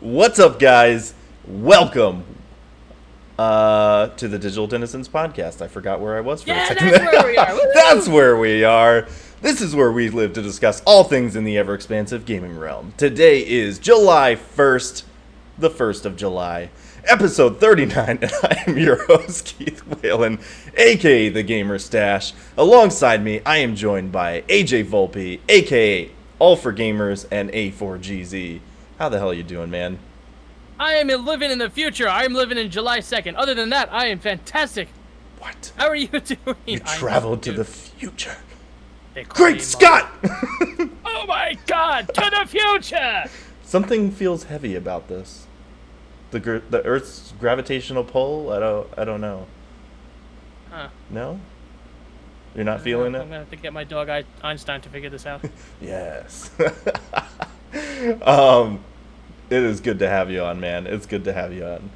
What's up, guys? Welcome to the Digital Denizens podcast. I forgot where I was for a second. That's where we are. That's where we are. This is where we live to discuss all things in the ever-expansive gaming realm. Today is July 1st, the 1st of July, episode 39, and I am your host, Keith Whalen, a.k.a. the Gamer Stache. Alongside me, I am joined by AJ Volpe, a.k.a. All4Gamers and A4GZ. How the hell are you doing, man? I am living in the future. I am living in July 2nd. Other than that, I am fantastic. What? How are you doing? You traveled to the future. Great Scott! Oh my god, to the future! Something feels heavy about this. The Earth's gravitational pull? I don't know. Huh. No? You're not feeling I'm it? gonna have to get my dog Einstein to figure this out. Yes. It is good to have you on, man. It's good to have you on.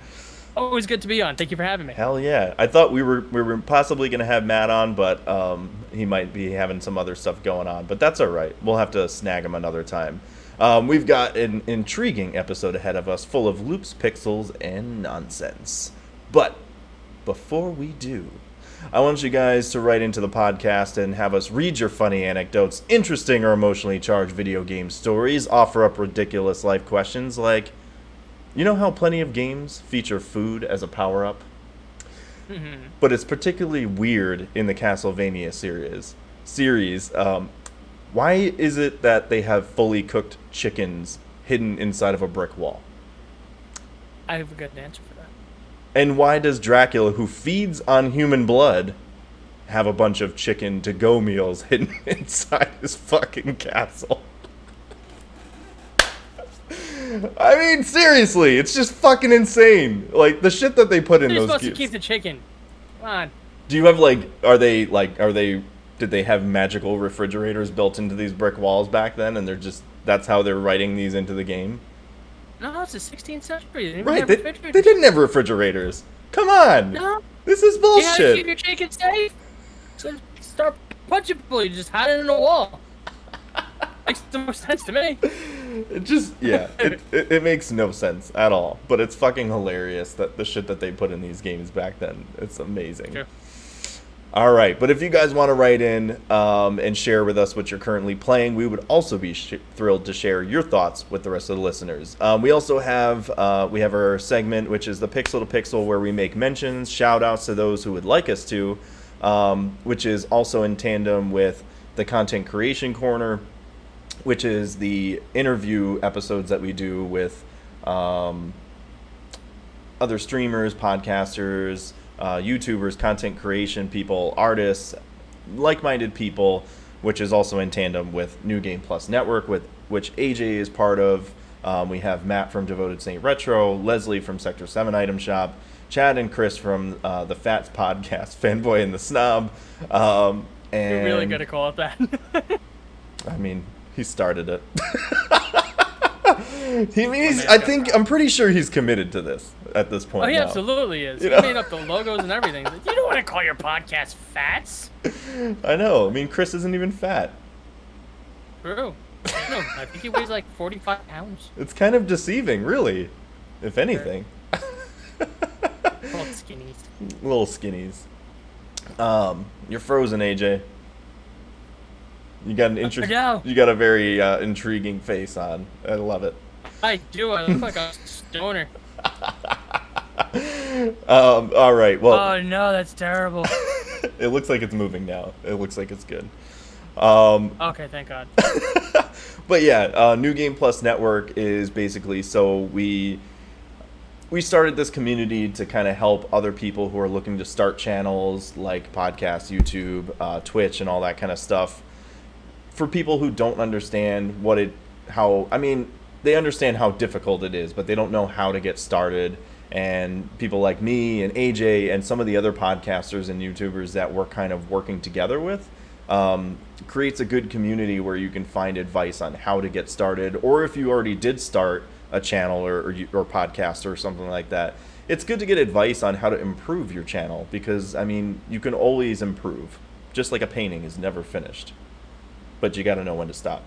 Always good to be on. Thank you for having me. Hell yeah. I thought we were possibly going to have Matt on, but he might be having some other stuff going on. But that's all right. We'll have to snag him another time. We've got an intriguing episode ahead of us full of loops, pixels, and nonsense. But before we do, I want you guys to write into the podcast and have us read your funny anecdotes, interesting or emotionally charged video game stories, offer up ridiculous life questions like, you know how plenty of games feature food as a power-up? Mm-hmm. But it's particularly weird in the Castlevania series. Why is it that they have fully cooked chickens hidden inside of a brick wall? I have a good answer for that. And why does Dracula, who feeds on human blood, have a bunch of chicken to-go meals hidden inside his fucking castle? I mean, seriously, it's just fucking insane. Like, the shit that they put in You're those supposed cubes. to keep the chicken. Come on. Do you have, did they have magical refrigerators built into these brick walls back then, and that's how they're writing these into the game? No, it's the 16th century. They didn't Right, have they refrigerators. didn't have refrigerators. Come on. No. This is You gotta bullshit. keep your chicken safe. So start punching people. You just hide it in a wall. Makes the most sense to me. It just, yeah, it makes no sense at all. But it's fucking hilarious that the shit that they put in these games back then. It's amazing. Sure. All right, but if you guys want to write in and share with us what you're currently playing, we would also be thrilled to share your thoughts with the rest of the listeners. We also have our segment, which is the Pixel to Pixel, where we make mentions, shout-outs to those who would like us to, which is also in tandem with the Content Creation Corner, which is the interview episodes that we do with other streamers, podcasters, YouTubers, content creation people, artists, like-minded people, which is also in tandem with New Game Plus Network, with which AJ is part of. We have Matt from Devoted Saint Retro, Leslie from Sector 7 Item Shop, Chad and Chris from the Fats Podcast, Fanboy and the Snob. And You're really good at call it that. I mean, he started it. I'm pretty sure he's committed to this at this point. Oh, he now. absolutely is. You He know? made up the logos and everything. You don't want to call your podcast Fats. I know. I mean, Chris isn't even fat. True. No, I think he weighs like 45 pounds. It's kind of deceiving, really, if anything. Called skinnies. Little skinnies. You're frozen, AJ. You got No. You got a very intriguing face on. I love it. I do. I look like a stoner. All right. Well, Oh no, that's terrible. it looks like it's moving now. It looks like it's good. Okay, thank God. But yeah, New Game Plus Network is basically so we started this community to kind of help other people who are looking to start channels like podcasts, YouTube, Twitch, and all that kind of stuff. For people who don't understand they understand how difficult it is, but they don't know how to get started. And people like me and AJ and some of the other podcasters and YouTubers that we're kind of working together with creates a good community where you can find advice on how to get started, or if you already did start a channel or podcast or something like that, it's good to get advice on how to improve your channel, because I mean, you can always improve. Just like a painting is never finished, but you got to know when to stop.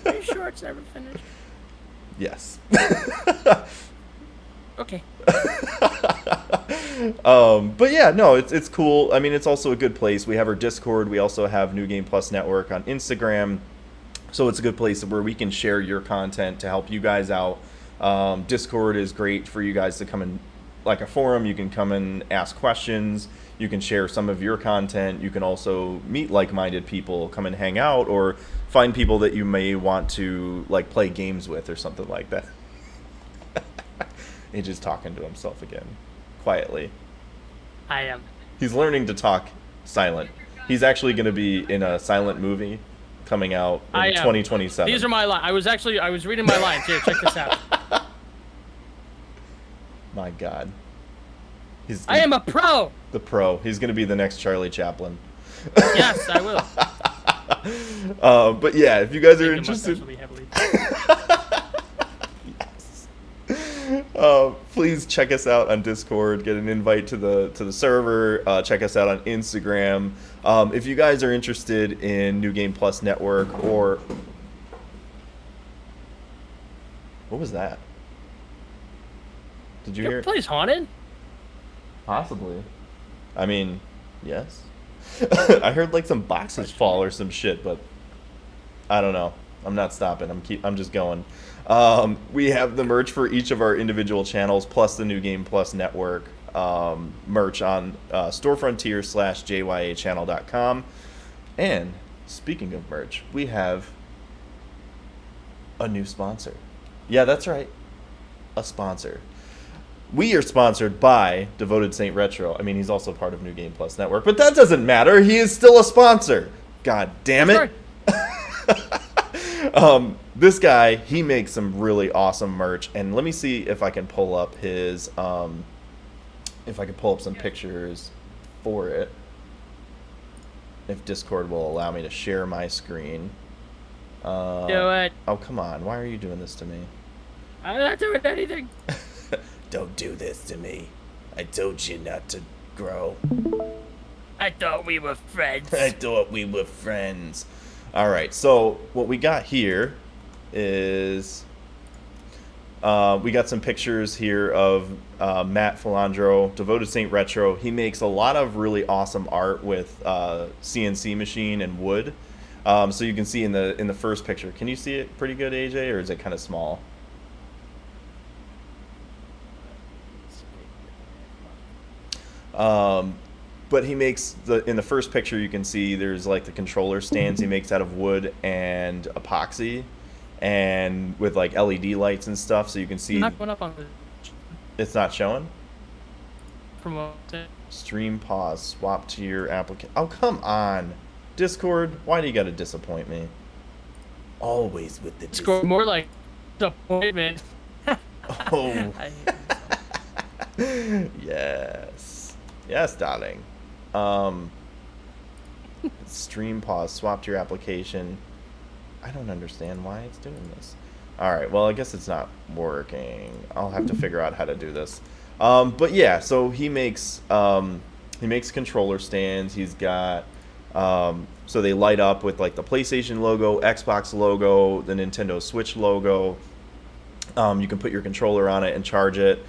Are you sure it's never finished? Yes. Okay. But yeah, no, it's cool. I mean, it's also a good place. We have our Discord. We also have New Game Plus Network on Instagram. So it's a good place where we can share your content to help you guys out. Discord is great for you guys to come in, like a forum. You can come and ask questions. You can share some of your content. You can also meet like-minded people, come and hang out, or find people that you may want to like play games with or something like that. He's just talking to himself again, quietly. I am. He's learning to talk silent. He's actually going to be in a silent movie coming out in 2027. These are my lines. I was reading my lines. Here, check this out. My God. I am a pro. The pro. He's going to be the next Charlie Chaplin. Yes, I will. But yeah, if you guys are interested, please check us out on Discord. Get an invite to the server. Check us out on Instagram. If you guys are interested in New Game Plus Network, or what was that? Did you hear? Your place haunted? Possibly. I mean, yes. I heard like some boxes fall or some shit, but I don't know. I'm not stopping. I'm just going. We have the merch for each of our individual channels, plus the New Game Plus Network merch on storefrontier/jyachannel.com. And speaking of merch, we have a new sponsor. Yeah, that's right. A sponsor. We are sponsored by Devoted Saint Retro. I mean, he's also part of New Game Plus Network, but that doesn't matter. He is still a sponsor. God damn it. This guy, he makes some really awesome merch, and let me see if I can pull up his if I can pull up some pictures for it, if Discord will allow me to share my screen. Do it. Oh, come on. Why are you doing this to me? I'm not doing anything. Don't do this to me. I told you not to grow. I thought we were friends. I thought we were friends. All right, so what we got here is we got some pictures here of Matt Philandro, Devoted Saint Retro. He makes a lot of really awesome art with CNC machine and wood. So you can see in the first picture. Can you see it pretty good, AJ, or is it kind of small? But he makes in the first picture, you can see there's like the controller stands he makes out of wood and epoxy, and with like LED lights and stuff, so you can see. Not going up on the. It's not showing. Promote. Stream pause. Swap to your application. Oh, come on, Discord. Why do you got to disappoint me? Always with the Discord. More like disappointment. Oh. Yes. Yes, darling. Stream pause, swap to your application. I don't understand why it's doing this. Alright, well, I guess it's not working. I'll have to figure out how to do this. But yeah, so he makes controller stands. He's got so they light up with like the PlayStation logo, Xbox logo, the Nintendo Switch logo. You can put your controller on it and charge it.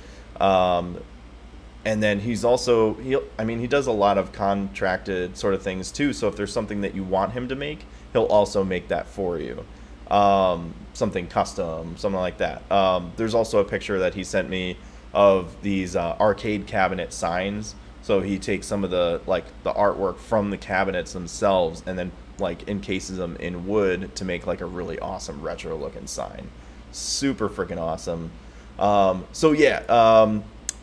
And then he's also, he does a lot of contracted sort of things too. So if there's something that you want him to make, he'll also make that for you. Something custom, something like that. There's also a picture that he sent me of these arcade cabinet signs. So he takes some of the artwork from the cabinets themselves and then like encases them in wood to make like a really awesome retro looking sign. Super freaking awesome. So yeah,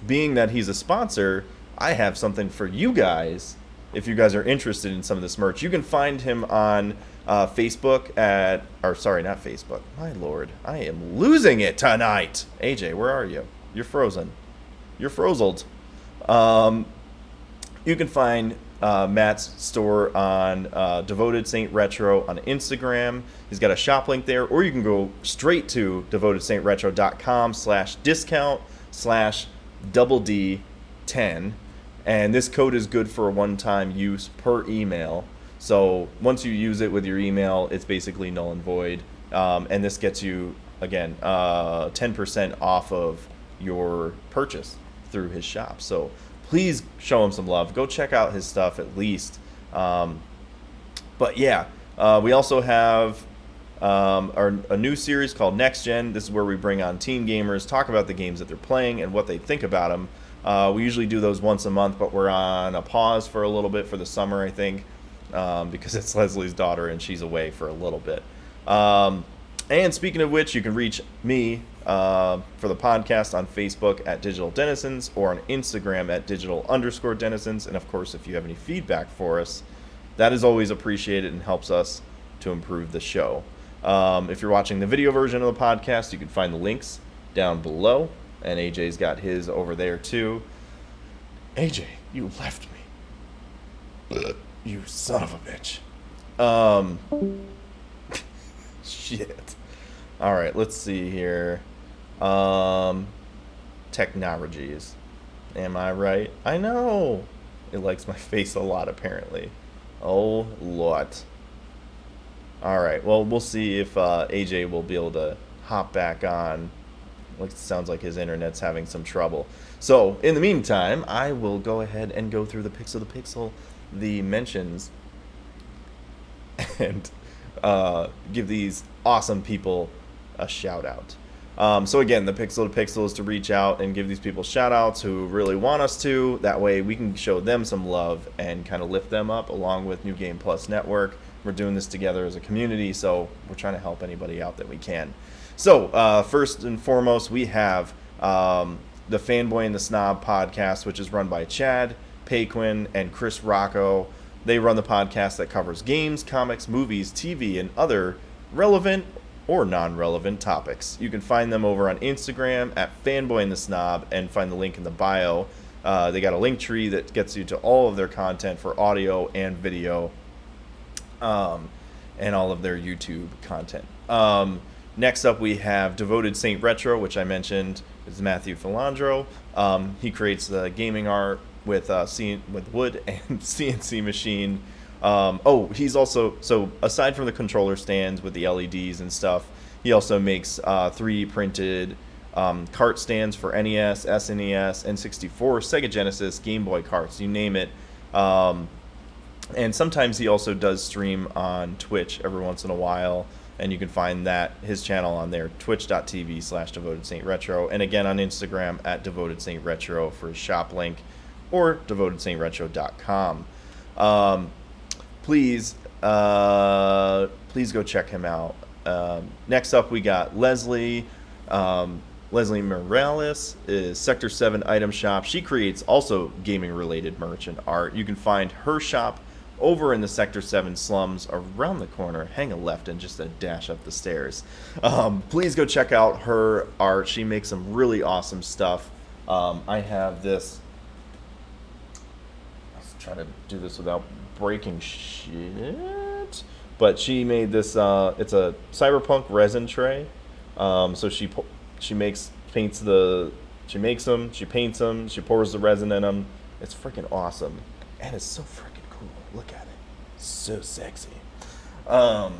being that he's a sponsor, I have something for you guys. If you guys are interested in some of this merch, you can find him on Facebook not Facebook. My lord, I am losing it tonight. AJ, where are you? You're frozen. You're frozeled. You can find Matt's store on Devoted Saint Retro on Instagram. He's got a shop link there, or you can go straight to devotedsaintretro.com/discount/DD10, and this code is good for a one-time use per email. So once you use it with your email, it's basically null and void, and this gets you again, 10% off of your purchase through his shop. So please show him some love. Go check out his stuff at least. But yeah, we also have a new series called Next Gen. This is where we bring on teen gamers, talk about the games that they're playing and what they think about them. We usually do those once a month, but we're on a pause for a little bit for the summer, I think, because it's Leslie's daughter and she's away for a little bit. And speaking of which, you can reach me for the podcast on Facebook at Digital Denizens or on Instagram at Digital_Denizens. And of course, if you have any feedback for us, that is always appreciated and helps us to improve the show. If you're watching the video version of the podcast, you can find the links down below. And AJ's got his over there too. AJ, you left me. You son of a bitch. Shit. All right, let's see here. Technologies. Am I right? I know. It likes my face a lot, apparently. Oh, Lord. All right, well, we'll see if AJ will be able to hop back on. It sounds like his internet's having some trouble. So, in the meantime, I will go ahead and go through the Pixel to Pixel, the mentions, and give these awesome people a shout out. So again, the Pixel to Pixel is to reach out and give these people shout outs who really want us to. That way we can show them some love and kind of lift them up along with New Game Plus Network. We're doing this together as a community, so we're trying to help anybody out that we can. So first and foremost, we have the Fanboy and the Snob podcast, which is run by Chad Paquin and Chris Rocco. They run the podcast that covers games, comics, movies, TV, and other relevant or non-relevant topics. You can find them over on Instagram at Fanboy and the Snob and find the link in the bio. They got a link tree that gets you to all of their content for audio and video, and all of their YouTube content. Next up, we have Devoted Saint Retro, which I mentioned is Matthew Philandro. He creates the gaming art with wood and CNC machine. He's also, so aside from the controller stands with the LEDs and stuff, he also makes 3D printed cart stands for NES, SNES, N64, Sega Genesis, Game Boy carts, you name it. And sometimes he also does stream on Twitch every once in a while, and you can find his channel on there, twitch.tv/Devoted Saint Retro, and again on Instagram at Devoted Saint Retro for his shop link, or devotedsaintretro.com. Please go check him out. Next up, we got Leslie. Leslie Morales is Sector 7 Item Shop. She creates also gaming-related merch and art. You can find her shop over in the Sector 7 slums around the corner. Hang a left and just a dash up the stairs. Please go check out her art. She makes some really awesome stuff. I have this. Let's try to do this without breaking shit. But she made this. It's a cyberpunk resin tray. So she paints them, she paints them, she pours the resin in them. It's freaking awesome, and it's so freaking cool. Look at it, so sexy. But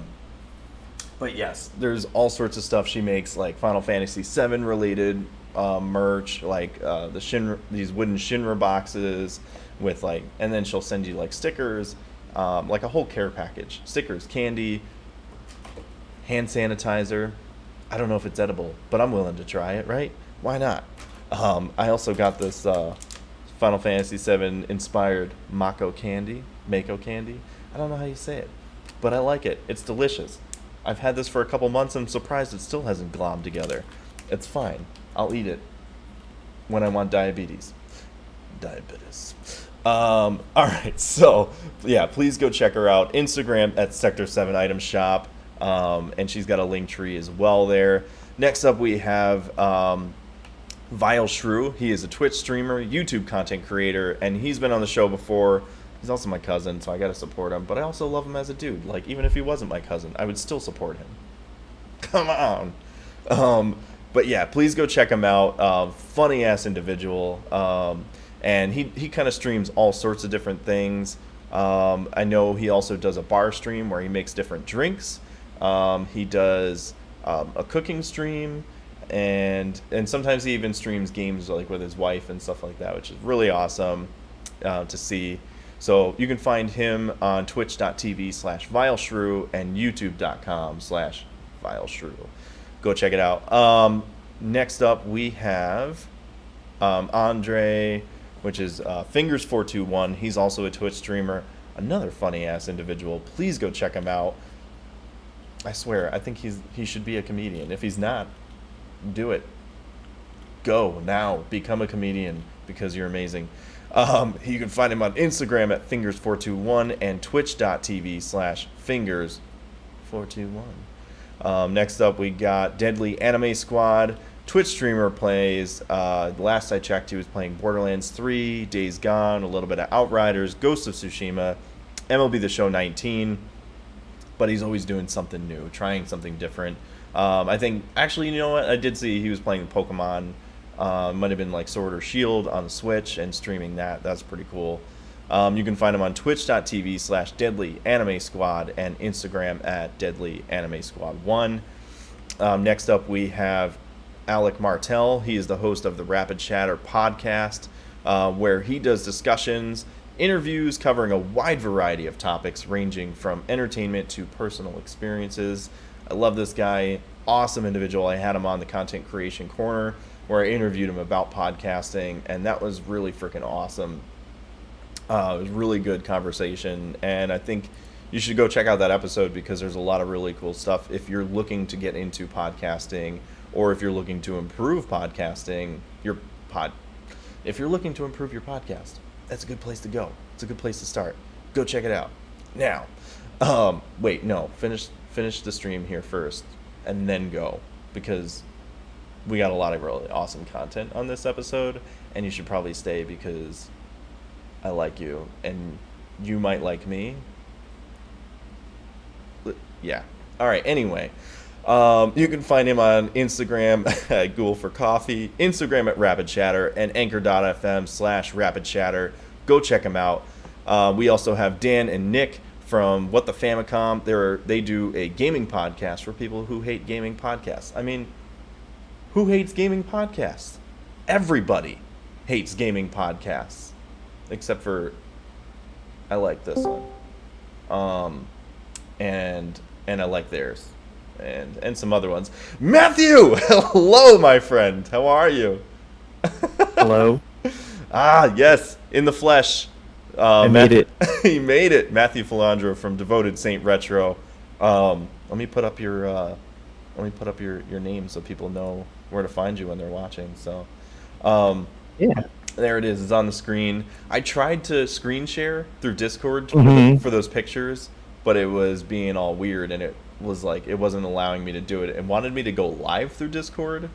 yes, there's all sorts of stuff she makes, like Final Fantasy VII related merch, like these wooden Shinra boxes with and then she'll send you like stickers, like a whole care package, stickers, candy, hand sanitizer. I don't know if it's edible, but I'm willing to try it, right? Why not? I also got this Final Fantasy VII inspired Mako candy. I don't know how you say it, but I like it. It's delicious. I've had this for a couple months and I'm surprised it still hasn't glommed together. It's fine. I'll eat it when I want diabetes. All right, so yeah, please go check her out. Instagram at Sector 7 Item Shop. And she's got a link tree as well there. Next up, we have Vile Shrew. He is a Twitch streamer, YouTube content creator, and he's been on the show before. He's also my cousin, so I gotta support him. But I also love him as a dude. Like, even if he wasn't my cousin, I would still support him. Come on. But yeah, please go check him out. Funny ass individual. And he kind of streams all sorts of different things. I know he also does a bar stream where he makes different drinks. He does a cooking stream, and sometimes he even streams games like with his wife and stuff like that, which is really awesome to see. So you can find him on twitch.tv/vileshrew and youtube.com/vileshrew. Go check it out. Next up, we have Andre, which is Fingers421. He's also a Twitch streamer. Another funny ass individual. Please go check him out. I swear, I think he should be a comedian. If he's not, do it. Go now. Become a comedian because you're amazing. You can find him on Instagram at Fingers421 and twitch.tv/Fingers421. Next up, we got Deadly Anime Squad. Twitch streamer plays, last I checked, he was playing Borderlands 3, Days Gone, a little bit of Outriders, Ghost of Tsushima, MLB The Show 19, but he's always doing something new, trying something different. I think, actually, you know what, I did see he was playing Pokemon, might have been like Sword or Shield on the Switch and streaming that. That's pretty cool. You can find him on twitch.tv/Deadly Anime Squad and Instagram at Deadly Anime Squad 1. Next up, we have Alec Martell. He is the host of the Rapid Chatter podcast, where he does discussions, interviews covering a wide variety of topics ranging from entertainment to personal experiences. I love this guy. Awesome individual. I had him on the Content Creation Corner where I interviewed him about podcasting, and that was really freaking awesome. It was really good conversation, and I think you should go check out that episode because there's a lot of really cool stuff if you're looking to get into podcasting, or if you're looking to improve podcasting, if you're looking to improve your podcast, that's a good place to go. It's a good place to start. Go check it out. Now, wait, no, finish the stream here first, and then go, because we got a lot of really awesome content on this episode, and you should probably stay because I like you, and you might like me. Yeah. All right. Anyway, you can find him on Instagram at Ghoul for Coffee, Instagram at Rapid Chatter, and Anchor.fm/Rapid Chatter. Go check him out. We also have Dan and Nick from What the Famicom. They do a gaming podcast for people who hate gaming podcasts. I mean, who hates gaming podcasts? Everybody hates gaming podcasts, except for I like this one, and I like theirs, and some other ones. Matthew, hello, my friend. How are you? Hello. Ah, yes, in the flesh. I made it. He made it. Matthew Philandro from Devoted Saint Retro. Let me put up your name so people know where to find you when they're watching. So, Yeah. there it is. It's on the screen. I tried to screen share through Discord for those pictures, but it was being all weird, and it was like it wasn't allowing me to do it. It wanted me to go live through Discord.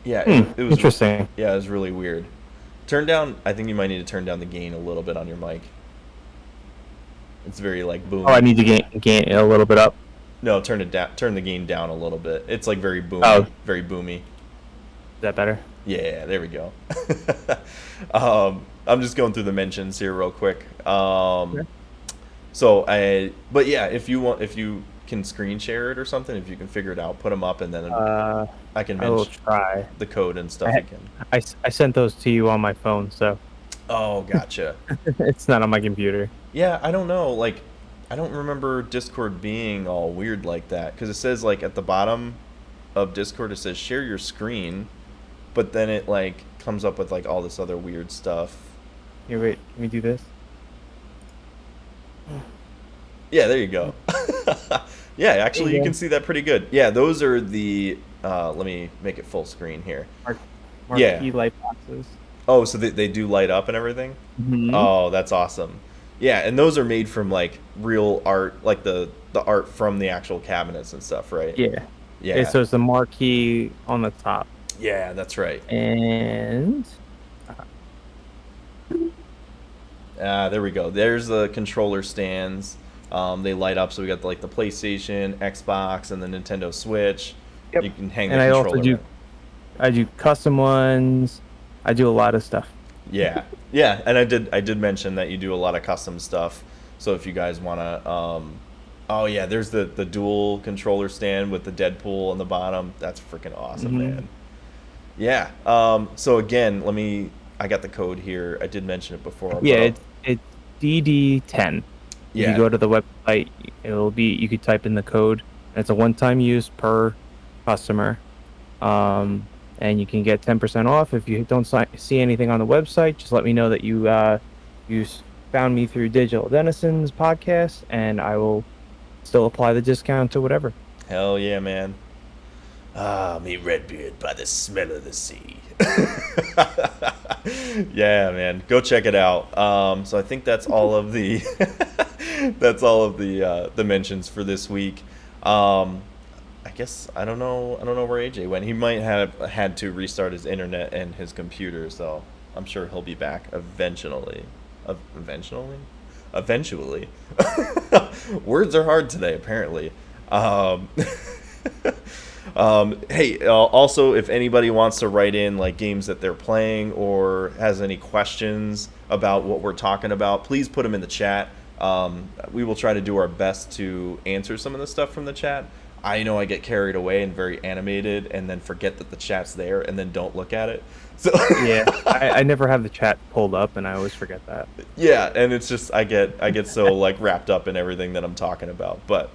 Yeah, it was interesting. Yeah, it was really weird. Turn down. I think you might need to turn down the gain a little bit on your mic. It's very like boom. Oh, I need to gain it a little bit up. No, turn it down. Turn the gain down a little bit. It's like very boomy. Oh. Very boomy. Is that better? Yeah, there we go. I'm just going through the mentions here real quick. But yeah, if you can screen share it or something, if you can figure it out, put them up, and then I can I will mention try. the code and stuff again. I sent those to you on my phone, so Oh, gotcha. it's not on my computer. Yeah, I don't know. Like, I don't remember Discord being all weird like that, because it says like at the bottom of Discord it says share your screen, but then it like comes up with like all this other weird stuff. Here, wait. Let me do this. Yeah, there you go. Yeah, actually you go. can see that pretty good. Yeah, those are the let me make it full screen here. Marquee light boxes. Oh, so they do light up and everything? Mhm. Oh, that's awesome. Yeah, and those are made from like real art, like the art from the actual cabinets and stuff, right? Yeah. Yeah. So it's the marquee on the top. Yeah, that's right. And There we go. There's the controller stands. They light up, so we got like the PlayStation, Xbox, and the Nintendo Switch. Yep. You can hang the and I controller. also do I do custom ones. I do a lot of stuff. Yeah, yeah, and I did mention that you do a lot of custom stuff. So if you guys want to Oh yeah, there's the dual controller stand with the Deadpool on the bottom. That's freaking awesome, Mhm. man. Yeah. So again, I got the code here. I did mention it before, Yeah, but it's DD10. If you yeah. go to the website, it'll be you could type in the code. It's a one-time use per customer. And you can get 10% off if you don't see anything on the website. Just let me know that you found me through Digital Denizens podcast, and I will still apply the discount to whatever. Hell yeah, man. Ah, me Redbeard by the smell of the sea. Yeah, man. Go check it out. So I think that's all of the the mentions for this week. I guess I don't know. I don't know where AJ went. He might have had to restart his internet and his computer, so I'm sure he'll be back eventually. Eventually. Eventually. Words are hard today, apparently. Um, hey, also, if anybody wants to write in like games that they're playing or has any questions about what we're talking about, please put them in the chat. We will try to do our best to answer some of the stuff from the chat. I know I get carried away and very animated, and then forget that the chat's there, and then don't look at it. So Yeah, I never have the chat pulled up, and I always forget that. yeah, and it's just I get so like wrapped up in everything that I'm talking about. But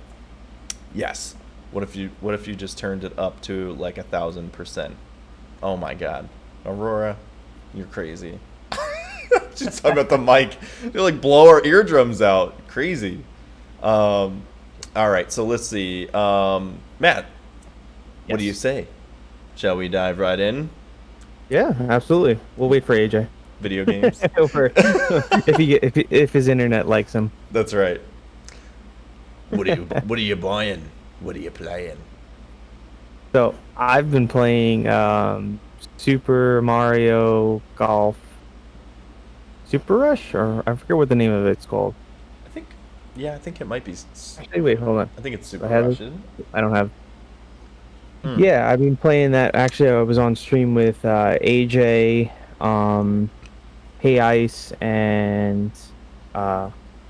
yes, what if you just turned it up to like 1,000%? Oh my God, Aurora, you're crazy. She's talking about the mic. You like blow our eardrums out. Crazy. All right, so let's see. Matt, what do you Yes. say? Shall we dive right in? Yeah, absolutely. We'll wait for AJ. Video games. If his internet likes him. That's right. What are you buying? What are you playing? So I've been playing Super Mario Golf Super Rush, or I forget what the name of it's called. I think it might be. Actually, wait, hold on. I think it's Super I have Rush, it. isn't it? I don't have. Hmm. Yeah, I've been playing that. Actually, I was on stream with AJ, Hey Ice, and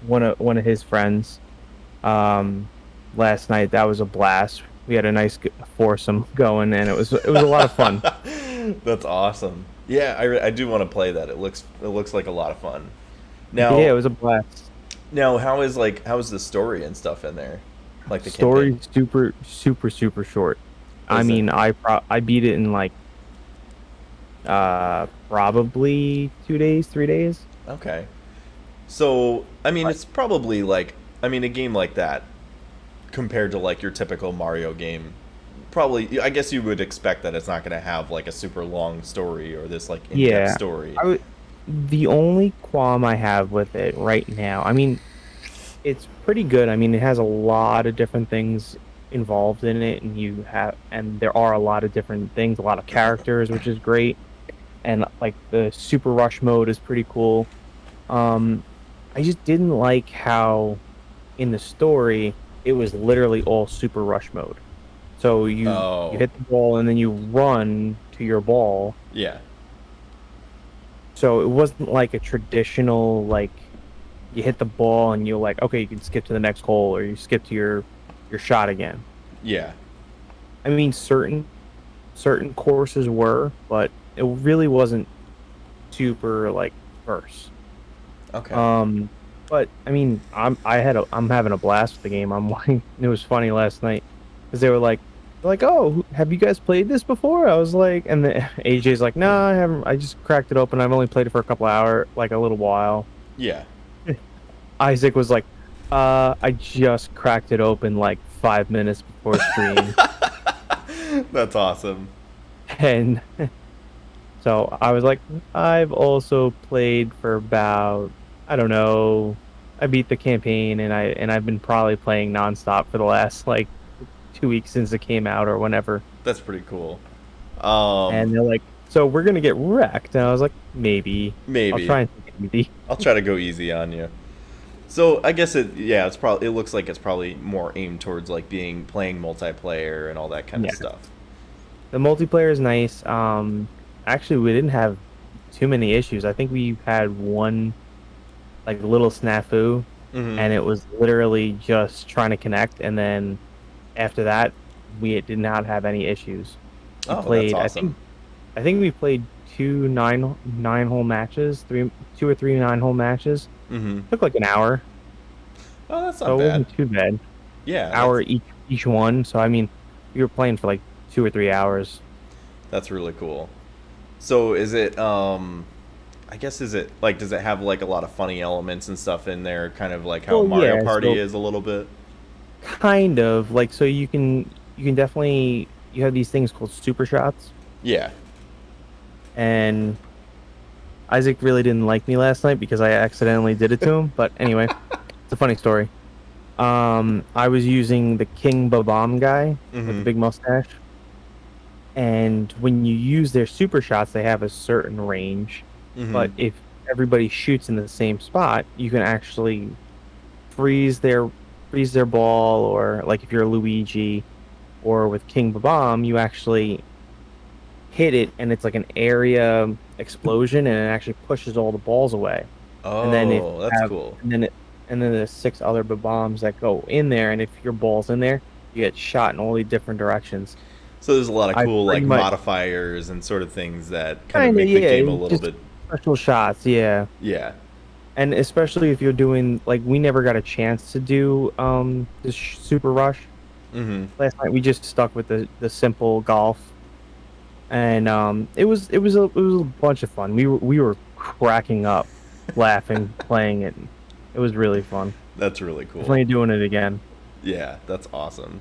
one of his friends. Last night that was a blast. We had a nice foursome going, and it was a lot of fun. That's awesome. Yeah, I do want to play that. It looks like a lot of fun. Yeah, it was a blast. Now how is the story and stuff in there? Like the Story campaign? super short. I Is it? mean, I beat it in like probably 2 days, 3 days. Okay. So, I mean, But it's probably like, I mean, a game like that compared to like your typical Mario game, probably, I guess you would expect that it's not going to have like a super long story or this like in-depth yeah, story. the only qualm I have with it right now, I mean, it's pretty good. I mean, it has a lot of different things involved in it, and there are a lot of different things, a lot of characters, which is great. And like the Super Rush mode is pretty cool. Um, I just didn't like how in the story it was literally all Super Rush mode. So you Oh, hit the ball and then you run to your ball. yeah. So it wasn't like a traditional like you hit the ball and you're like, okay, you can skip to the next hole or you skip to your shot again. Yeah. I mean, certain courses were, but it really wasn't super like first. Okay. But I mean, I'm having a blast with the game. I'm like, it was funny last night because they were like, oh, have you guys played this before? I was like, and the AJ's like, no, I haven't. I just cracked it open. I've only played it for a couple hours, like a little while. Yeah. Isaac was like, I just cracked it open like 5 minutes before stream. That's awesome. And so I was like, I've also played for about, I don't know, I beat the campaign and I've been probably playing nonstop for the last like 2 weeks since it came out or whenever. That's pretty cool. And they're like, so we're gonna get wrecked. And I was like, maybe. I'll Maybe. try and take it easy. I'll try to go easy on you. So I guess it looks like it's probably more aimed towards like playing multiplayer and all that kind of Yeah. stuff. The multiplayer is nice. Actually, we didn't have too many issues. I think we had one like little snafu and it was literally just trying to connect. And then after that, we did not have any issues. We Oh, that's played. awesome. I think we played two nine hole matches, two or three 9 hole matches. Mm-hmm. Took like an hour, Oh, that's not so it bad. wasn't too bad. Yeah, Hour each one. So I mean, we were playing for like 2 or 3 hours. that's really cool. So is it I guess is it like does it have like a lot of funny elements and stuff in there, kind of like how Well, Mario yeah. Party So is a little bit? kind of like, so you can definitely, you have these things called super shots, Yeah. and Isaac really didn't like me last night because I accidentally did it to him. But anyway, it's a funny story. I was using the King Babam guy with the Mm-hmm. big mustache, and when you use their super shots, they have a certain range. Mm-hmm. But if everybody shoots in the same spot, you can actually freeze their freeze their ball, or like if you're Luigi, or with King Babam, you actually hit it and it's like an area explosion, and it actually pushes all the balls away. And then if Oh, you that's have cool. and then there's 6 other bombs that go in there, and if your ball's in there, you get shot in all the different directions. So there's a lot of I cool pretty like much modifiers and sort of things that kind of kind of, make the yeah, game a little just bit. special shots, yeah. Yeah. And especially if you're doing, like, we never got a chance to do this super rush Mm-hmm. last night. We just stuck with the simple golf, and it was a bunch of fun. We were cracking up, laughing, playing it. It was really fun. That's really cool. Definitely doing it again. Yeah, that's awesome.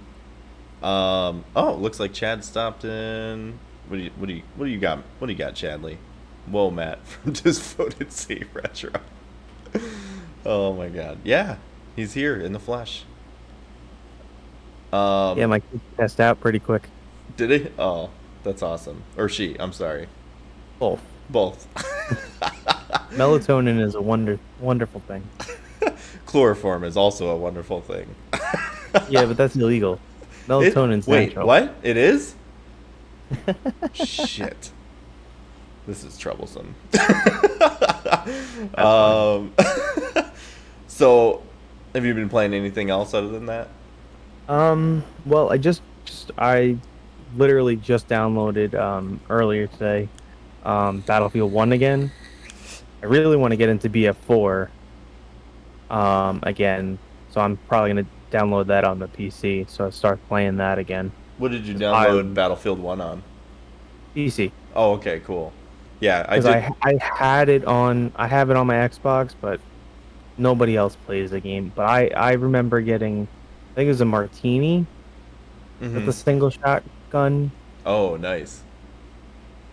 Oh, looks like Chad stopped in. What do you got, Chadley? Whoa, Matt from just voted save retro. Oh my god. Yeah, he's here in the flesh. Yeah, Um, my kid passed out pretty quick. did he? Oh, that's awesome. Or she, I'm sorry. Both. Both. Melatonin is a wonderful thing. Chloroform is also a wonderful thing. Yeah, but that's illegal. Melatonin's Wait, natural. what? It is? Shit. This is troublesome. That's fine. um, so, have you been playing anything else other than that? Well, I literally just downloaded earlier today Battlefield 1 again. I really want to get into BF4 again, so I'm probably gonna download that on the PC, so I start playing that again. What did you 'Cause download Battlefield 1 on? PC, Oh, okay, cool. Yeah, I because did. I have it on my Xbox, but nobody else plays the game. But I remember getting, I think it was a Martini with Hmm. the single shot gun. Oh, nice.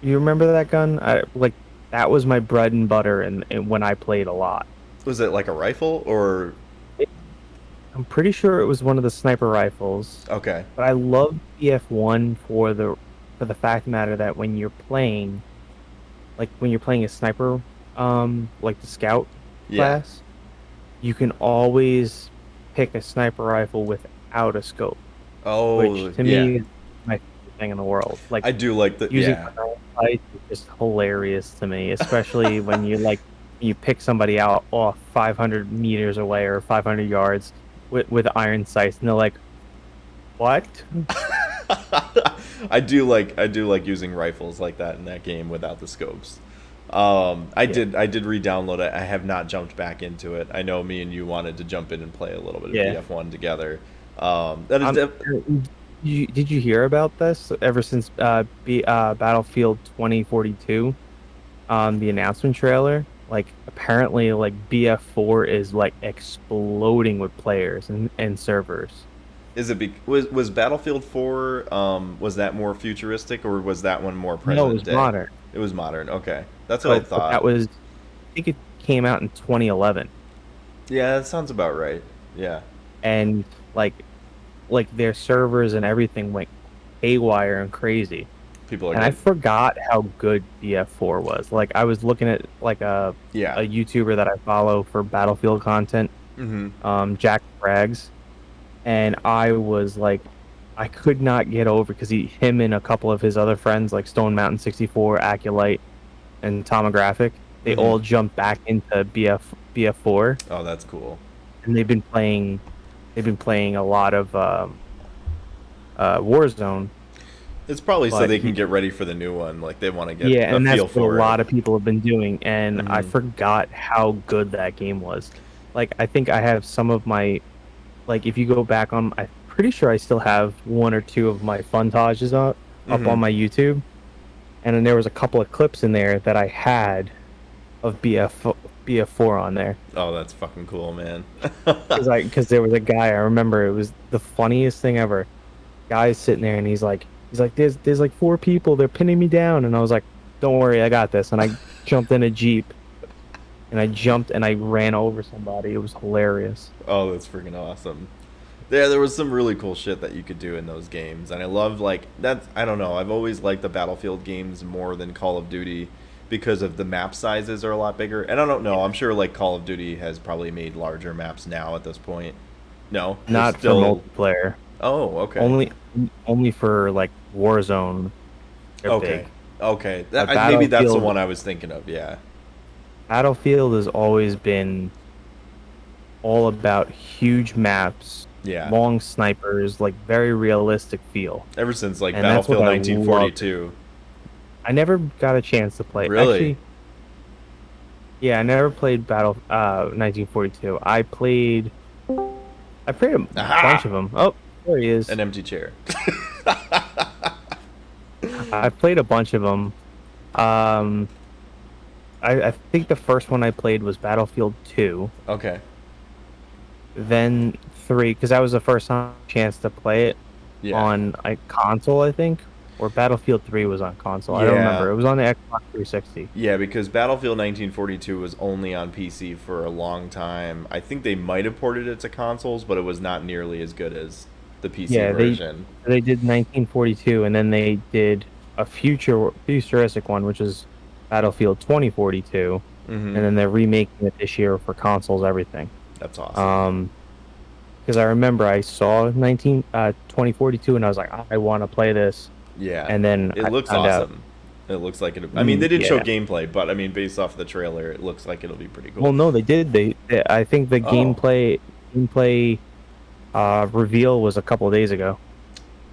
You remember that gun? That was my bread and butter, and when I played a lot. Was it like a rifle or? It, I'm pretty sure it was one of the sniper rifles, Okay. but I love BF1 for the fact matter that when you're playing, like when you're playing a sniper, like the scout Yeah. class, you can always pick a sniper rifle without a scope, Oh, which to yeah. me is my favorite thing in the world. Like, I do like the using yeah. sights is just hilarious to me, especially when you pick somebody out off 500 meters away or 500 yards with iron sights, and they're like, "What?" I do like using rifles like that in that game without the scopes. Yeah, I did re-download it. I have not jumped back into it. I know me and you wanted to jump in and play a little bit of yeah. BF1 together. That is Did you hear about this? Ever since Battlefield 2042, the announcement trailer, like apparently like BF4 is like exploding with players and servers. is it was Battlefield 4 was that more futuristic or was that one more No, it present was day? modern. It was modern. Okay. That's what I But that thought. was, I think it came out in 2011, Yeah, that sounds about right. Yeah. and like their servers and everything went haywire and crazy. People are And I getting forgot how good BF4 was. Like, I was looking at like a yeah. YouTuber that I follow for Battlefield content, Mhm. Jack Frags, and I was like, I could not get over, because him and a couple of his other friends, like Stone Mountain 64, Aculite, and Tomographic, they Mhm. all jumped back into BF4, Oh, that's cool. and they've been playing a lot of Warzone. It's probably so But they can get ready for the new one. Like they want to get yeah, a and that's feel what a for lot it. of people have been doing, and I Mhm. forgot how good that game was. Like, I think I have some of my, like, if you go back on, I'm pretty sure I still have one or two of my funtages up on Mhm. my YouTube, and then there was a couple of clips in there that I had of BF4 on there. Oh, that's fucking cool, man. Because there was a guy, I remember it was the funniest thing ever. Guy's sitting there and he's like, there's like four people, they're pinning me down, and I was like, don't worry, I got this. And I jumped in a Jeep and I jumped and I ran over somebody. It was hilarious. Oh, that's freaking awesome. Yeah, there was some really cool shit that you could do in those games, and I love like that's. I don't know. I've always liked the Battlefield games more than Call of Duty because of the map sizes are a lot bigger. And I don't know. I'm sure like Call of Duty has probably made larger maps now at this point. No, they're Not for still. multiplayer. Oh, okay. Only for like Warzone. They're Okay. big. Okay. But Maybe that's the Battlefield one I was thinking of. Yeah. Battlefield has always been all about huge maps, Yeah. long snipers, like very realistic feel. Ever since like And that's what Battlefield I love. 1942. I never got a chance to play. Really? Actually, yeah, I never played 1942. I played a bunch Aha! of them. Oh, there he is. An empty chair. I played a bunch of them. Um, I think the first one I played was Battlefield 2, Okay. then 3, because that was the first time chance to play it Yeah. on a console, I think, or Battlefield 3 was on console. I don't Yeah. remember. It was on the Xbox 360. Yeah, because Battlefield 1942 was only on PC for a long time. I think they might have ported it to consoles, but it was not nearly as good as the PC Yeah, version. they did 1942, and then they did a futuristic one, which is Battlefield 2042, Hmm. and then they're remaking it this year for consoles, everything. That's awesome. Because I remember I saw 2042, and I was like, I want to play this, Yeah. and then It I looks found out. awesome. It looks like it. I mean, they didn't show Yeah. gameplay, but I mean, based off the trailer, it looks like it'll be pretty cool. Well, no, they did. I think the Oh. gameplay reveal was a couple of days ago,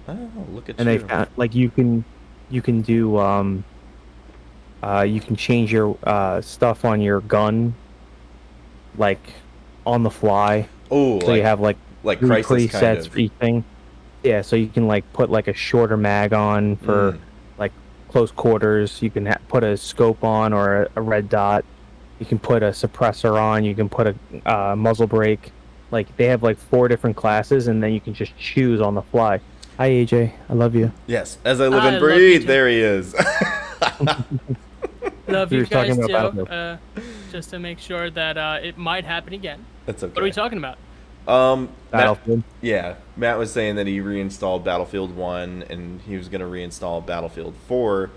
Oh, look at and you. they found like you can do you can change your stuff on your gun, like on the fly. Oh, So you have like like three Crisis kind presets of. for each thing. Yeah, so you can like put like a shorter mag on for Mm. like close quarters. You can put a scope on or a red dot. You can put a suppressor on. You can put a muzzle brake. Like they have like 4 different classes, and then you can just choose on the fly. Hi AJ, I love you. Yes, as I live I and love you breathe, too. there he is. Love We you were talking guys about too. Battlefield. Just to make sure that it might happen again. That's okay. What are we talking about? Matt, Battlefield. yeah, Matt was saying that he reinstalled Battlefield 1 and he was going to reinstall Battlefield 4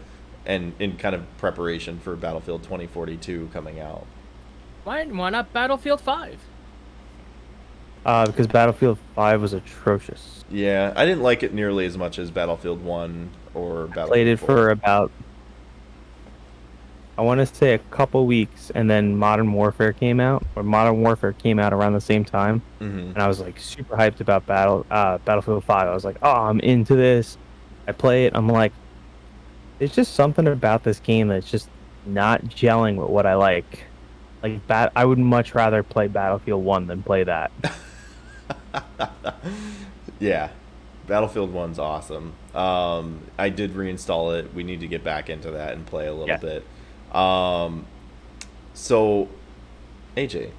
and in kind of preparation for Battlefield 2042 coming out. Why not Battlefield 5? Because Battlefield 5 was atrocious. Yeah, I didn't like it nearly as much as Battlefield 1 or Battlefield Played it 4. for about, I want to say, a couple weeks, and then Modern Warfare came out. Or Modern Warfare came out around the same time, Mhm. and I was like super hyped about Battlefield 5. I was like, oh, I'm into this. I play it. I'm like, there's just something about this game that's just not gelling with what I like. Like I would much rather play Battlefield 1 than play that. Yeah, Battlefield 1's awesome. I did reinstall it. We need to get back into that and play a little Yeah. bit. So, AJ,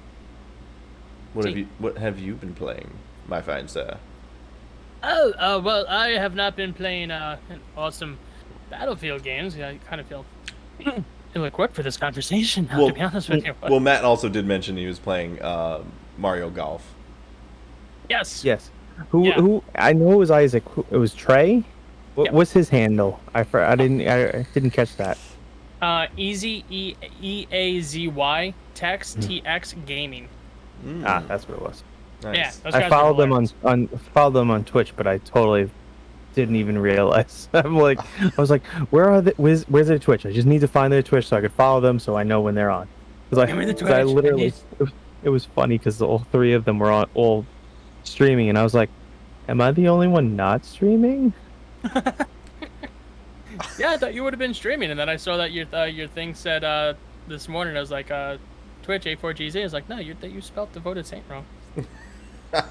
what have you been playing, my fine sir? Oh, well, I have not been playing awesome Battlefield games. I kind of feel ill-equipped for this conversation, now, to be honest with you. Well, Matt also did mention he was playing Mario Golf. Yes. Yes. Yeah. Who? I know it was Isaac. It was Trey. Yeah. What's his handle? I didn't catch that. Easy EAZY Tex TX Gaming. Ah, that's what it was. Nice. Yeah, those I guys are followed them hilarious. followed them on Twitch, but I totally didn't even realize. I was like, where are they? Where's their Twitch? I just need to find their Twitch so I could follow them, so I know when they're on. Because Give me the I Twitch. literally, it was funny because all three of them were all streaming, and I was like, "Am I the only one not streaming?" Yeah, I thought you would have been streaming, and then I saw that your thing said this morning. I was like, Twitch A4GZ. I was like, no, you spelled devoted saint wrong.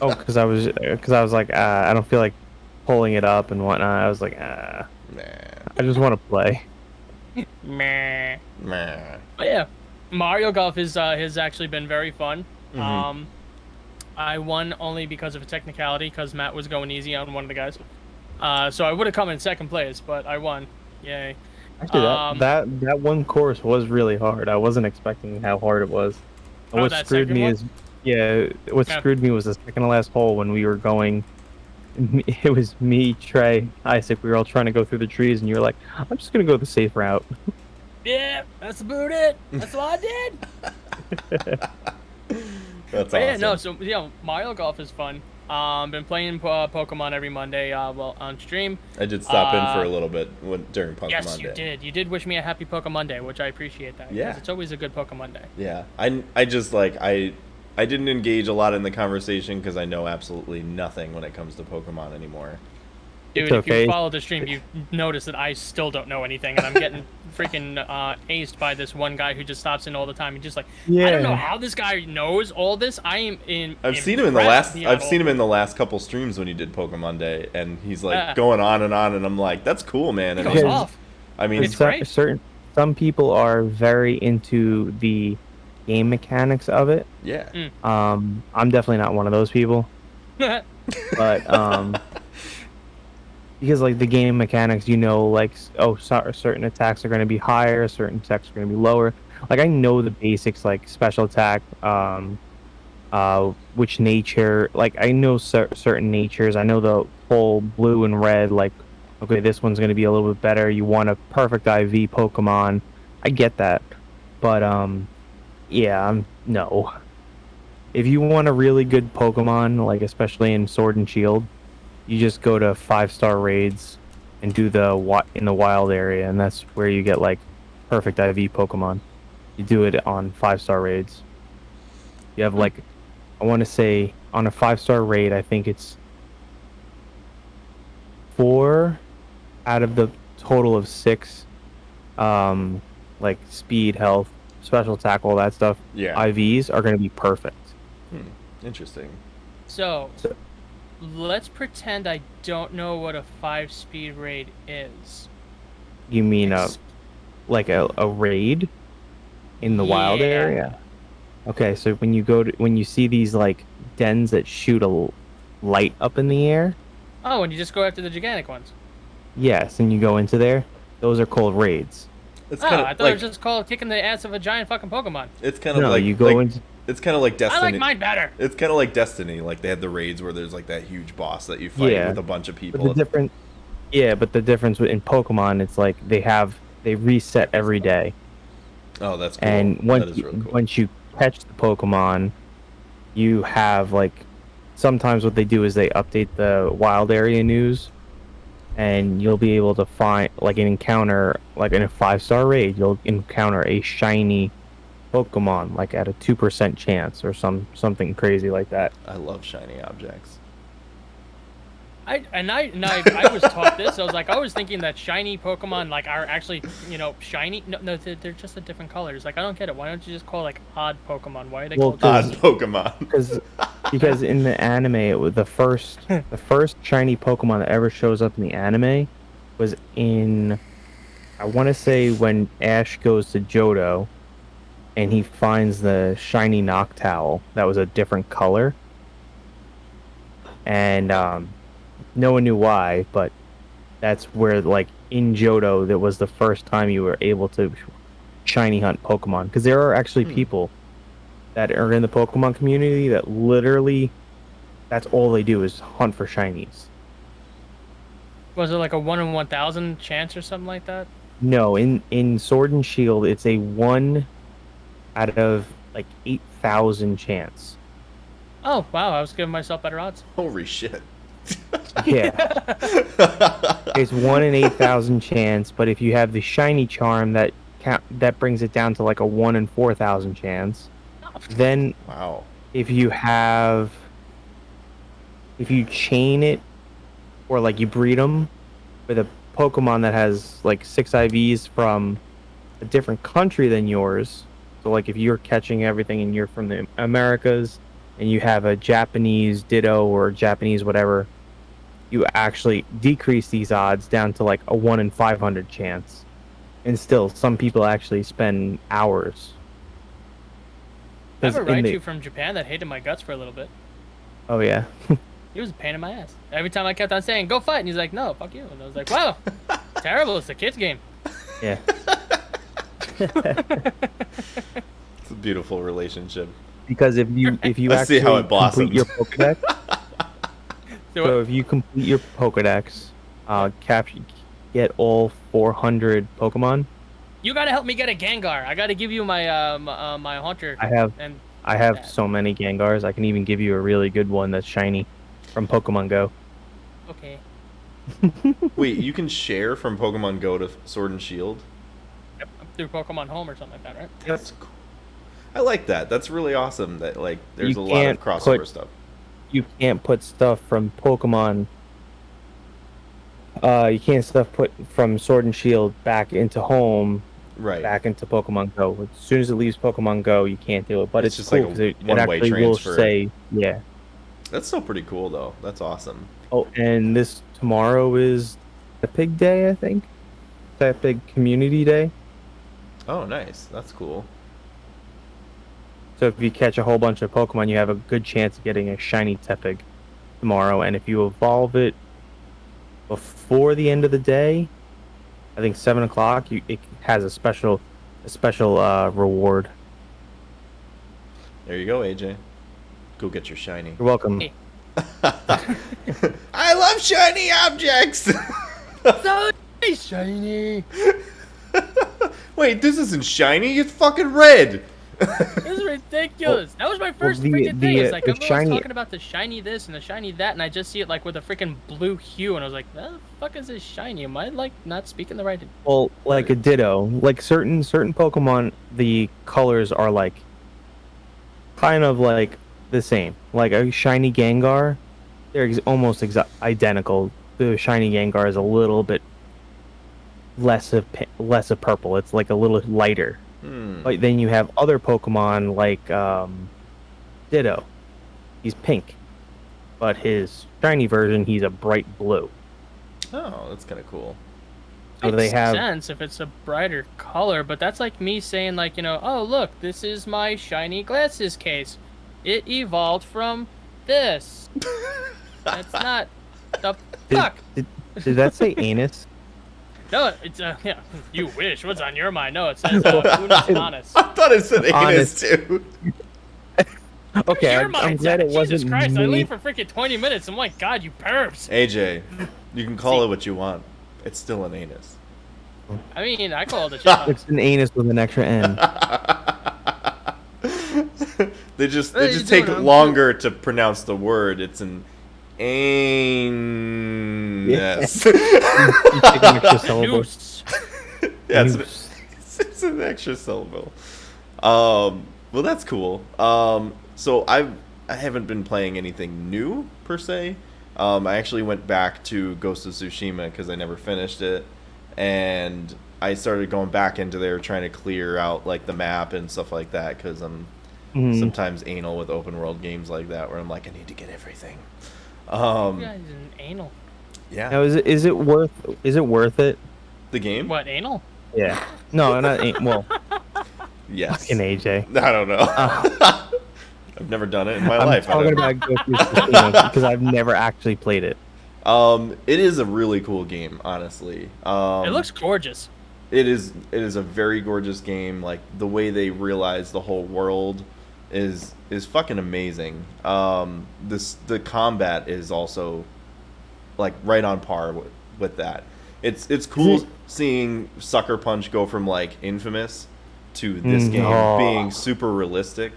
Oh, because I was like, I don't feel like pulling it up and whatnot. I was like, I just want to play. Meh. Meh. But yeah, Mario Golf has actually been very fun. Mhm. I won only because of a technicality, because Matt was going easy on one of the guys. So I would have come in second place, but I won. Yay. Actually, that one course was really hard. I wasn't expecting how hard it was. And Oh, what that screwed second me one? is, yeah, what Yeah. screwed me was the second to last hole when we were going. It was me, Trey, Isaac. We were all trying to go through the trees, and you were like, "I'm just gonna go the safe route." Yeah, that's about it. That's all I did. That's But yeah, awesome. no, so Mario Golf is fun. Been playing Pokemon every Monday, well, on stream. I did stop in for a little bit during Pokemon Yes, Day. you did. You did wish me a happy Pokemon Day, which I appreciate that. Yeah. 'Cause it's always a good Pokemon Day. Yeah, I just like I didn't engage a lot in the conversation because I know absolutely nothing when it comes to Pokemon anymore. Dude, It's if okay. you follow the stream, you notice that I still don't know anything, and I'm getting freaking aced by this one guy who just stops in all the time. And just like, I don't know Yeah. how this guy knows all this. I am in. I've seen him in the impressed last. beyond I've seen all him in the last couple streams when he did Pokemon Day, and he's like Yeah. going on, and I'm like, that's cool, man. It And goes Because- off. I mean, It's great. Some people are very into the game mechanics of it. yeah, I'm definitely not one of those people. But because like the game mechanics, like certain attacks are going to be higher, certain attacks are going to be lower. Like I know the basics, like special attack, which nature, like I know certain natures. I know the whole blue and red, like okay, this one's going to be a little bit better. You want a perfect IV Pokemon. I get that, but yeah, no. If you want a really good Pokemon, like especially in Sword and Shield, you just go to 5-star raids and do in the wild area, and that's where you get like perfect IV Pokemon. You do it on 5-star raids. You have like, I want to say on a 5-star raid, I think it's 4 out of the total of 6, like speed, health, special attack, all that stuff. yeah. IVs are going to be perfect. Interesting. So, let's pretend I don't know what a 5-speed raid is. You mean like a raid in the wild Yeah. area? Okay, so when you see these like dens that shoot a light up in the air, Oh, and you just go after the gigantic ones. yes, and you go into there, those are called raids. It's Oh, kind I of thought it like was just called kicking the ass of a giant fucking Pokemon. it's kind of No, like you go like, into It's kind of like Destiny. I like mine better. It's kind of like Destiny. Like they had the raids where there's like that huge boss that you fight Yeah. with a bunch of but people. the difference in Pokemon, it's like they reset every day. Oh, that's cool. And that is really cool. once you catch the Pokemon, you have like sometimes what they do is they update the wild area news, and you'll be able to find like an encounter like in a 5-star raid. You'll encounter a shiny Pokemon like at a 2% chance or something crazy like that. I love shiny objects. I was taught this. I was thinking that shiny Pokemon like are actually shiny. No, they're just a different colors. Like I don't get it. Why don't you just call like odd Pokemon? Why are they Well, called? Odd Pokemon. Because in the anime, the first shiny Pokemon that ever shows up in the anime was in, I want to say when Ash goes to Johto, and he finds the shiny Noctowl that was a different color, and no one knew why, but that's where like in Johto that was the first time you were able to shiny hunt Pokemon, because there are actually people that are in the Pokemon community that literally that's all they do is hunt for shinies. Was it like a 1 in 1,000 chance or something like that? No, in Sword and Shield it's a 1 out of like 8,000 chance. Oh wow, I was giving myself better odds. Holy shit. Yeah. It's 1 in 8,000 chance, but if you have the shiny charm that brings it down to like a 1 in 4,000 chance. Then Wow. if you chain it, or like you breed them with a Pokemon that has like 6 IVs from a different country than yours. So like if you're catching everything and you're from the Americas and you have a Japanese Ditto or Japanese whatever, you actually decrease these odds down to like a 1 in 500 chance. And still, some people actually spend hours. I have a 'Cause in the- Raichu from Japan that hated my guts for a little bit. Oh yeah. He was a pain in my ass. Every time I kept on saying, go fight, and he's like, no, fuck you. And I was like, wow, terrible. It's a kid's game. Yeah. It's a beautiful relationship. Because if you Let's see actually how it blossoms. complete your Pokedex, So so if you complete your Pokedex, get all 400 Pokemon. you gotta help me get a Gengar. I gotta give you my my Haunter. I have And I have so many Gengars. I can even give you a really good one that's shiny from Pokemon Go. okay. Wait, you can share from Pokemon Go to Sword and Shield? Yep, through Pokemon Home or something like that, right? That's cool. I like that. That's really awesome that like there's You a lot of can't crossover put- stuff. You can't put stuff from Pokemon. You can't put from Sword and Shield back into Home, Right. back into Pokemon Go. As soon as it leaves Pokemon Go, you can't do it. But It's it's just cool like a 'cause it one-way actually transfer. will say, yeah. That's still pretty cool though. That's awesome. Oh, and tomorrow is the Pig Day, I think. That big Community Day. Oh, nice. That's cool. So if you catch a whole bunch of Pokemon, you have a good chance of getting a shiny Tepig tomorrow. And if you evolve it before the end of the day, I think 7 o'clock, it has a special reward. There you go, AJ. Go get your shiny. You're welcome. Hey. I love shiny objects. So shiny. Wait, this isn't shiny. It's fucking red. This is ridiculous. That was my first the- freaking thing. It's like the everyone's shiny- talking about the shiny this and the shiny that, and I just see it like with a freaking blue hue, and I was like, "The fuck is this shiny? Am I like not speaking the right?" Well, like a Ditto, like certain Pokemon, the colors are like kind of like the same. Like a shiny Gengar, they're almost identical. The shiny Gengar is a little bit less of purple. It's like a little lighter. But then you have other Pokemon like Ditto. He's pink, but his shiny version, he's a bright blue. Oh, that's kind of cool. So Makes they have sense if it's a brighter color, but that's like me saying like, oh look, this is my shiny glasses case. It evolved from this. That's not the fuck. Did that say anus? No, it's yeah. You wish. What's on your mind? No, it says unis honest. I thought it said anus Honest. too. Okay, Your I'm mind's glad at. it wasn't Jesus Christ, I me. leave for freaking 20 minutes. I'm like, God, you pervs. AJ, you can call it what you want. It's still an anus. I mean, I called it shit. It's an anus with an extra N. They What are just you take doing, longer to pronounce the word. It's an anus. You take an extra syllable. Noose. Yeah, Noose. it's an extra syllable. Well, that's cool. So I haven't been playing anything new per se. I actually went back to Ghost of Tsushima because I never finished it, and I started going back into there trying to clear out like the map and stuff like that because I'm sometimes anal with open world games like that where I'm like I need to get everything. You guys an anal. Yeah, Now, is it worth it? the game. What, anal? Yeah. No, not well. Yes. Fucking AJ. I don't know. I've never done it in my I'm life. I talking don't know. about Ghost of Tsushima because I've never actually played it. It is a really cool game, honestly. It looks gorgeous. It is a very gorgeous game. Like the way they realize the whole world is fucking amazing. The combat is also like right on par with that. It's cool seeing Sucker Punch go from like Infamous to this game being super realistic.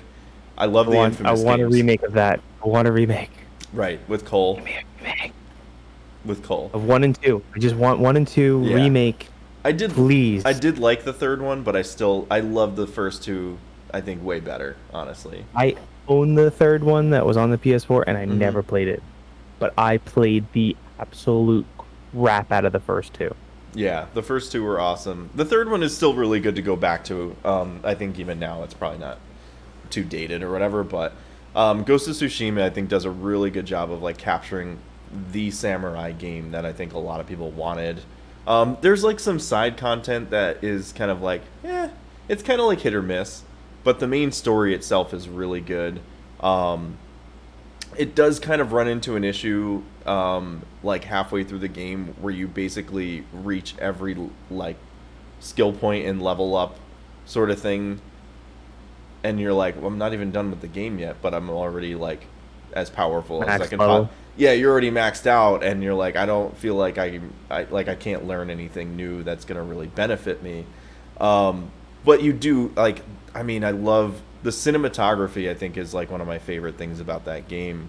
I love the Infamous I want a games. remake of that. I want a remake. Right, with Cole. Give me a remake With Cole. of 1 and 2. I just want 1 and 2 Yeah. remake. I did Please. like the third one, but I love the first two I think, way better, honestly. I own the third one that was on the PS4, and I Mm-hmm. never played it, but I played the absolute crap out of the first two. Yeah, the first two were awesome. The third one is still really good to go back to. I think even now it's probably not too dated or whatever, but Ghost of Tsushima I think does a really good job of like capturing the samurai game that I think a lot of people wanted. There's like some side content that is kind of like, it's kind of like hit or miss, but the main story itself is really good. It does kind of run into an issue like halfway through the game where you basically reach every like skill point and level up sort of thing, and you're like, well, I'm not even done with the game yet, but I'm already like as powerful as I can. Yeah, you're already maxed out, and you're like, I don't feel like I can't learn anything new that's gonna really benefit me. But you do like, I mean, I love the cinematography. I think is like one of my favorite things about that game.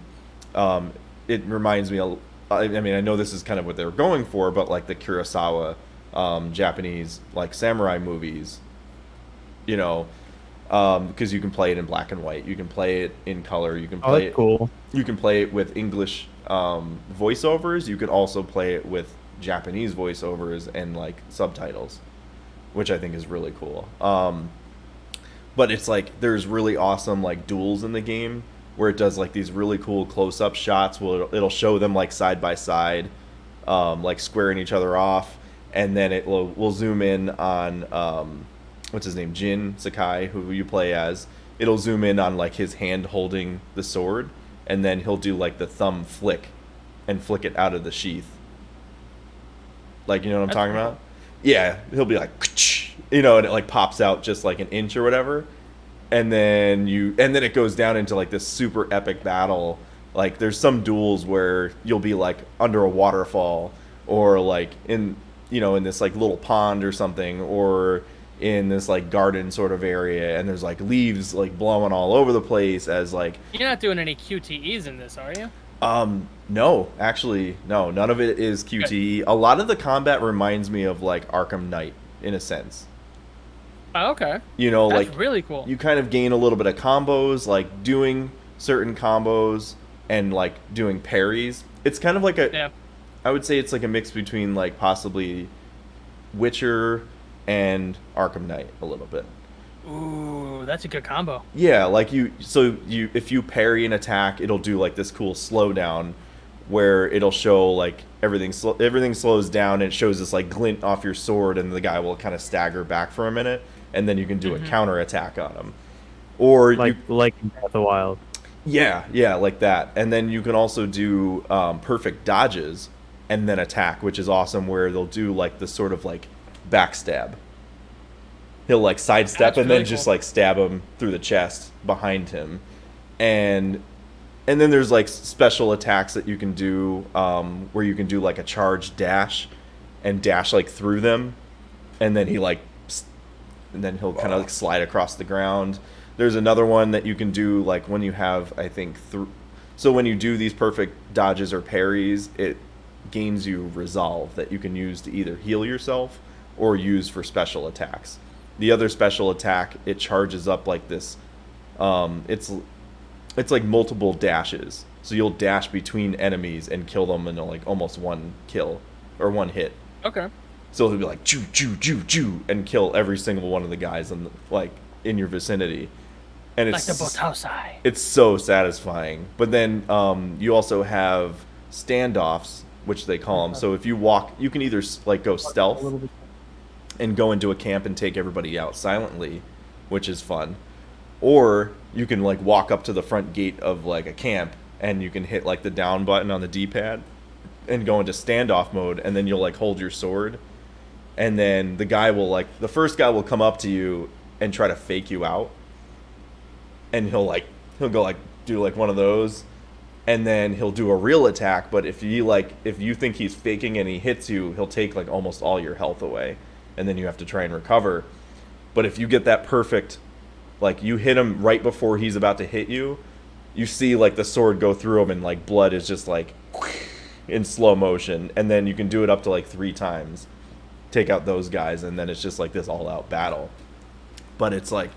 It reminds me. I mean, I know this is kind of what they were going for, but like the Kurosawa, Japanese like samurai movies, you know, because you can play it in black and white, you can play it in color, you can play it. Cool. You can play it with English voiceovers. You can also play it with Japanese voiceovers and like subtitles, which I think is really cool. But it's like there's really awesome like duels in the game where it does like these really cool close-up shots where it'll show them like side by side, like squaring each other off, and then it will zoom in on what's his name, Jin Sakai, who you play as. It'll zoom in on like his hand holding the sword, and then he'll do like the thumb flick and flick it out of the sheath. Like, you know what I'm talking about? Yeah, he'll be like, you know, and it like pops out just like an inch or whatever. And then it goes down into like this super epic battle. Like there's some duels where you'll be like under a waterfall, or like in, you know, in this like little pond or something, or in this like garden sort of area, and there's like leaves like blowing all over the place as like. You're not doing any QTEs in this, are you? No, actually, no, none of it is QTE. Good. A lot of the combat reminds me of like Arkham Knight in a sense. Oh, okay. You know, that's like really cool. You kind of gain a little bit of combos, like doing certain combos and like doing parries. It's kind of like I would say it's like a mix between like possibly Witcher and Arkham Knight a little bit. Ooh, that's a good combo. Yeah, like if you parry an attack, it'll do like this cool slowdown where it'll show like everything slows down, and it shows this like glint off your sword, and the guy will kind of stagger back for a minute, and then you can do a counter attack on him. Or like in Breath of the Wild. Yeah, like that. And then you can also do perfect dodges and then attack, which is awesome, where they'll do like this sort of like backstab. He'll like sidestep and then just like stab him through the chest behind him. And then there's like special attacks that you can do where you can do like a charge dash and dash like through them, and then he'll kind of like slide across the ground. There's another one that you can do like when you have, I think, so when you do these perfect dodges or parries, it gains you resolve that you can use to either heal yourself or use for special attacks. The other special attack, it charges up like this. It's like multiple dashes. So you'll dash between enemies and kill them in like almost one kill or one hit. Okay. So he'll be like choo choo choo choo and kill every single one of the guys in your vicinity. And it's like the Botausai. It's so satisfying. But then you also have standoffs, which they call them. So if you walk, you can either like go stealth and go into a camp and take everybody out silently, which is fun. Or you can like walk up to the front gate of like a camp, and you can hit like the down button on the D-pad and go into standoff mode, and then you'll like hold your sword, and then the first guy will come up to you and try to fake you out, and he'll go like do like one of those, and then he'll do a real attack. But if you think he's faking and he hits you, he'll take like almost all your health away, and then you have to try and recover. But if you get that perfect, like you hit him right before he's about to hit you, you see like the sword go through him, and like blood is just like in slow motion, and then you can do it up to like 3 times, take out those guys, and then it's just like this all-out battle. But it's like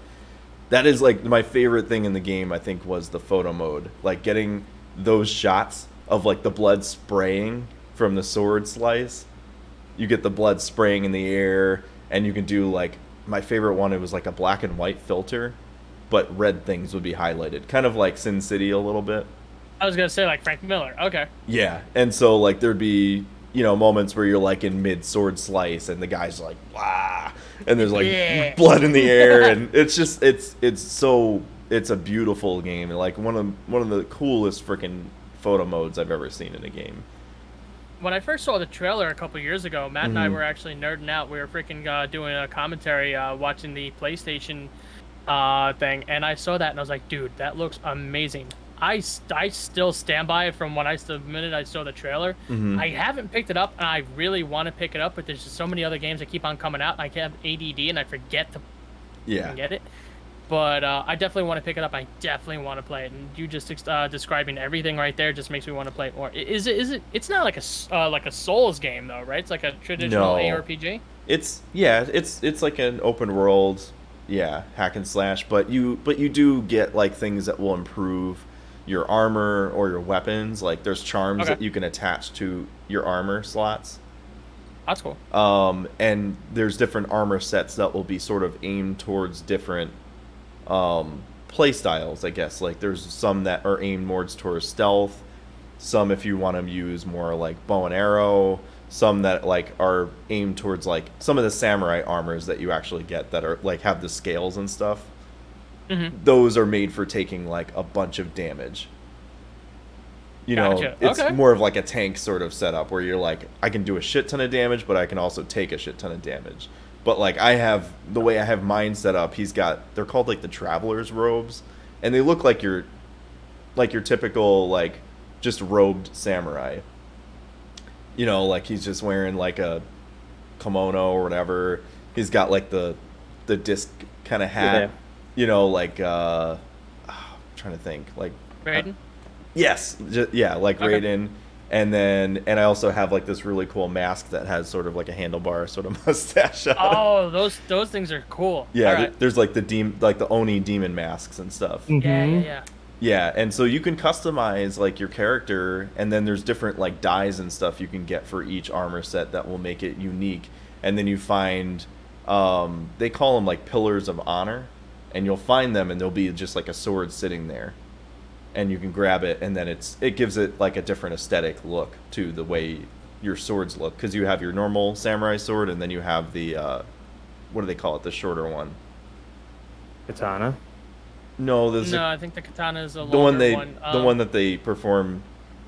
That is like my favorite thing in the game. I think was the photo mode, like getting those shots of like the blood spraying from the sword slice. You get the blood spraying in the air, and you can do like my favorite one. It was like a black and white filter, but red things would be highlighted, kind of like Sin City a little bit. I was gonna say like Frank Miller. Okay. Yeah, and so like there'd be moments where you're like in mid sword slice, and the guy's like blah, and there's like blood in the air, and it's just it's a beautiful game, and like one of the coolest freaking photo modes I've ever seen in a game. When I first saw the trailer a couple years ago, Matt and I were actually nerding out. We were freaking doing a commentary, watching the PlayStation thing, and I saw that and I was like, dude, that looks amazing. I still stand by it from when the minute I saw the trailer. I haven't picked it up, and I really want to pick it up, but there's just so many other games that keep on coming out. I have ADD, and I forget to get it. But I definitely want to pick it up. I definitely want to play it. And you just describing everything right there just makes me want to play it more. Is it? It's not like a Souls game though, right? It's like a traditional ARPG. It's like an open world, hack and slash. But you do get like things that will improve your armor or your weapons. Like there's charms that you can attach to your armor slots. That's cool. And there's different armor sets that will be sort of aimed towards different play styles, I guess. Like there's some that are aimed more towards stealth, some if you want to use more like bow and arrow, some that like are aimed towards like some of the samurai armors that you actually get that are like have the scales and stuff. Those are made for taking like a bunch of damage. It's more of like a tank sort of setup where you're like, I can do a shit ton of damage, but I can also take a shit ton of damage. But like the way I have mine set up, they're called like the traveler's robes, and they look like your typical like just robed samurai. Like he's just wearing like a kimono or whatever. He's got like the disc kind of hat. Like I'm trying to think like Raiden. Yes, like Raiden. And I also have like this really cool mask that has sort of like a handlebar sort of mustache on. Oh, those things are cool. Yeah, there's like the Oni demon masks and stuff. Yeah, and so you can customize like your character, and then there's different like dyes and stuff you can get for each armor set that will make it unique. And then you find they call them like pillars of honor, and you'll find them, and there'll be just like a sword sitting there. And you can grab it, and then it gives it like a different aesthetic look to the way your swords look, because you have your normal samurai sword, and then you have the what do they call it, the shorter one? Katana. No, I think the katana is the longer one. The one that they perform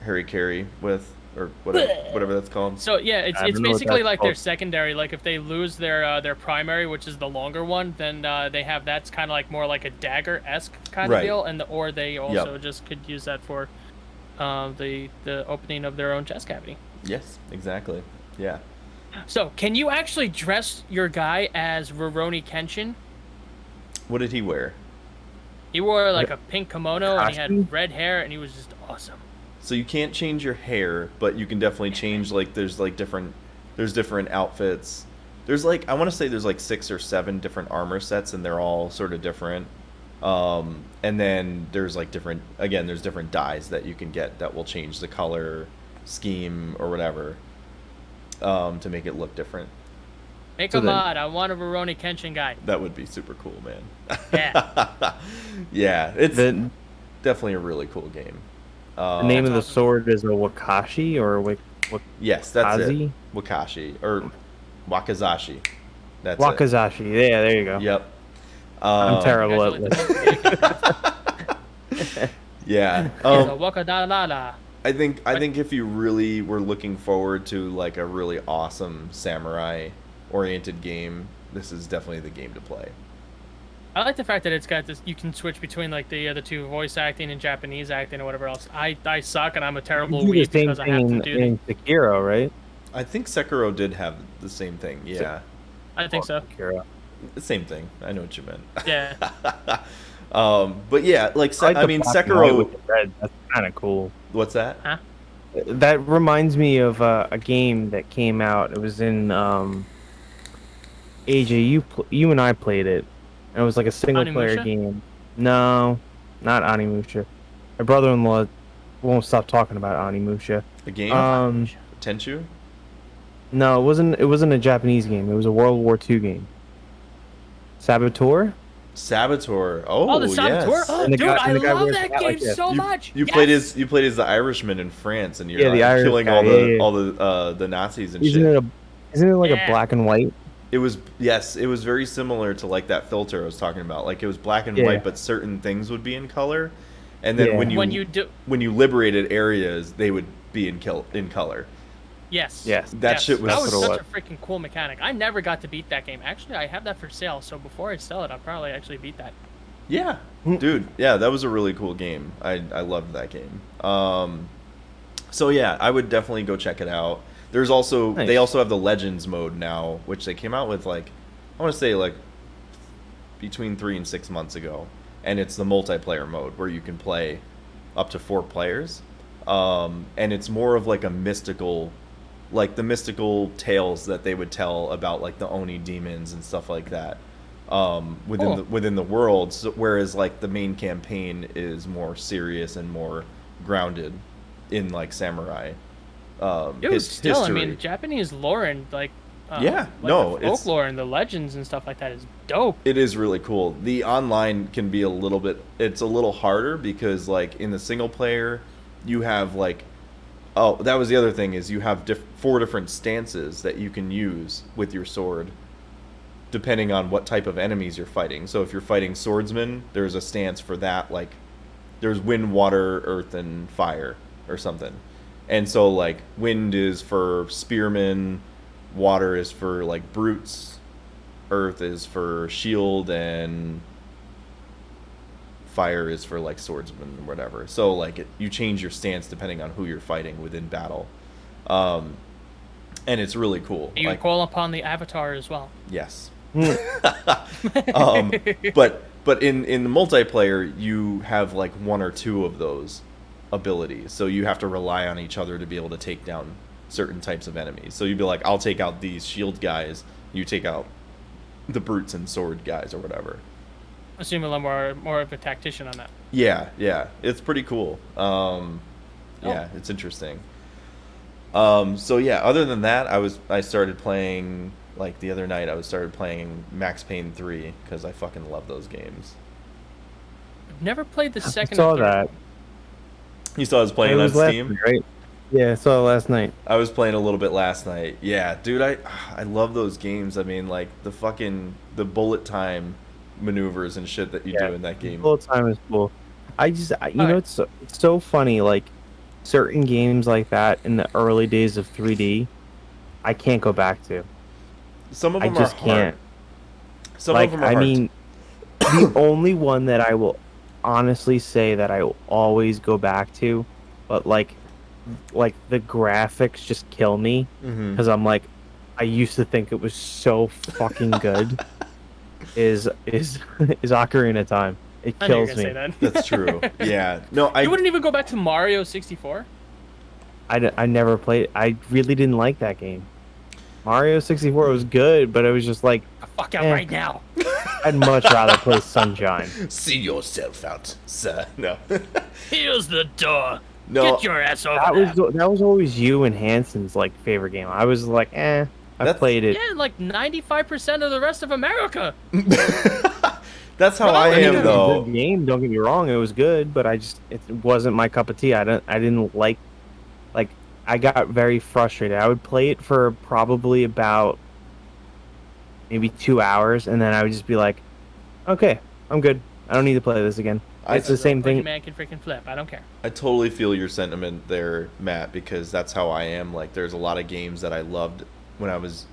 harikiri with, or whatever that's called. So yeah, it's basically like their secondary. Like if they lose their primary, which is the longer one, then they have that's kind of like more like a dagger-esque kind of deal, or they also just could use that for the opening of their own chest cavity. Yes, exactly. Yeah. So can you actually dress your guy as Rurouni Kenshin? What did he wear? He wore like a pink kimono, and he had red hair, and he was just awesome. So you can't change your hair, but you can definitely change like there's different outfits. There's like I want to say there's like 6 or 7 different armor sets, and they're all sort of different. And then there's like different dyes that you can get that will change the color scheme or whatever to make it look different. Make a mod. I want a Rurouni Kenshin guy. That would be super cool, man. Yeah. Yeah, it's definitely a really cool game. The name of the sword is a Wakashi or yes, that's it. Wakashi or Wakazashi. That's Wakazashi. It. Yeah, there you go. Yep. I'm terrible at this. Yeah. Wakadalala. I think if you really were looking forward to like a really awesome samurai oriented game, this is definitely the game to play. I like the fact that it's got this. You can switch between like the other two, voice acting and Japanese acting or whatever else. I suck and I'm a terrible weeb because I have to do in Sekiro, right? I think Sekiro did have the same thing. Yeah, I think so. Sekiro. The same thing. I know what you meant. Yeah. But yeah, like I mean, Sekiro. With the red. That's kind of cool. What's that? Huh? That reminds me of a game that came out. It was in AJ. You and I played it. and it was like a single player Onimusha? game. No, not Onimusha. My brother-in-law won't stop talking about Onimusha. The game? Um, Tenchu? no, it wasn't. It wasn't a Japanese game. It was a World War II game. Saboteur. Saboteur. Oh, the Oh, Saboteur? yes. Oh, And the dude, guy- I and the guy love wears a that hat game like this. so much. You played as the Irishman in France, and you're Yeah, the Irish killing guy, all the yeah. all the Nazis and Isn't shit. isn't it like Yeah. a black and white? It was it was very similar to like that filter I was talking about. Like it was black and Yeah. white, but certain things would be in color, and then Yeah. when you liberated areas, they would be in color. Yes. Yes. That shit was that was so such what- a freaking cool mechanic. I never got to beat that game. Actually, I have that for sale, so before I sell it, I'll probably actually beat that. Yeah, dude. Yeah, that was a really cool game. I loved that game. So yeah, I would definitely go check it out. There's also Nice. they also have the Legends mode now, which they came out with like I want to say like between 3 and 6 months ago, and it's the multiplayer mode where you can play up to 4 players, and it's more of like a mystical, like the mystical tales that they would tell about like the Oni demons and stuff like that. Cool. Within the world, so, whereas like the main campaign is more serious and more grounded in like samurai Dude, still, history. I mean, Japanese lore and like Yeah, like no, the it's- folklore and the legends and stuff like that is dope. It is really cool. The online can be a little bit, it's a little harder because like in the single player you have like, oh, that was the other thing, is you have 4 different stances that you can use with your sword depending on what type of enemies you're fighting. So if you're fighting swordsmen, there's a stance for that, like there's wind, water, earth, and fire or something. And so like wind is for spearmen, water is for like brutes, earth is for shield, and fire is for like swordsmen or whatever. So like you change your stance depending on who you're fighting within battle. And it's really cool. You Like, call upon the Avatar as well. yes. But in the multiplayer you have like 1 or 2 of those abilities, so you have to rely on each other to be able to take down certain types of enemies. So you'd be like, I'll take out these shield guys, you take out the brutes and sword guys or whatever. Assuming I'm more of a tactician on that. Yeah, it's pretty cool. Yeah, it's interesting. So yeah, other than that, I started playing, like the other night I started playing Max Payne 3 because I fucking love those games. I've never played the I second. saw or third that. one. You saw I was It playing on was last Steam? night, right? Yeah, I saw it last night. I was playing a little bit last night. Yeah, dude, I love those games. I mean, like the bullet time maneuvers and shit that you do in that game. Full time is cool. You know, Alright. it's so funny. Like certain games like that in the early days of 3D, I can't go back to. Some of I them just are hard. can't. Some Like, of them are I hard. mean, the only one that I will honestly say that I will always go back to, but like the graphics just kill me Mhm. because I'm like, I used to think it was so fucking good. is Ocarina of Time? It I knew you were kills gonna me. say that. That's true. Yeah. No, You wouldn't even go back to Mario 64? I never played. I really didn't like that game. Mario 64 was good, but it was just like The fuck out Eh. right now. I'd much rather play Sunshine. see yourself out, sir. No. Here's the door. No. Get your ass over That was always you and Hanson's like favorite game. I was like, I That's- played it. Yeah, like 95% of the rest of America. That's how No, I I mean, am It was a though. good game. Don't get me wrong, it was good, but it wasn't my cup of tea. I didn't like I got very frustrated. I would play it for probably about maybe 2 hours, and then I would just be like, okay, I'm good. I don't need to play this again. It's the same Pretty thing. man can freaking flip. I don't care. I totally feel your sentiment there, Matt, because that's how I am. Like, there's a lot of games that I loved when I was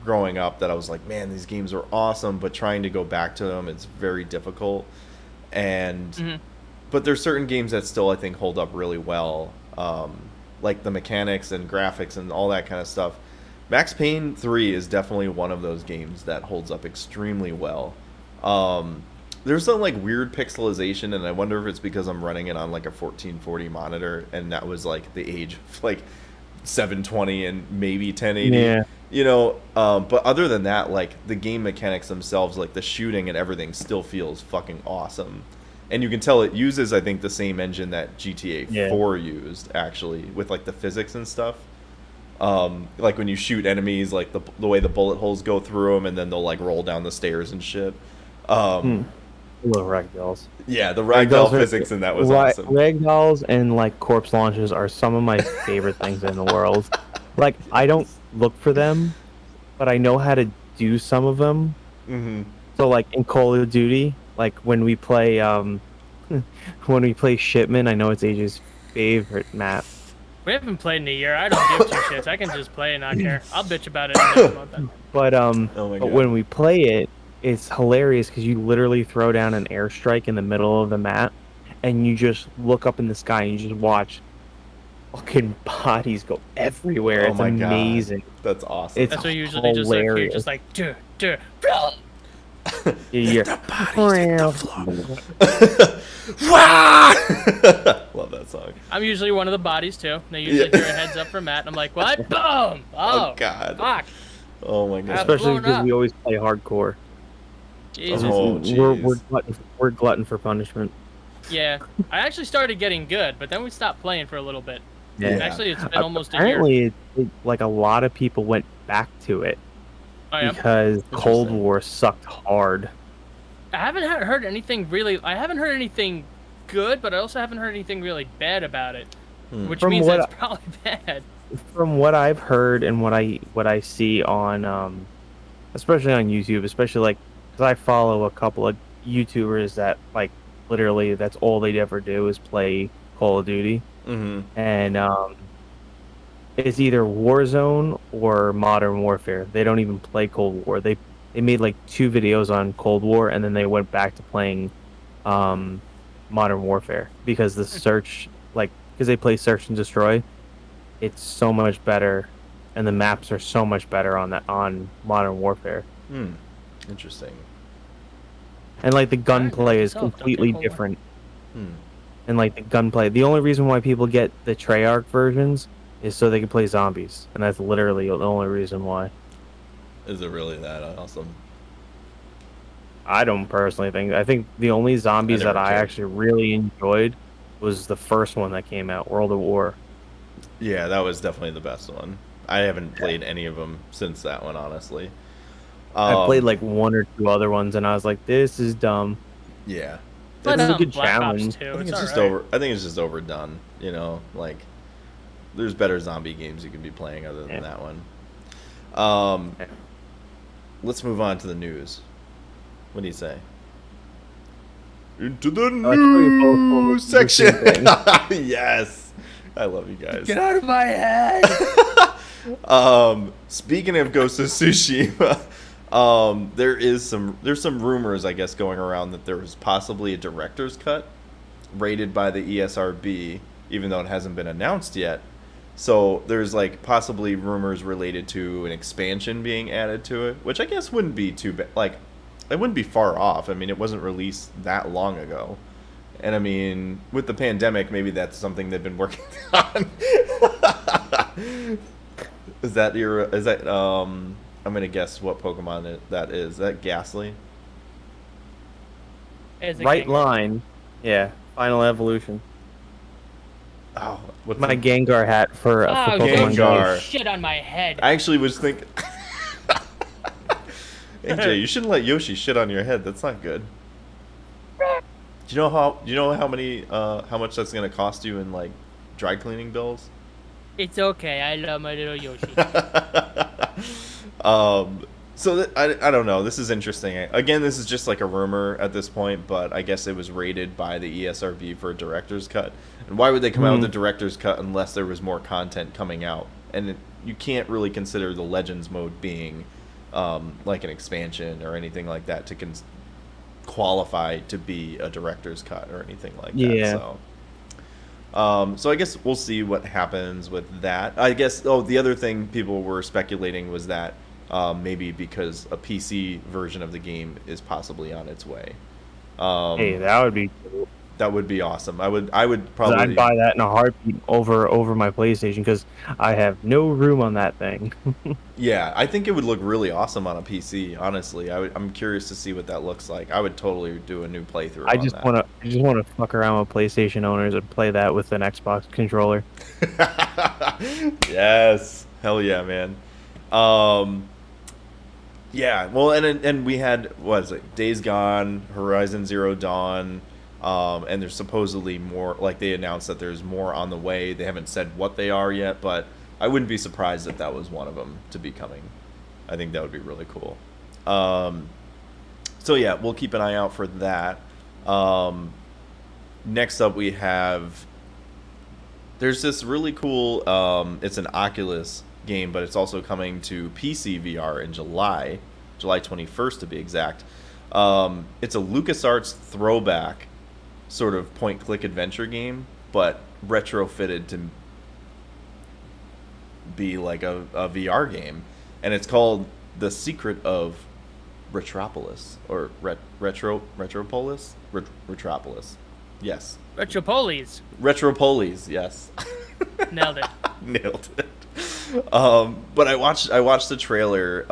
growing up that I was like, man, these games are awesome, but trying to go back to them, it's very difficult. And, Mhm. but there's certain games that still, I think, hold up really well. Like the mechanics and graphics and all that kind of stuff. Max Payne 3 is definitely one of those games that holds up extremely well. There's some like weird pixelization, and I wonder if it's because I'm running it on like a 1440 monitor, and that was like the age, like 720 and maybe 1080. Yeah. You know, but other than that, like the game mechanics themselves, like the shooting and everything, still feels fucking awesome. And you can tell it uses, I think, the same engine that GTA 4 used, actually, with like the physics and stuff. Like when you shoot enemies, like the way the bullet holes go through them, and then they'll like roll down the stairs and shit. Little ragdolls. Yeah, the ragdoll physics in that was awesome. Ragdolls and like corpse launches are some of my favorite things in the world. Like I don't look for them, but I know how to do some of them. Mm-hmm. So like in Call of Duty, like when we play Shipment, I know it's AJ's favorite map. We haven't played in a year. I don't give two shits. I can just play and not care. I'll bitch about it next month. But Oh but when we play it, it's hilarious because you literally throw down an airstrike in the middle of the map, and you just look up in the sky and you just watch fucking bodies go everywhere. Oh It's my amazing. God. That's awesome. It's That's what usually just like you're just like You're the Love that song. I'm usually one of the bodies too. They usually hear a heads up from Matt, and I'm like, what? Boom! Oh God. Fuck. Oh my God. Especially because we always play hardcore. Jesus. Oh, We're glutton for punishment. Yeah, I actually started getting good, but then we stopped playing for a little bit. Yeah. Actually, it's been almost a year. Apparently, like a lot of people went back to it because Cold War sucked hard. I haven't heard anything really. I haven't heard anything good, but I also haven't heard anything really bad about it, which means it's probably bad. From what I've heard and what I see on, especially on YouTube, especially like because I follow a couple of YouTubers that like literally that's all they ever do is play Call of Duty, and it's either Warzone or Modern Warfare. They don't even play Cold War. They made like 2 videos on Cold War, and then they went back to playing Modern Warfare because the search, like, because they play Search and Destroy, it's so much better, and the maps are so much better on Modern Warfare. Interesting. And like the gunplay is completely different. And like the gunplay, the only reason why people get the Treyarch versions is so they can play zombies, and that's literally the only reason why. Is it really that awesome? I don't personally think. I think the only zombies that I actually really enjoyed was the first one that came out, World at War. Yeah, that was definitely the best one. I haven't played any of them since that one, honestly. I played like 1 or 2 other ones, and I was like, "This is dumb." Yeah, it's a good challenge. I think it's just I think it's just overdone. You know, like there's better zombie games you can be playing other than that one. Let's move on to the news. What do you say? Into the news section. Yes, I love you guys. Get out of my head. Speaking of Ghost of Tsushima, there's some rumors, I guess, going around that there was possibly a director's cut rated by the ESRB, even though it hasn't been announced yet. So there's like possibly rumors related to an expansion being added to it, which I guess wouldn't be too bad. Like, it wouldn't be far off. I mean, it wasn't released that long ago. And I mean, with the pandemic, maybe that's something they've been working on. Is that I'm gonna guess what Pokemon that is. Is that Ghastly? Right line. Yeah. Final evolution. Oh, what's my Gengar hat for Pokemon Gengar. Shit on my head. I actually was thinking. AJ, you shouldn't let Yoshi shit on your head. That's not good. Do you know how much that's gonna cost you in like dry cleaning bills? It's okay. I love my little Yoshi. So I don't know. This is interesting. Again, this is just like a rumor at this point, but I guess it was rated by the ESRB for a director's cut. And why would they come out with a director's cut unless there was more content coming out? And you can't really consider the Legends mode being like an expansion or anything like that to qualify to be a director's cut or anything like that. Yeah. So I guess we'll see what happens with that. I guess the other thing people were speculating was that maybe because a PC version of the game is possibly on its way. Hey, that would be cool. That would be awesome. I would 'Cause probably. I'd buy that in a heartbeat over my PlayStation because I have no room on that thing. Yeah, I think it would look really awesome on a PC. Honestly, I'm curious to see what that looks like. I would totally do a new playthrough on that. I just wanna fuck around with PlayStation owners and play that with an Xbox controller. Yes, hell yeah, man. Yeah, well, and we had what is it? Days Gone, Horizon Zero Dawn, and there's supposedly more. Like they announced that there's more on the way. They haven't said what they are yet, but I wouldn't be surprised if that was one of them to be coming. I think that would be really cool. So yeah, we'll keep an eye out for that. Next up, we have. There's this really cool. It's an Oculus game, but it's also coming to PC VR in July 21st to be exact. It's a LucasArts throwback sort of point-click adventure game, but retrofitted to be like a VR game, and it's called The Secret of Retropolis or Retropolis. Yes. Retropolis. Yes. Nailed it. Nailed it. But I watched the trailer.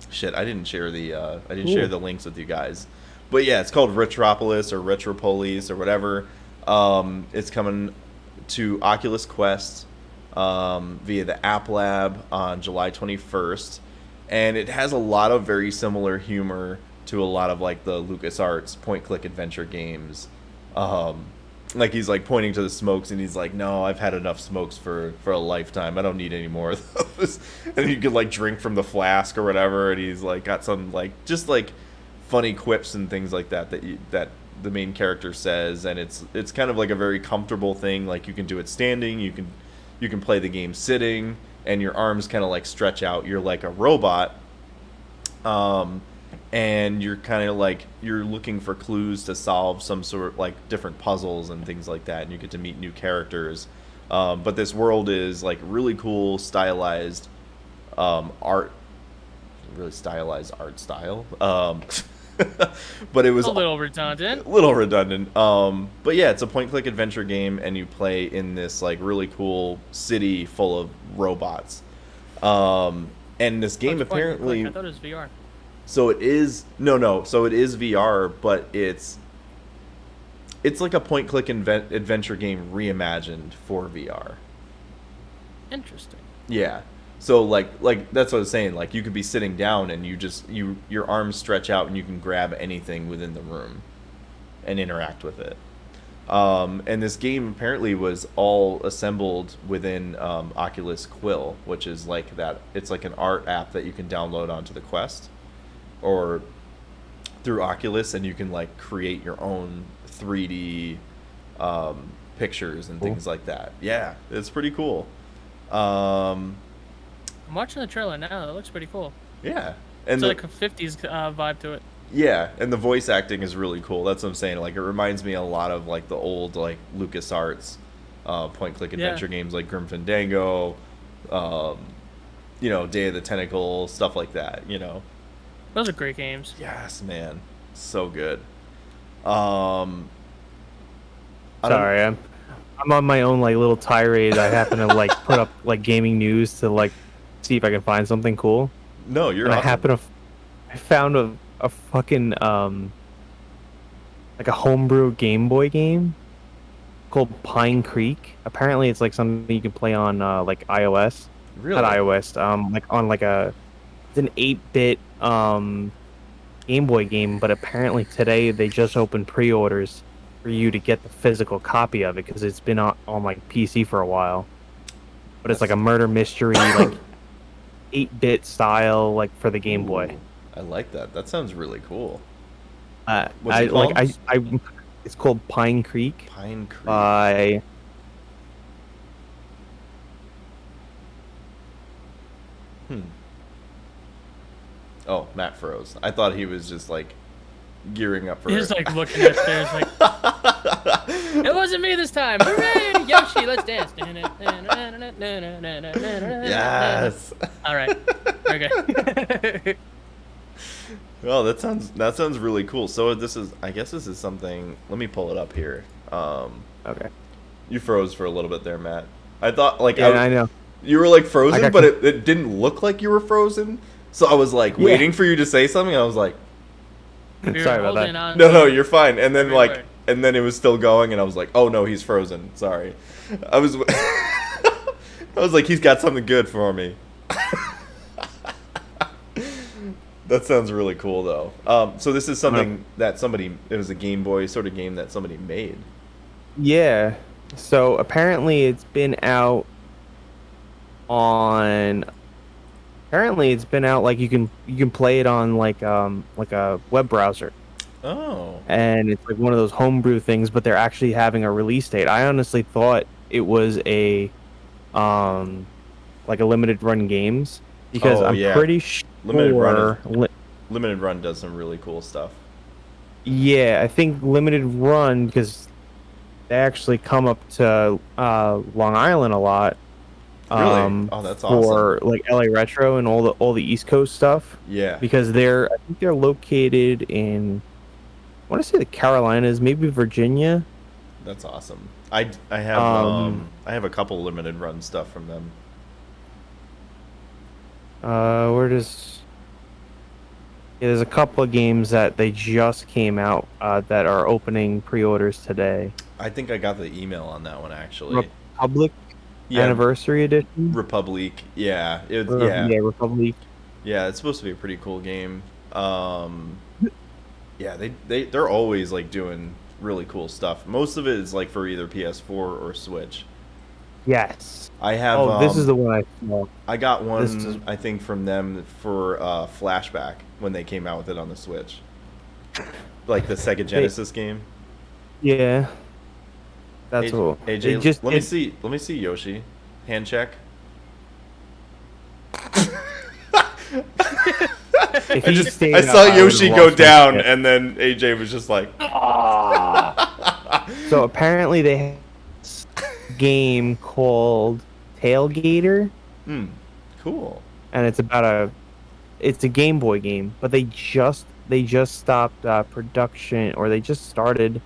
Shit, I didn't share the links with you guys. But yeah, it's called Retropolis or Retropolis or whatever. It's coming to Oculus Quest via the App Lab on July 21st, and it has a lot of very similar humor to a lot of like the LucasArts point-click adventure games. Like he's like pointing to the smokes and he's like, no, I've had enough smokes for a lifetime. I don't need any more of those. And you could like drink from the flask or whatever. And he's like got some like just like funny quips and things like that that the main character says. And it's kind of like a very comfortable thing. Like you can do it standing. You can play the game sitting, and your arms kind of like stretch out. You're like a robot. And you're kind of like you're looking for clues to solve some sort of like different puzzles and things like that, and you get to meet new characters. But this world is like really cool, stylized art, really stylized art style. But it was a little redundant. But yeah, it's a point-click adventure game, and you play in this like really cool city full of robots. And this game apparently. I thought it was VR. So it is So it is VR, but it's like a point-click adventure game reimagined for VR. Interesting. Yeah. So like that's what I was saying. Like you could be sitting down and your arms stretch out and you can grab anything within the room and interact with it. And this game apparently was all assembled within Oculus Quill, which is like that. It's like an art app that you can download onto the Quest or through Oculus, and you can like create your own 3D pictures and things like that. Yeah, it's pretty cool. I'm watching the trailer now. It looks pretty cool. Yeah, and it's like a 50s vibe to it. Yeah, and the voice acting is really cool. That's what I'm saying. Like it reminds me a lot of like the old like LucasArts point-click adventure games like Grim Fandango, Day of the Tentacle, stuff like that. Those are great games. Yes, man, so good. Sorry, I'm on my own like little tirade. I happen to like put up like gaming news to like see if I can find something cool. No, you're. And awesome. I found a fucking like a homebrew Game Boy game called Pine Creek. Apparently, it's like something you can play on like iOS. Really? Not iOS. Like on like it's an 8-bit Game Boy game, but apparently today they just opened pre-orders for you to get the physical copy of it because it's been on like PC for a while. But it's like a murder mystery, like 8-bit style, like for the Game Boy. I like that. That sounds really cool. What's it called? It's called Pine Creek. Pine Creek. Oh, Matt froze. I thought he was just like gearing up for it. He's like looking at stairs like, it wasn't me this time. Hooray, Yoshi, let's dance. Yes. All right. Okay. Oh, that sounds really cool. So I guess this is something. Let me pull it up here. Okay. You froze for a little bit there, Matt. I thought like Yeah, I know. you were like frozen, got but it didn't look like you were frozen. So I was like waiting for you to say something. I was like, We were Sorry about holding that. on no, you're fine. And then every like, word. and then it was still going, and I was like, oh no, he's frozen. Sorry. I was, I was like, he's got something good for me. That sounds really cool, though. So this is something that it was a Game Boy sort of game that somebody made. Yeah. So apparently it's been out on. Apparently it's been out like you can play it on like a web browser, Oh. and it's like one of those homebrew things, but they're actually having a release date. I honestly thought it was like a limited run games because Oh, I'm yeah. pretty sure Limited Run does some really cool stuff. yeah, I think limited run because they actually come up to Long Island a lot. Really? Oh, that's for awesome. like LA Retro and all the East Coast stuff Yeah. because I think they're located in I want to say the Carolinas, maybe Virginia. That's awesome. I have a couple Limited Run stuff from them. Where does yeah, there's a couple of games that they just came out that are opening pre-orders today. I think I got the email on that one actually. Republic Yeah, Anniversary Edition. Republic. Yeah, yeah, Yeah, Republic. yeah. It's supposed to be a pretty cool game. Yeah, they're always like doing really cool stuff. Most of it is like for either PS4 or Switch. Yes. I have. Oh, this is the one I saw. I got one. I think from them for Flashback when they came out with it on the Switch, like the Sega Genesis game. Yeah. That's cool. AJ, let me see Yoshi. Hand check. I saw Yoshi go down, and then AJ was just like. So apparently they have this game called Tailgater. Cool. And it's a Game Boy game, but they just stopped production, or they just started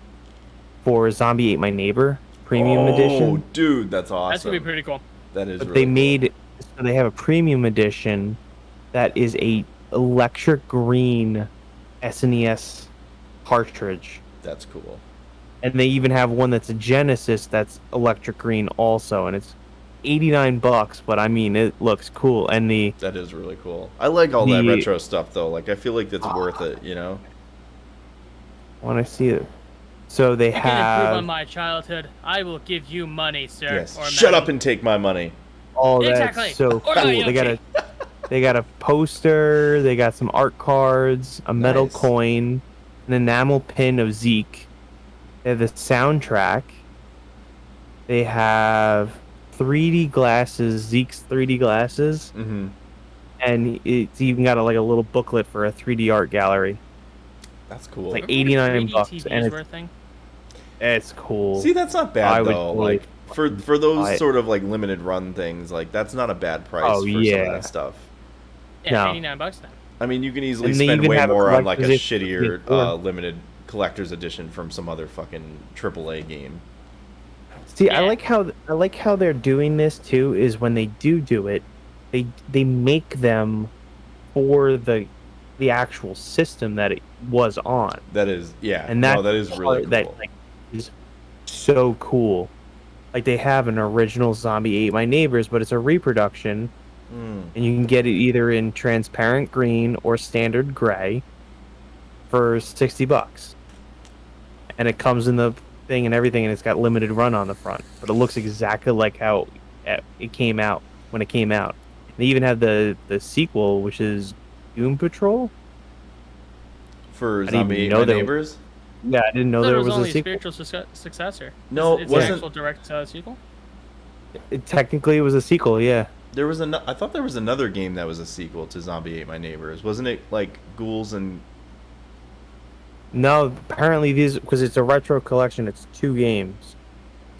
for Zombie Ate My Neighbor Premium Edition. Oh, dude, that's awesome. That's gonna be pretty cool. That is. But really they cool. made so they have a Premium Edition that is a electric green SNES cartridge. That's cool. And they even have one that's a Genesis that's electric green also, and it's $89, but I mean it looks cool. And that is really cool. I like all that retro stuff though. Like I feel like that's worth it, you know. When I see it, so they You can improve on have. my childhood. I will give you money, sir. Yes. Or Shut madam. up and take my money. Oh, that's Exactly. so Or cool. not, They got a poster. They got some art cards, a metal Nice. coin, an enamel pin of Zeke. They have the soundtrack. They have 3D glasses, Zeke's 3D glasses, Mm-hmm. and it's even got a little booklet for a 3D art gallery. That's cool. It's like Remember when 89 bucks, TVs and were a thing? it's cool. See, that's not bad I would though. totally Like for buy those it. sort of like limited run things, like that's not a bad price Oh, for some of yeah. that stuff. Yeah, No. $89 then. I mean, you can easily And they spend even way have a more on like a collector's edition shittier before. limited collector's edition from some other fucking AAA game. See, Yeah. I like how they're doing this too. Is when they do it, they make them for the actual system that it was on, That is, yeah. and that no, that is really cool. that is so cool. Like they have an original Zombie Ate My Neighbors, but it's a reproduction, and you can get it either in transparent green or standard gray for $60, and it comes in the thing and everything, and it's got limited run on the front, but it looks exactly like how it came out when it came out. They even have the sequel, which is Doom Patrol. For I didn't Zombie even Ate know My there- Neighbors? Yeah, I didn't know There there was was only a a sequel. spiritual successor. No, it's wasn't- an actual direct sequel. Technically, it was a sequel. Yeah. There was I thought there was another game that was a sequel to Zombie Ate My Neighbors. Wasn't it like Ghouls and... No, apparently because it's a retro collection. It's 2 games,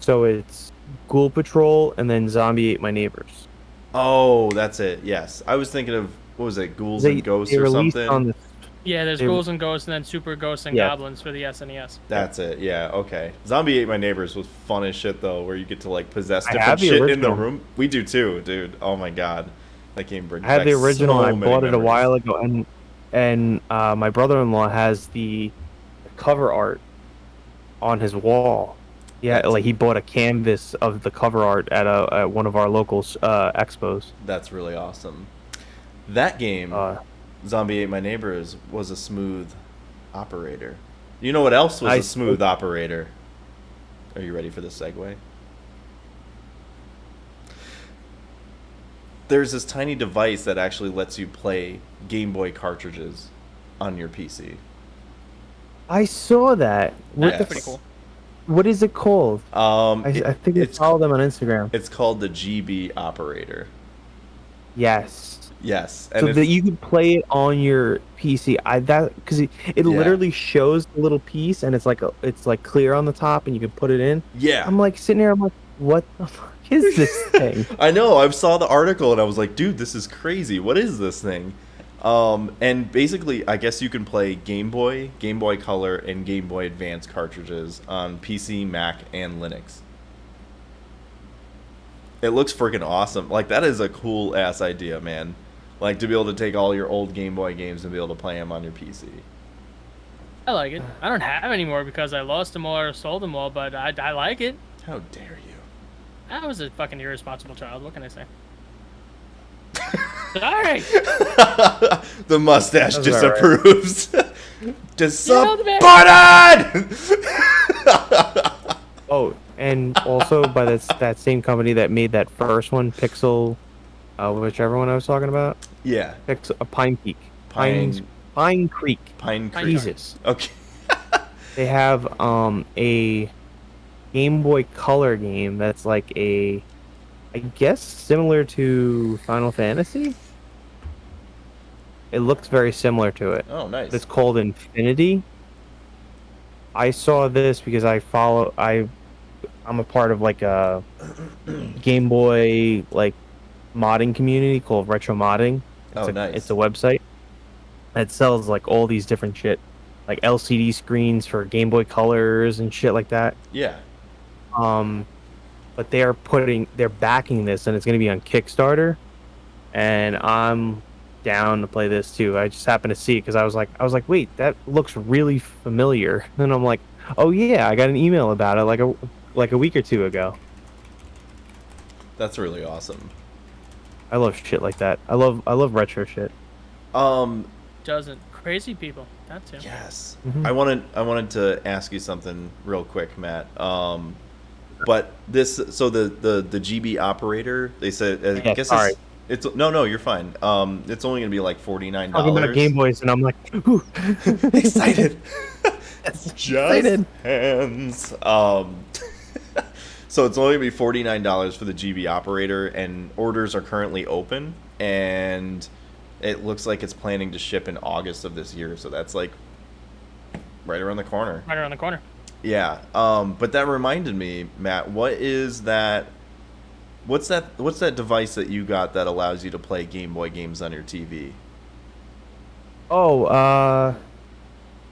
so it's Ghoul Patrol and then Zombie Ate My Neighbors. Oh, that's it. Yes. I was thinking of, what was it, Ghouls and Ghosts they or released something? on the Yeah, there's They- Ghouls and Ghosts, and then Super Ghosts and Yeah. Goblins for the SNES. That's it. Yeah. Okay. Zombie Ate My Neighbors was fun as shit though, where you get to like possess I different have the shit in the original. room. We do too, dude. Oh my god, that game brings I have back the original. so I many bought it a memories. while ago, and my brother-in-law has the cover art on his wall. Yeah, That's- like he bought a canvas of the cover art at one of our local expos. That's really awesome. That game, Zombie Ate My Neighbors, was a smooth operator. You know what else was a smooth operator? Are you ready for this segue? There's this tiny device that actually lets you play Game Boy cartridges on your PC. I saw that. That's pretty cool. What is it called? I think I follow them on Instagram. It's called the GB operator. Yes. Yes, So that you can play it on your PC. Because it literally shows the little piece, and it's like clear on the top, and you can put it in. Yeah. I'm like sitting there. I'm like, what the fuck is this thing? I know. I saw the article and I was like, dude, this is crazy. What is this thing? And basically, I guess you can play Game Boy, Game Boy Color, and Game Boy Advance cartridges on PC, Mac, and Linux. It looks freaking awesome. Like, that is a cool ass idea, man. Like, to be able to take all your old Game Boy games and be able to play them on your PC. I like it. I don't have any more because I lost them all or sold them all, but I like it. How dare you? I was a fucking irresponsible child. What can I say? Sorry. The mustache That's disapproves. Disappointed! Oh, and also by that same company that made that first one, Pixel, whichever one I was talking about. Yeah. Pine Peak. Pine Creek. Pine Creek. Jesus. Okay. They have a Game Boy Color game that's like I guess similar to Final Fantasy. It looks very similar to it. Oh, nice. It's called Infinity. I saw this because I'm a part of like a Game Boy like modding community called Retro Modding. Nice. It's a website that sells like all these different shit, like LCD screens for Game Boy Colors and shit like that. Yeah. But they're backing this, and it's gonna be on Kickstarter, and I'm down to play this too. I just happened to see it because I was like, wait, that looks really familiar. And I'm like, oh yeah, I got an email about it like a week or two ago. That's really awesome. I love shit like that. I love retro shit. Doesn't crazy people. That's it. Yes. Mhm. I wanted to ask you something real quick, Matt. But this, so the GB operator, they said, I guess sorry. it's no, you're fine. It's only gonna be like $49. Talking about Game Boys, and I'm like, ooh. Excited. Just Excited. hands. So it's only gonna be $49 for the GB operator, and orders are currently open, and it looks like it's planning to ship in August of this year. So that's like right around the corner. Right around the corner. Yeah. But that reminded me, Matt, what's that device that you got that allows you to play Game Boy games on your TV? Oh,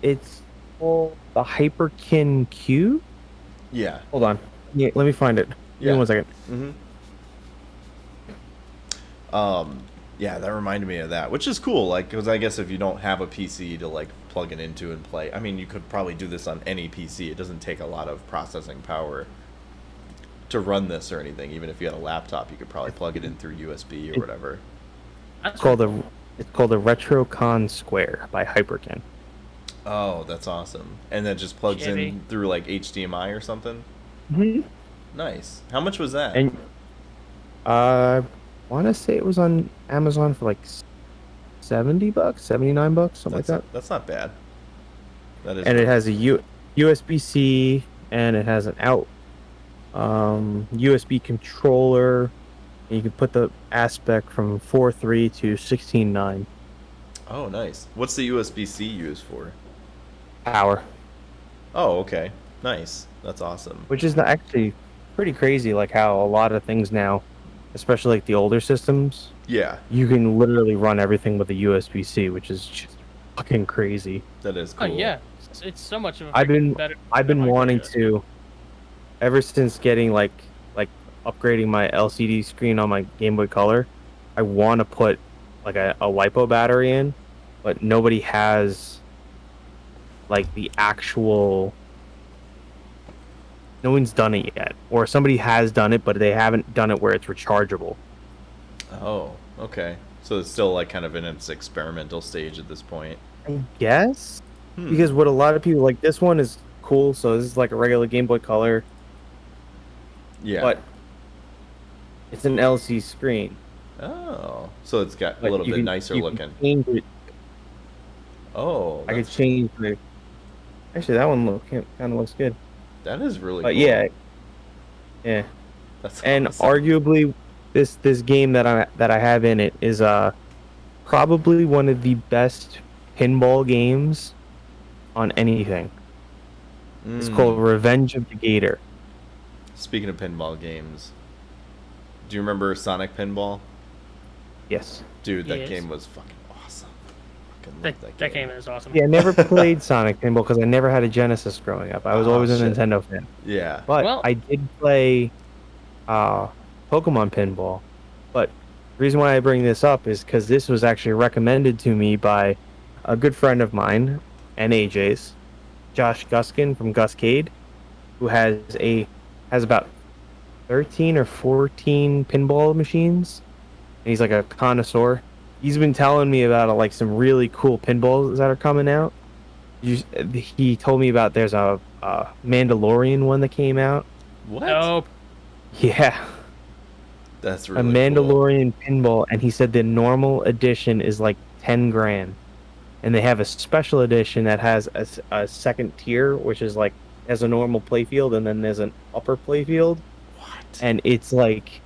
it's called the Hyperkin Q. Yeah. Hold on. Yeah, let me find it. Give me 1 second. Yeah, that reminded me of that, which is cool. Like, because I guess if you don't have a PC to like plug it into and play, I mean, you could probably do this on any PC. It doesn't take a lot of processing power to run this or anything. Even if you had a laptop, you could probably plug it in through USB or whatever. It's called the Retrocon Square by Hyperkin. Oh, that's awesome! And that just plugs in through like HDMI or something. Mm-hmm. Nice. How much was that? And I want to say it was on Amazon for like $70, $79, something like that. That's not bad. That is. And it has a USB-C, and it has an out USB controller. And you can put the aspect from 4.3 to 16.9. Oh, nice. What's the USB-C used for? Power. Oh, okay. Nice. That's awesome. Which is actually pretty crazy, like how a lot of things now, especially like the older systems, Yeah. you can literally run everything with a USB-C, which is just fucking crazy. That is Oh cool. yeah, it's so much of a I've been better. I've been than my wanting Gamer. to ever since getting like upgrading my LCD screen on my Game Boy Color. I want to put like a lipo battery in, but nobody has like the actual. No one's done it yet, or somebody has done it, but they haven't done it where it's rechargeable. Oh, okay. So it's still like kind of in its experimental stage at this point. I guess Hmm. because what a lot of people like, this one is cool, so this is like a regular Game Boy Color, Yeah. but it's an LCD screen. Oh, so it's got a But little you bit can- nicer you can looking. change it. Oh, I could that's, change the. Actually, that one kind of looks good. that is really But cool. yeah. That's And awesome. arguably, this game that I have in it is probably one of the best pinball games on anything. It's called Revenge of the Gator. Speaking of pinball games, do you remember Sonic Pinball? Yes. Dude, that Yes. game was fucking awesome. Fucking That, love that game is awesome. Yeah, I never played Sonic Pinball because I never had a Genesis growing up. I was always a shit. Nintendo fan. Yeah. But Well- I did play Pokemon Pinball. But the reason why I bring this up is because this was actually recommended to me by a good friend of mine and AJ's, Josh Guskin from Guscade, who has about 13 or 14 pinball machines. And he's like a connoisseur. He's been telling me about like some really cool pinballs that are coming out. He told me about there's a Mandalorian one that came out. What? Nope. Yeah, That's a really cool. Mandalorian pinball, and he said the normal edition is like 10 grand, and they have a special edition that has a second tier, which is like has a normal playfield, and then there's an upper playfield, What? and it's like,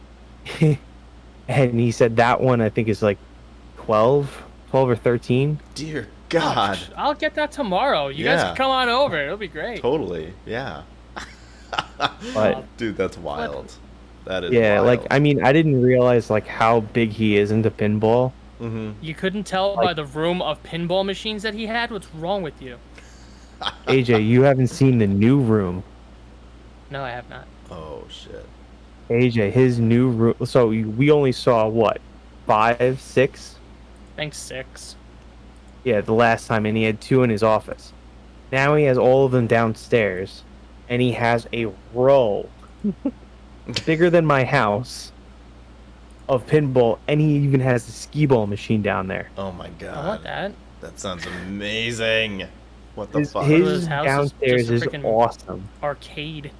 and he said that one I think is like 12 or 13. Dear God. I'll get that tomorrow. You guys Yeah. can come on over. It'll be great. Totally. Yeah. But Dude, that's wild. That is yeah, wild. like I mean, I didn't realize like how big he is into pinball. Mm-hmm. You couldn't tell by Like- the room of pinball machines that he had. What's wrong with you? AJ, you haven't seen the new room. No, I have not. Oh, shit. AJ, his new room. So we only saw what, 5, 6? Thanks, 6. Yeah, the last time, and he had 2 in his office. Now he has all of them downstairs, and he has a row bigger than my house of pinball, and he even has a skee ball machine down there. Oh, my I God. want that. That sounds amazing. What the His, fuck? His his house is downstairs just is a freaking- awesome. Arcade.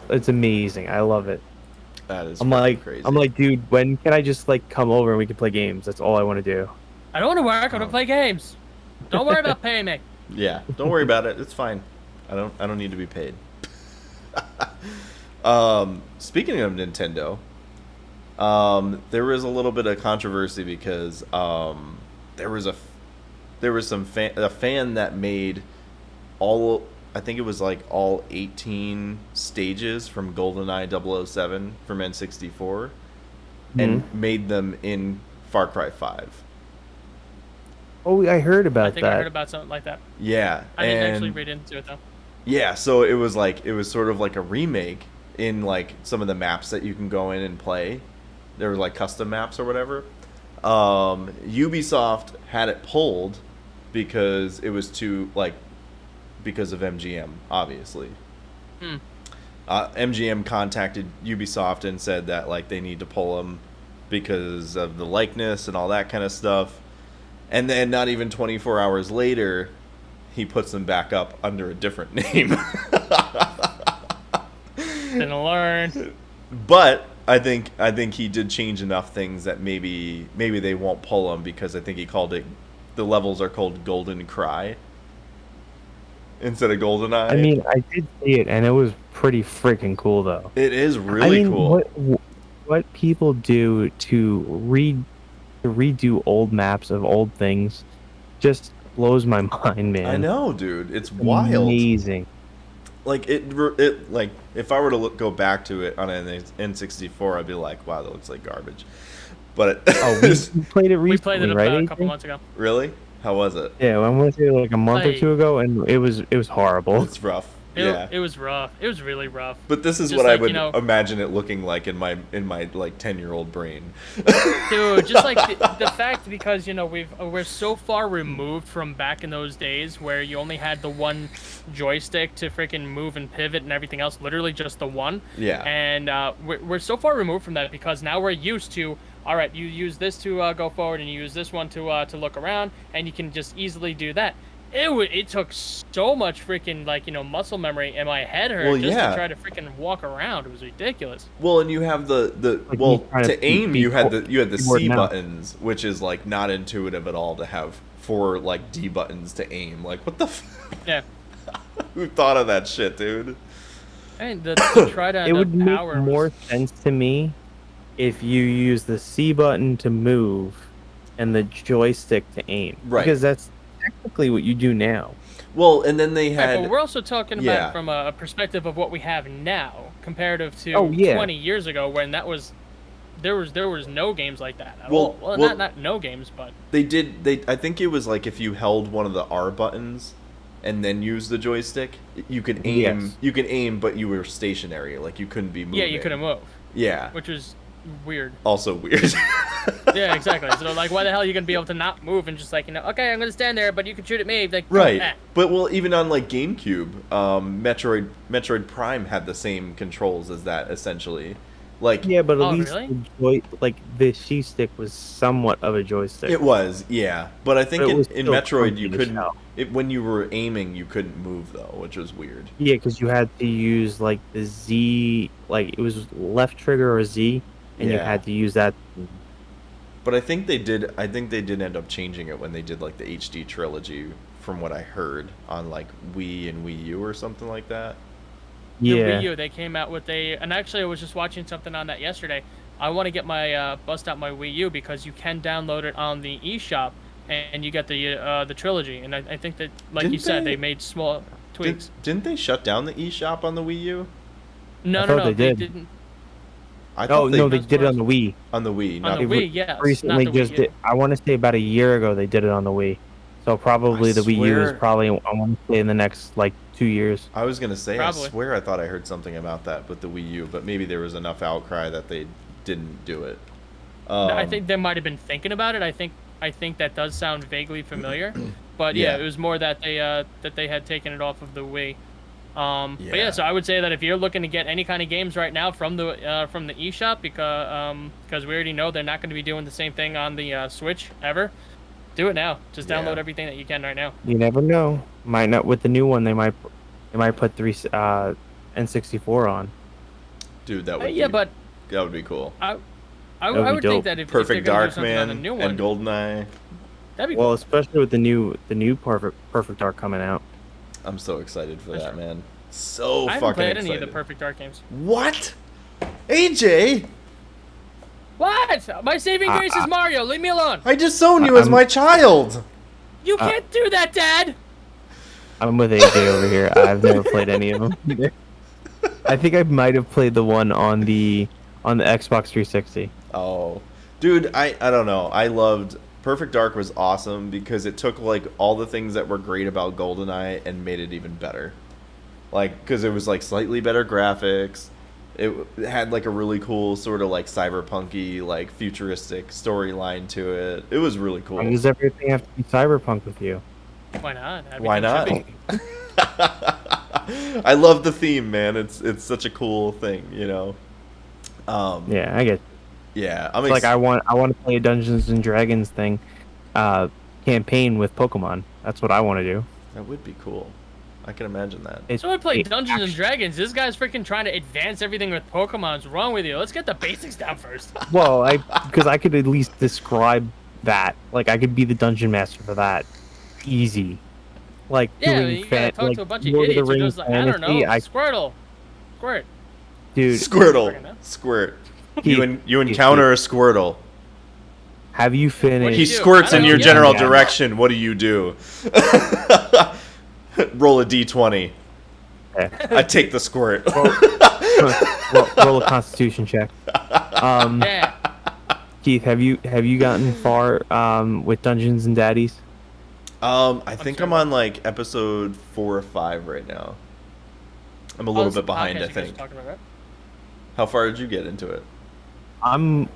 It's amazing. I love it. That is I'm fucking like, crazy. dude, when can I just like come over and we can play games? That's all I want to do. I don't want to work. I want to play games. Don't worry about paying me. Yeah, don't worry about it. It's fine. I don't need to be paid. Speaking of Nintendo, there was a little bit of controversy because there was a fan that made I think it was like all 18 stages from GoldenEye 007 from N64 and made them in Far Cry 5. Oh, I heard about I think that. I heard about something like that. Yeah, I didn't and actually read into it though. yeah, so it was sort of like a remake in like some of the maps that you can go in and play. There were like custom maps or whatever. Ubisoft had it pulled because it was because of MGM, obviously. MGM contacted Ubisoft and said that like they need to pull them because of the likeness and all that kind of stuff. And then not even 24 hours later, he puts them back up under a different name. Didn't learn. But I think he did change enough things that maybe they won't pull them because I think he called it, the levels are called Golden Cry instead of GoldenEye. I mean, I did see it, and it was pretty freaking cool, though. it is really cool. What people do to redo old maps of old things just blows my mind, man. I know, dude. It's wild. Amazing. Like it like if I were to go back to it on an N64, I'd be like, wow, that looks like garbage. But Oh, we played it recently, We played it right? a couple AJ? months ago. really? How was it? Yeah, I want to say like a month or Like- two ago, and it was horrible. It's rough. It, Yeah. it was rough. It was really rough. But this is Just what I like, would you know- imagine it looking like in my like 10-year-old brain. Dude, just like the fact, because we're so far removed from back in those days where you only had the one joystick to freaking move and pivot and everything else, literally just the one. Yeah. And we're so far removed from that because now we're used to, all right, you use this to go forward and you use this one to look around, and you can just easily do that. It took so much freaking muscle memory, and my head hurt Well, just yeah. to try to freaking walk around. It was ridiculous. Well, and you have the Like well, me trying to to aim beat you had the keyboard C now. buttons, which is like not intuitive at all to have 4 like D buttons to aim. Like what the Yeah. Who thought of that shit, dude? And to try to It would make power more sense to me if you use the C button to move and the joystick to aim. Right. Because that's technically what you do now. Well, and then they Right, had but we're also talking about yeah. it from a perspective of what we have now, comparative to Oh, yeah. 20 years ago when there was no games like that at Well- all. Well, well- not no games, but they I think it was like if you held one of the R buttons and then used the joystick, you could aim. Yes. You could aim, but you were stationary. Like you couldn't be moving. yeah, you couldn't move, Yeah. which was weird. Also weird. Yeah, exactly. So like, why the hell are you gonna be able to not move and just like okay, I'm gonna stand there, but you can shoot at me, like Right, eh. but well, even on like GameCube, Metroid Prime had the same controls as that essentially. Like Yeah, but at Oh, least really? the C stick was somewhat of a joystick. it was, yeah. But I think But it was in still Metroid you clunky as couldn't. hell. When you were aiming, you couldn't move though, which was weird. Yeah, because you had to use like the Z, like it was left trigger or Z, and you Yeah. had to use that. But I think they did. I think they did end up changing it when they did like the HD trilogy, from what I heard on like Wii and Wii U or something like that. The Yeah. Wii U, they came out with and actually I was just watching something on that yesterday. I want to get my bust out my Wii U because you can download it on the eShop and you get the trilogy. And I think that, like you Didn't said, they- they made small tweaks. Didn't they shut down the eShop on the Wii U? No, I no, thought no, they did. didn't. I Oh thought no, they did it on the Wii. on the Wii, On not the It Wii, yes. Recently, not the just Wii U. did. I want to say about a year ago they did it on the Wii. So probably I the Wii U is swear- probably, I want to say, in the next like 2 years. I was gonna say, Probably. I swear I thought I heard something about that with the Wii U, but maybe there was enough outcry that they didn't do it. I think they might have been thinking about it. I think that does sound vaguely familiar, but yeah, Yeah. it was more that they had taken it off of the Wii. But Yeah. yeah, so I would say that if you're looking to get any kind of games right now from the eShop, because we already know they're not going to be doing the same thing on the Switch ever, do it now. Just download Yeah. everything that you can right now. You never know. Might not with the new one. They might put N64 on. dude, that would Yeah, be, but that would be cool. I would be would dope. think that if Perfect they're gonna do Dark something on the Man new one, and GoldenEye. that'd be Well, cool. especially with the new Perfect Dark coming out. I'm so excited for That's that, true. man. So I haven't fucking played excited. any of the Perfect Dark games. What? AJ, What? My saving grace is Mario. Leave me alone. I just owned you as I'm- my child. You can't do that, Dad. I'm with AJ over here. I've never played any of them either. I think I might have played the one on the Xbox 360. Oh, dude, I don't know. I loved Perfect Dark was awesome because it took like all the things that were great about GoldenEye and made it even better. Like, because it was like slightly better graphics. It had like a really cool sort of like cyberpunky, like futuristic storyline to it. It was really cool. Why does everything have to be cyberpunk with you? Why not? Why Everything not? should be. I love the theme, man. It's such a cool thing, you know. Yeah, I get. Yeah, It's like I want to play a Dungeons and Dragons thing, campaign with Pokemon. That's what I want to do. That would be cool. I can imagine that. It's, So I play it Dungeons and actu- Dragons. This guy's freaking trying to advance everything with Pokemon. What's wrong with you? Let's get the basics down first. Well, because I could at least describe that. Like I could be the dungeon master for that. Easy. Like Yeah, doing you gotta talk like to a bunch of Lord of the idiots who Rings goes like, I don't know, fantasy, Squirtle, Squirt. dude, Squirtle, squirt. Keith, You encounter a Squirtle. have you finished? He do? squirts I in don't your know. general Yeah. direction. What do you do? Roll a d20. Yeah. I take the squirt. roll a Constitution check. Yeah. Keith, have you gotten far with Dungeons and Daddies? I think I'm on like episode 4 or 5 right now. I'm a little bit behind, I think. Right? How far did you get into it? I'm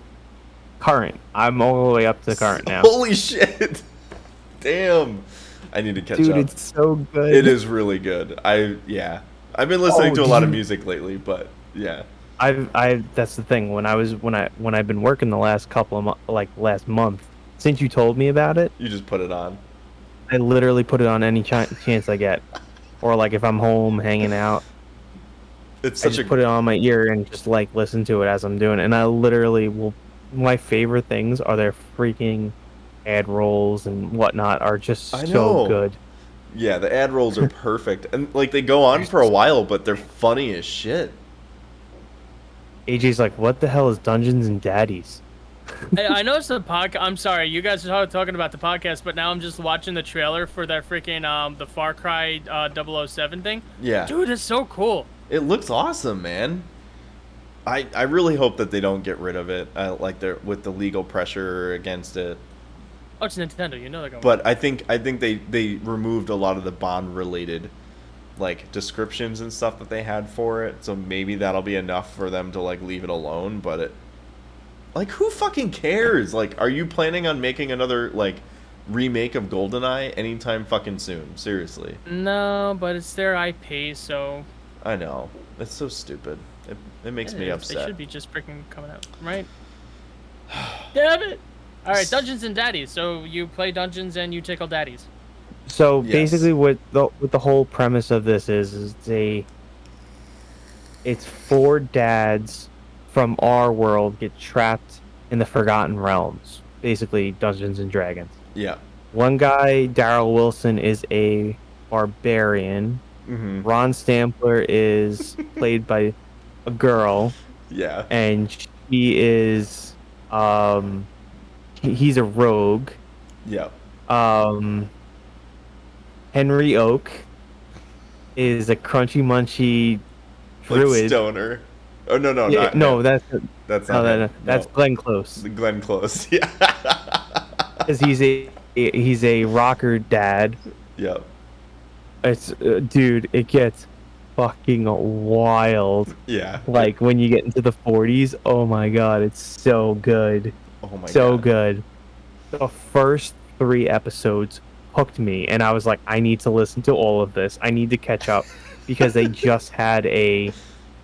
current. I'm all the way up to current now. Holy shit! Damn. I need to catch up. Dude, it's so good. It is really good. I've been listening to a lot of music lately, but yeah. That's the thing. When I've been working the last couple of last month, since you told me about it, You just put it on. I literally put it on any chance I get, or like if I'm home hanging out, It's I such just put it on my ear and just like listen to it as I'm doing it. And I literally will. My favorite things are their freaking ad rolls and whatnot are just so good. Yeah, the ad rolls are perfect, and like they go on for a while, but they're funny as shit. AJ's like, what the hell is Dungeons and Daddies? I know it's the podcast. I'm sorry, you guys are talking about the podcast, but now I'm just watching the trailer for that freaking the Far Cry 007 thing. Yeah, dude, it's so cool. It looks awesome, man. I really hope that they don't get rid of it, like they're with the legal pressure against it. Oh, it's Nintendo, you know they're going. But I think they removed a lot of the Bond related like descriptions and stuff that they had for it, so maybe that'll be enough for them to like leave it alone. But it, like, who fucking cares? Like, are you planning on making another like remake of GoldenEye anytime fucking soon? Seriously. No, but it's their IP, so. I know. It's so stupid. It makes me upset. They should be just freaking coming out, right? Damn it! All right, Dungeons and Daddies. So you play Dungeons and you tickle daddies. So basically, what the whole premise of this is it's 4 dads from our world get trapped in the Forgotten Realms, basically Dungeons and Dragons. Yeah. One guy, Daryl Wilson, is a barbarian. Mm-hmm. Ron Stampler is played by a girl. Yeah. And she is he's a rogue. Yeah. Henry Oak is a crunchy munchy druid. Like stoner. Oh no, yeah, not no, him. that's not no, him. that's Glenn Close. Glenn Close. Yeah. Because he's a rocker dad. Yep. It's dude, it gets fucking wild. Yeah. Like when you get into the 40s, oh my god, it's so good. Oh my god. So good. The first 3 episodes hooked me, and I was like, I need to listen to all of this. I need to catch up because they just had a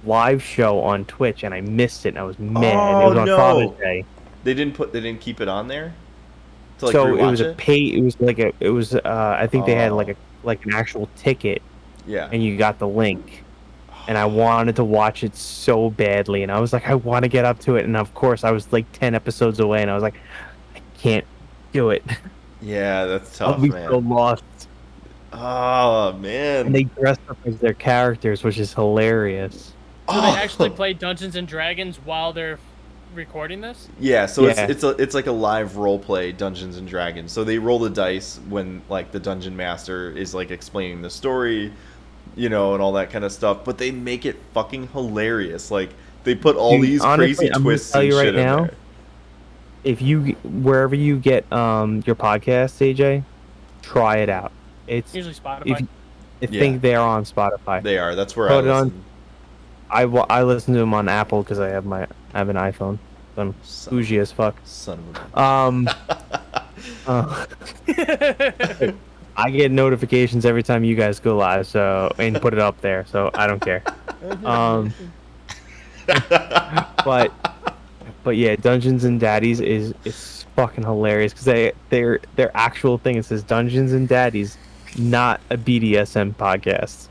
live show on Twitch, and I missed it. And I was mad. Oh, it was on Father's Day. They didn't keep it on there. To, like, so it was it? I think they had like an actual ticket. Yeah. And you got the link. And I wanted to watch it so badly, and I was like, I want to get up to it, and of course I was like 10 episodes away, and I was like, I can't do it. Yeah, that's tough, I'll be man. so lost. Oh man. And they dressed up as their characters, which is hilarious. So they actually play Dungeons and Dragons while they're recording this? Yeah, so it's like a live role play Dungeons and Dragons. So they roll the dice when like the dungeon master is like explaining the story, you know, and all that kind of stuff. But they make it fucking hilarious. Like they put all these honestly, crazy twists and shit in there. If you wherever you get your podcast, AJ, try it out. It's usually Spotify. I think they're on Spotify. They are. That's where I listen. I listen to them on Apple because I have an iPhone. So I'm bougie as fuck. Son of a. I get notifications every time you guys go live, and put it up there, so I don't care. But yeah, Dungeons and Daddies is fucking hilarious because their actual thing, it says Dungeons and Daddies, not a BDSM podcast.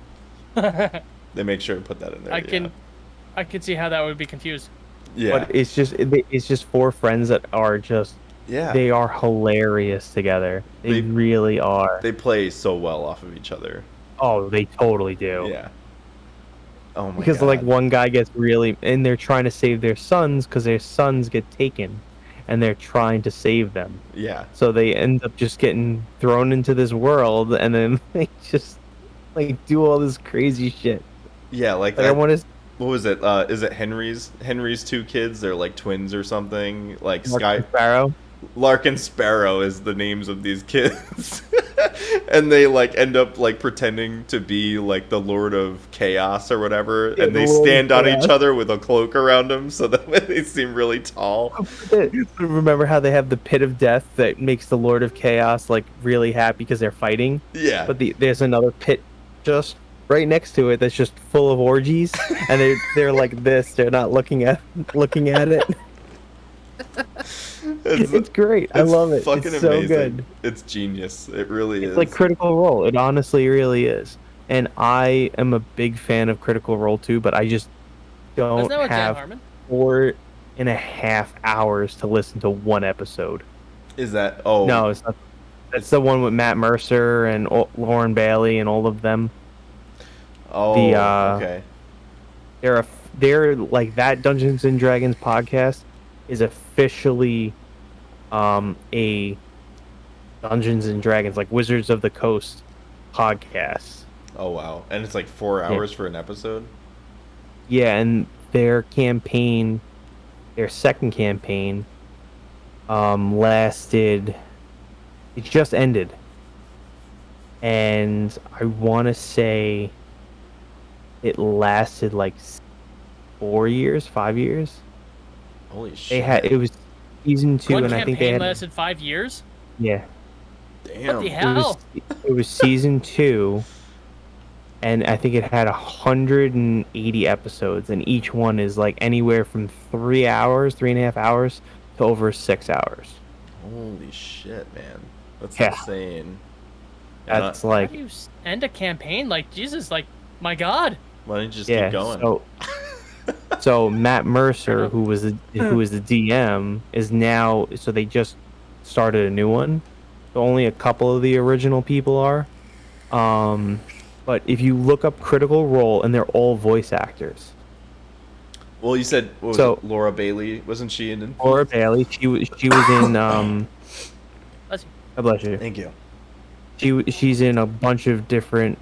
They make sure to put that in there. I can see how that would be confused. Yeah, but it's just 4 friends that are just they are hilarious together. They really are. They play so well off of each other. Oh, they totally do. Yeah. Oh my because God. Like one guy gets really, and they're trying to save their sons because their sons get taken, and they're trying to save them. Yeah. So they end up just getting thrown into this world, and then they just like do all this crazy shit. Yeah, like I want to. What was it? Is it Henry's 2 kids? They're like twins or something. Like Lark and Sparrow. Lark and Sparrow is the names of these kids. And they like end up like pretending to be like the Lord of Chaos or whatever, Yeah, and the they Lord of stand on each Chaos. other with a cloak around them so that way they seem really tall. Remember how they have the pit of death that makes the Lord of Chaos like really happy because they're fighting, Yeah. but there's another pit just right next to it that's just full of orgies, and they're like this. They're not looking at it. It's great. I It's love it. It's fucking so amazing. good. It's genius. It really It's like is. Critical Role. It honestly really is. And I am a big fan of Critical Role too, but I just Wasn't don't that with Dan have Harmon? 4.5 hours to listen to one episode. Is that? Oh, No, it's not. That's the one with Matt Mercer and Lauren Bailey and all of them. The okay. they're like that Dungeons and Dragons podcast is officially a Dungeons and Dragons like Wizards of the Coast podcast. Oh wow. And it's like 4 hours for an episode. Yeah, and their campaign, their second campaign, lasted. It just ended, and I want to say it lasted like 4 years, 5 years. Holy shit. They had it was season two, One and I think they campaign had lasted 5 years. yeah. Damn. What the It hell? was it was season two, and I think it had 180 episodes, and each one is like anywhere from 3 hours, 3.5 hours, to over 6 hours. Holy shit, man. That's Yeah. insane. That's How like do you end a campaign? Like, Jesus, like, my God. Why don't you just yeah. keep going? So Matt Mercer, who was the DM, is now. So they just started a new one. So only a couple of the original people are. But if you look up Critical Role, and they're all voice actors. Well, you said what was So- it? Laura Bailey, wasn't she in? Laura Bailey, she was in Bless you. God bless you. Thank you. She's in a bunch of different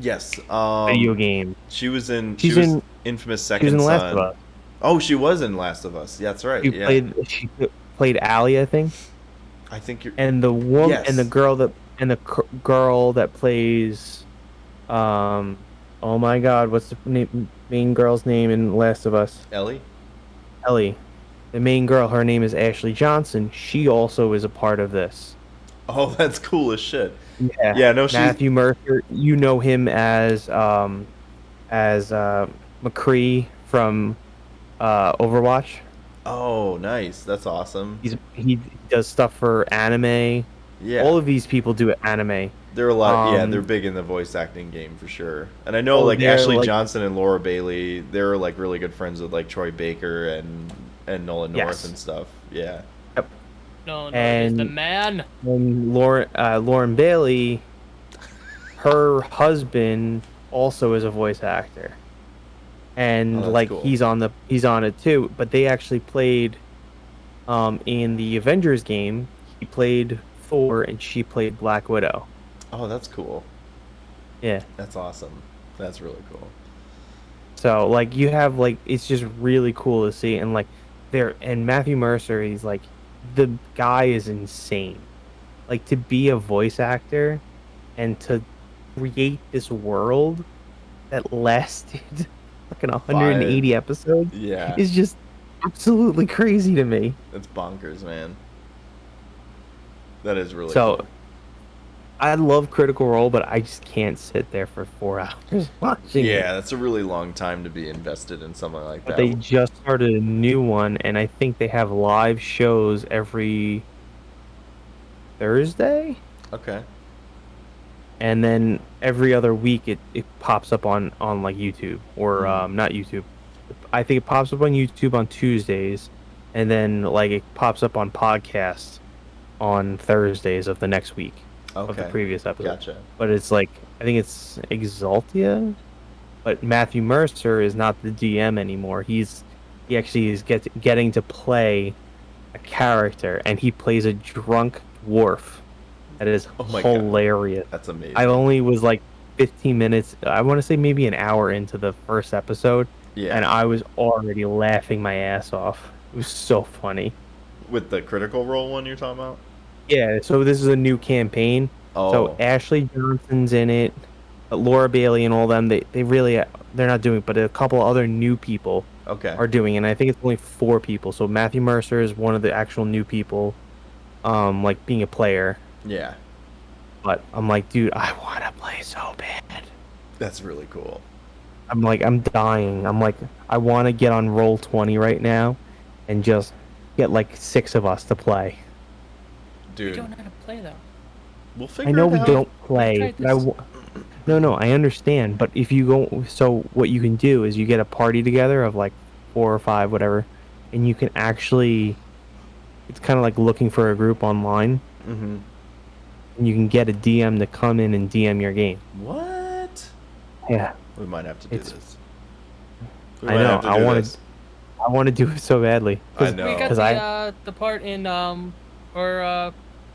Yes. video games. She was in. She's she was in- Infamous She Second was in Son. Last of Us. Oh, she was in Last of Us. Yeah, that's right. She played Allie, I think. I think you're. And the woman Yes. and the girl that plays oh my god, what's the main girl's name in Last of Us? Ellie. Ellie. The main girl, her name is Ashley Johnson. She also is a part of this. Oh, that's cool as shit. Yeah. Yeah, no, she's. Matthew Mercer, you know him as McCree from Overwatch. Oh, nice. That's awesome. He does stuff for anime. Yeah. All of these people do anime. They're a lot. Yeah, Um, they're big in the voice acting game for sure. And I know Oh, like they're, Ashley like- Johnson and Laura Bailey. They're like really good friends with like Troy Baker and Nolan North Yes. and stuff. Yeah. No, he's the And- man. And Lauren Bailey, her husband also is a voice actor, and Oh, that's like cool. he's on it too. But they actually played in the Avengers game. He played Thor, and she played Black Widow. Oh, that's cool. Yeah. That's awesome. That's really cool. So like you have like it's just really cool to see, and like and Matthew Mercer, he's like the guy is insane. Like to be a voice actor and to create this world that lasted fucking 180 episodes Yeah. is just absolutely crazy to me. That's bonkers, man. That is really So cool. I love Critical Role, but I just can't sit there for 4 hours watching it. Yeah, that's a really long time to be invested in something like But that. they just started a new one, and I think they have live shows every Thursday, Okay. and then every other week it pops up on like YouTube or Mhm. not YouTube. I think it pops up on YouTube on Tuesdays, and then like it pops up on podcasts on Thursdays of the next week of the Okay. previous episode. Gotcha. But it's like I think it's Exaltia, but Matthew Mercer is not the DM anymore. He actually is getting to play a character, and he plays a drunk dwarf. That is Oh my God. hilarious. That's amazing. I only was like 15 minutes. I want to say maybe an hour into the first episode, Yeah. and I was already laughing my ass off. It was so funny. With the Critical Role one you're talking about? Yeah, so this is a new campaign. So Oh, Ashley Johnson's in it, Laura Bailey and all them. They really they're not doing it, but a couple other new people okay. are doing it. And I think it's only 4 people. So Matthew Mercer is one of the actual new people, like being a player. Yeah, But I'm like, dude, I want to play so bad. that's really cool. I'm like, I'm dying. I'm like, I want to get on Roll20 right now, and just get like 6 of us to play. We Dude, don't know how to play though. we'll I figure know it we out. don't We've play, tried but this. no, I understand. But if you go, so what you can do is you get a party together of like 4 or 5, whatever, and you can actually, it's kind of like looking for a group online, Mm-hmm. and you can get a DM to come in and DM your game. What? Yeah, We might have to do it's. this. We I might know. have to do this. I want to do it so badly I because We know. got I the part in or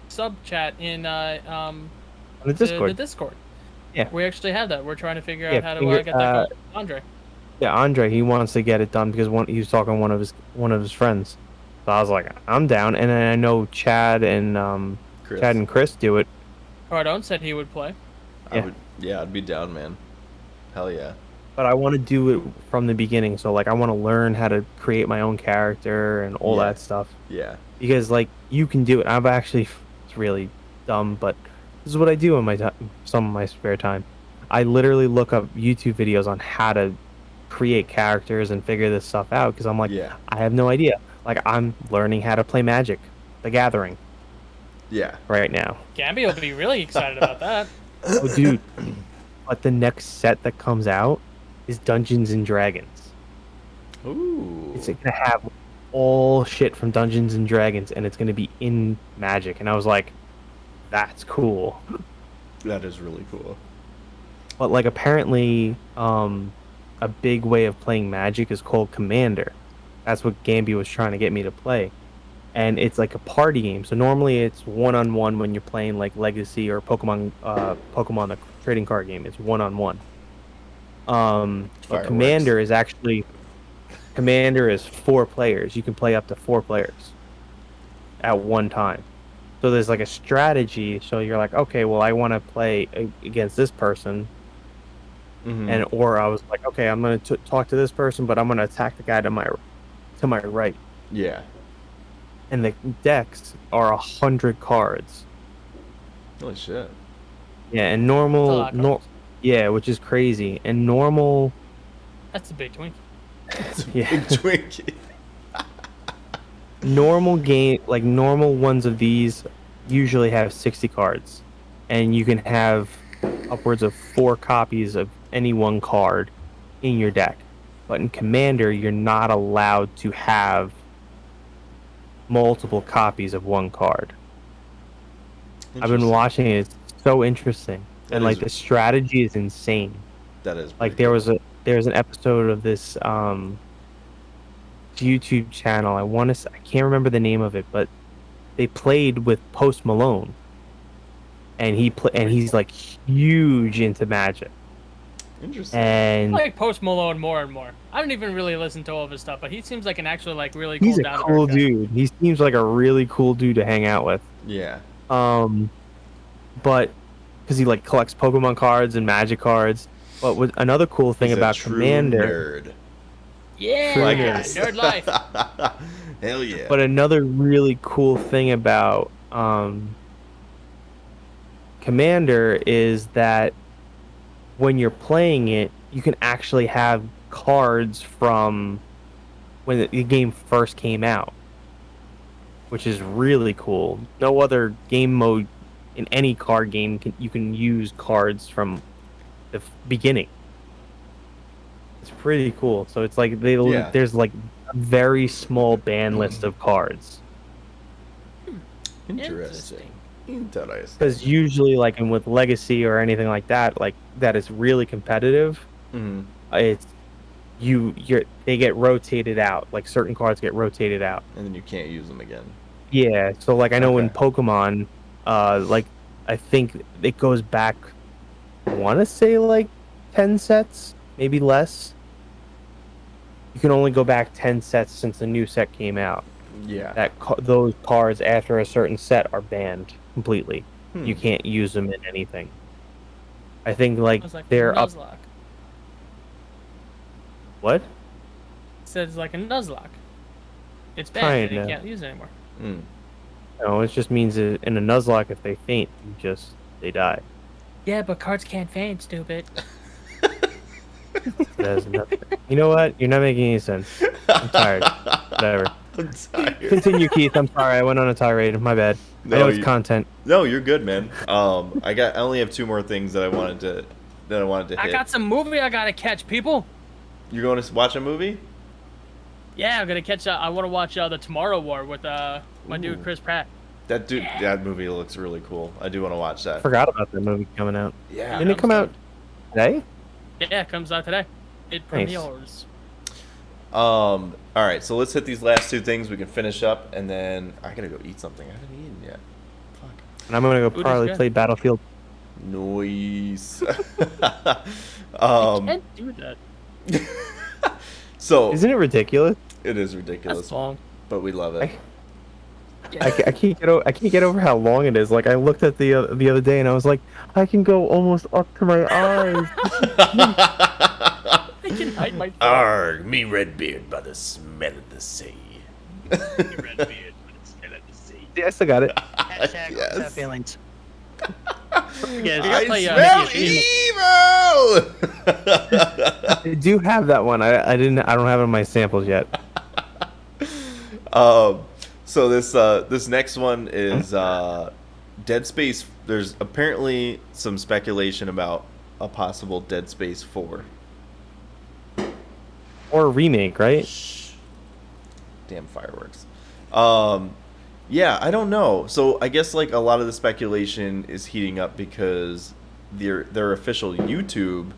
sub chat in on the the Discord. Discord. Yeah, We actually have that. We're trying to figure yeah, out how to finger, get that going. Andre. yeah. Andre, he wants to get it done because he was talking to one of his friends. So I was like, I'm down. And then I know Chad Chris, and Chris do it. Cardone said he would play. I Yeah, would. Yeah, I'd be down, man. Hell yeah. but I want to do it from the beginning. So like, I want to learn how to create my own character and all Yeah. that stuff Yeah. because like you can do it. I've actually, it's really dumb, but this is what I do in my some of my spare time. I literally look up YouTube videos on how to create characters and figure this stuff out because I'm like, Yeah. I have no idea. Like I'm learning how to play Magic, The Gathering Yeah. right now. Gambi will be really excited about that. Oh, dude! But the next set that comes out is Dungeons and Dragons. Ooh. It's gonna have all shit from Dungeons and Dragons, and it's gonna be in Magic. And I was like, that's cool. That is really cool. But like apparently, a big way of playing Magic is called Commander. That's what Gambi was trying to get me to play. And it's like a party game. So normally it's one-on-one when you're playing like Legacy or Pokemon the trading card game. It's one-on-one. But Fireworks. Commander is 4 players. You can play up to 4 players at one time. So there's like a strategy. So you're like, okay, well, I want to play against this person, Mm-hmm. or I was like, okay, I'm gonna talk to this person, but I'm gonna attack the guy to my right. Yeah. And the decks are 100 cards. Holy shit. Yeah, and That's a lot of cards. yeah, which is crazy. And normal, That's a big twink. It's a yeah, big Twinkie. normal game, like normal ones of these usually have 60 cards, and you can have upwards of 4 copies of any one card in your deck. But in Commander, you're not allowed to have multiple copies of one card. I've been Interesting. watching it. It's so interesting. That And like is- the strategy is insane. That is Like pretty cool. there was an episode of this YouTube channel. I can't remember the name of it, but they played with Post Malone, and he's like huge into Magic. Interesting. I And like Post Malone more and more. I don't even really listen to all of his stuff, but he seems like an actually like really cool he's a down to cool earth guy. dude. He seems like a really cool dude to hang out with. Yeah. But because he like collects Pokemon cards and Magic cards. But with another cool thing He's a about true Commander, nerd. Yeah, Like nerd life. Hell yeah. but another really cool thing about Commander is that when you're playing it, you can actually have cards from when the game first came out, which is really cool. No other game mode in any card game you can use cards from the beginning. It's pretty cool. So it's like Yeah. there's like a very small ban list of cards. Interesting. Interesting. Because usually, like with Legacy or anything like that, like that is really competitive. Mm-hmm. It's they get rotated out. Like certain cards get rotated out. And then you can't use them again. Yeah. So like I know in Okay. Pokemon, like I think it goes back. I want to say like 10 sets, maybe less. You can only go back 10 sets since the new set came out. Yeah. that those cards after a certain set are banned completely. You Hmm. can't use them in anything. I think like I was like they're up. Nuzlocke. What? Says like a Nuzlocke. It's banned and you Kinda. can't use it anymore. Hmm. No, it just means that in a Nuzlocke, if they faint, they die. Yeah, but cards can't faint, stupid. That has nothing. You know what? You're not making any sense. I'm tired. Whatever. I'm tired. Continue, Keith. I'm sorry. I went on a tirade. My bad. I No, know it's content. No, you're good, man. I only have 2 more things that I wanted to I hit. got some movie I gotta catch, people. You're going to watch a movie? Yeah, I'm gonna catch. I want to watch The Tomorrow War with my dude Ooh. Chris Pratt. That movie looks really cool. I do want to watch that. Forgot about that movie coming out. Yeah. Didn't it come out today? Yeah, it comes out today. It Nice. premieres. All right, so let's hit these last 2 things. We can finish up, and then I gotta go eat something. I haven't eaten yet. Fuck. And I'm gonna go Food is probably good. play Battlefield. Noise. You can't do that. So Isn't it ridiculous? it is That's ridiculous, long. but we love it. I can't get over how long it is. Like I looked at the other day and I was like, I can go almost up to my eyes. I can hide my phone. Arg, me Redbeard by the smell of the sea. Yeah, I still got it. Hashtag Yes. upset feelings. Yeah, I play, smell evil. I do have that one. I don't have it in my samples yet. So this next one is Dead Space. There's apparently some speculation about a possible Dead Space 4. Or a remake, right? Shh. Damn fireworks. Yeah, I don't know. So I guess like a lot of the speculation is heating up because their official YouTube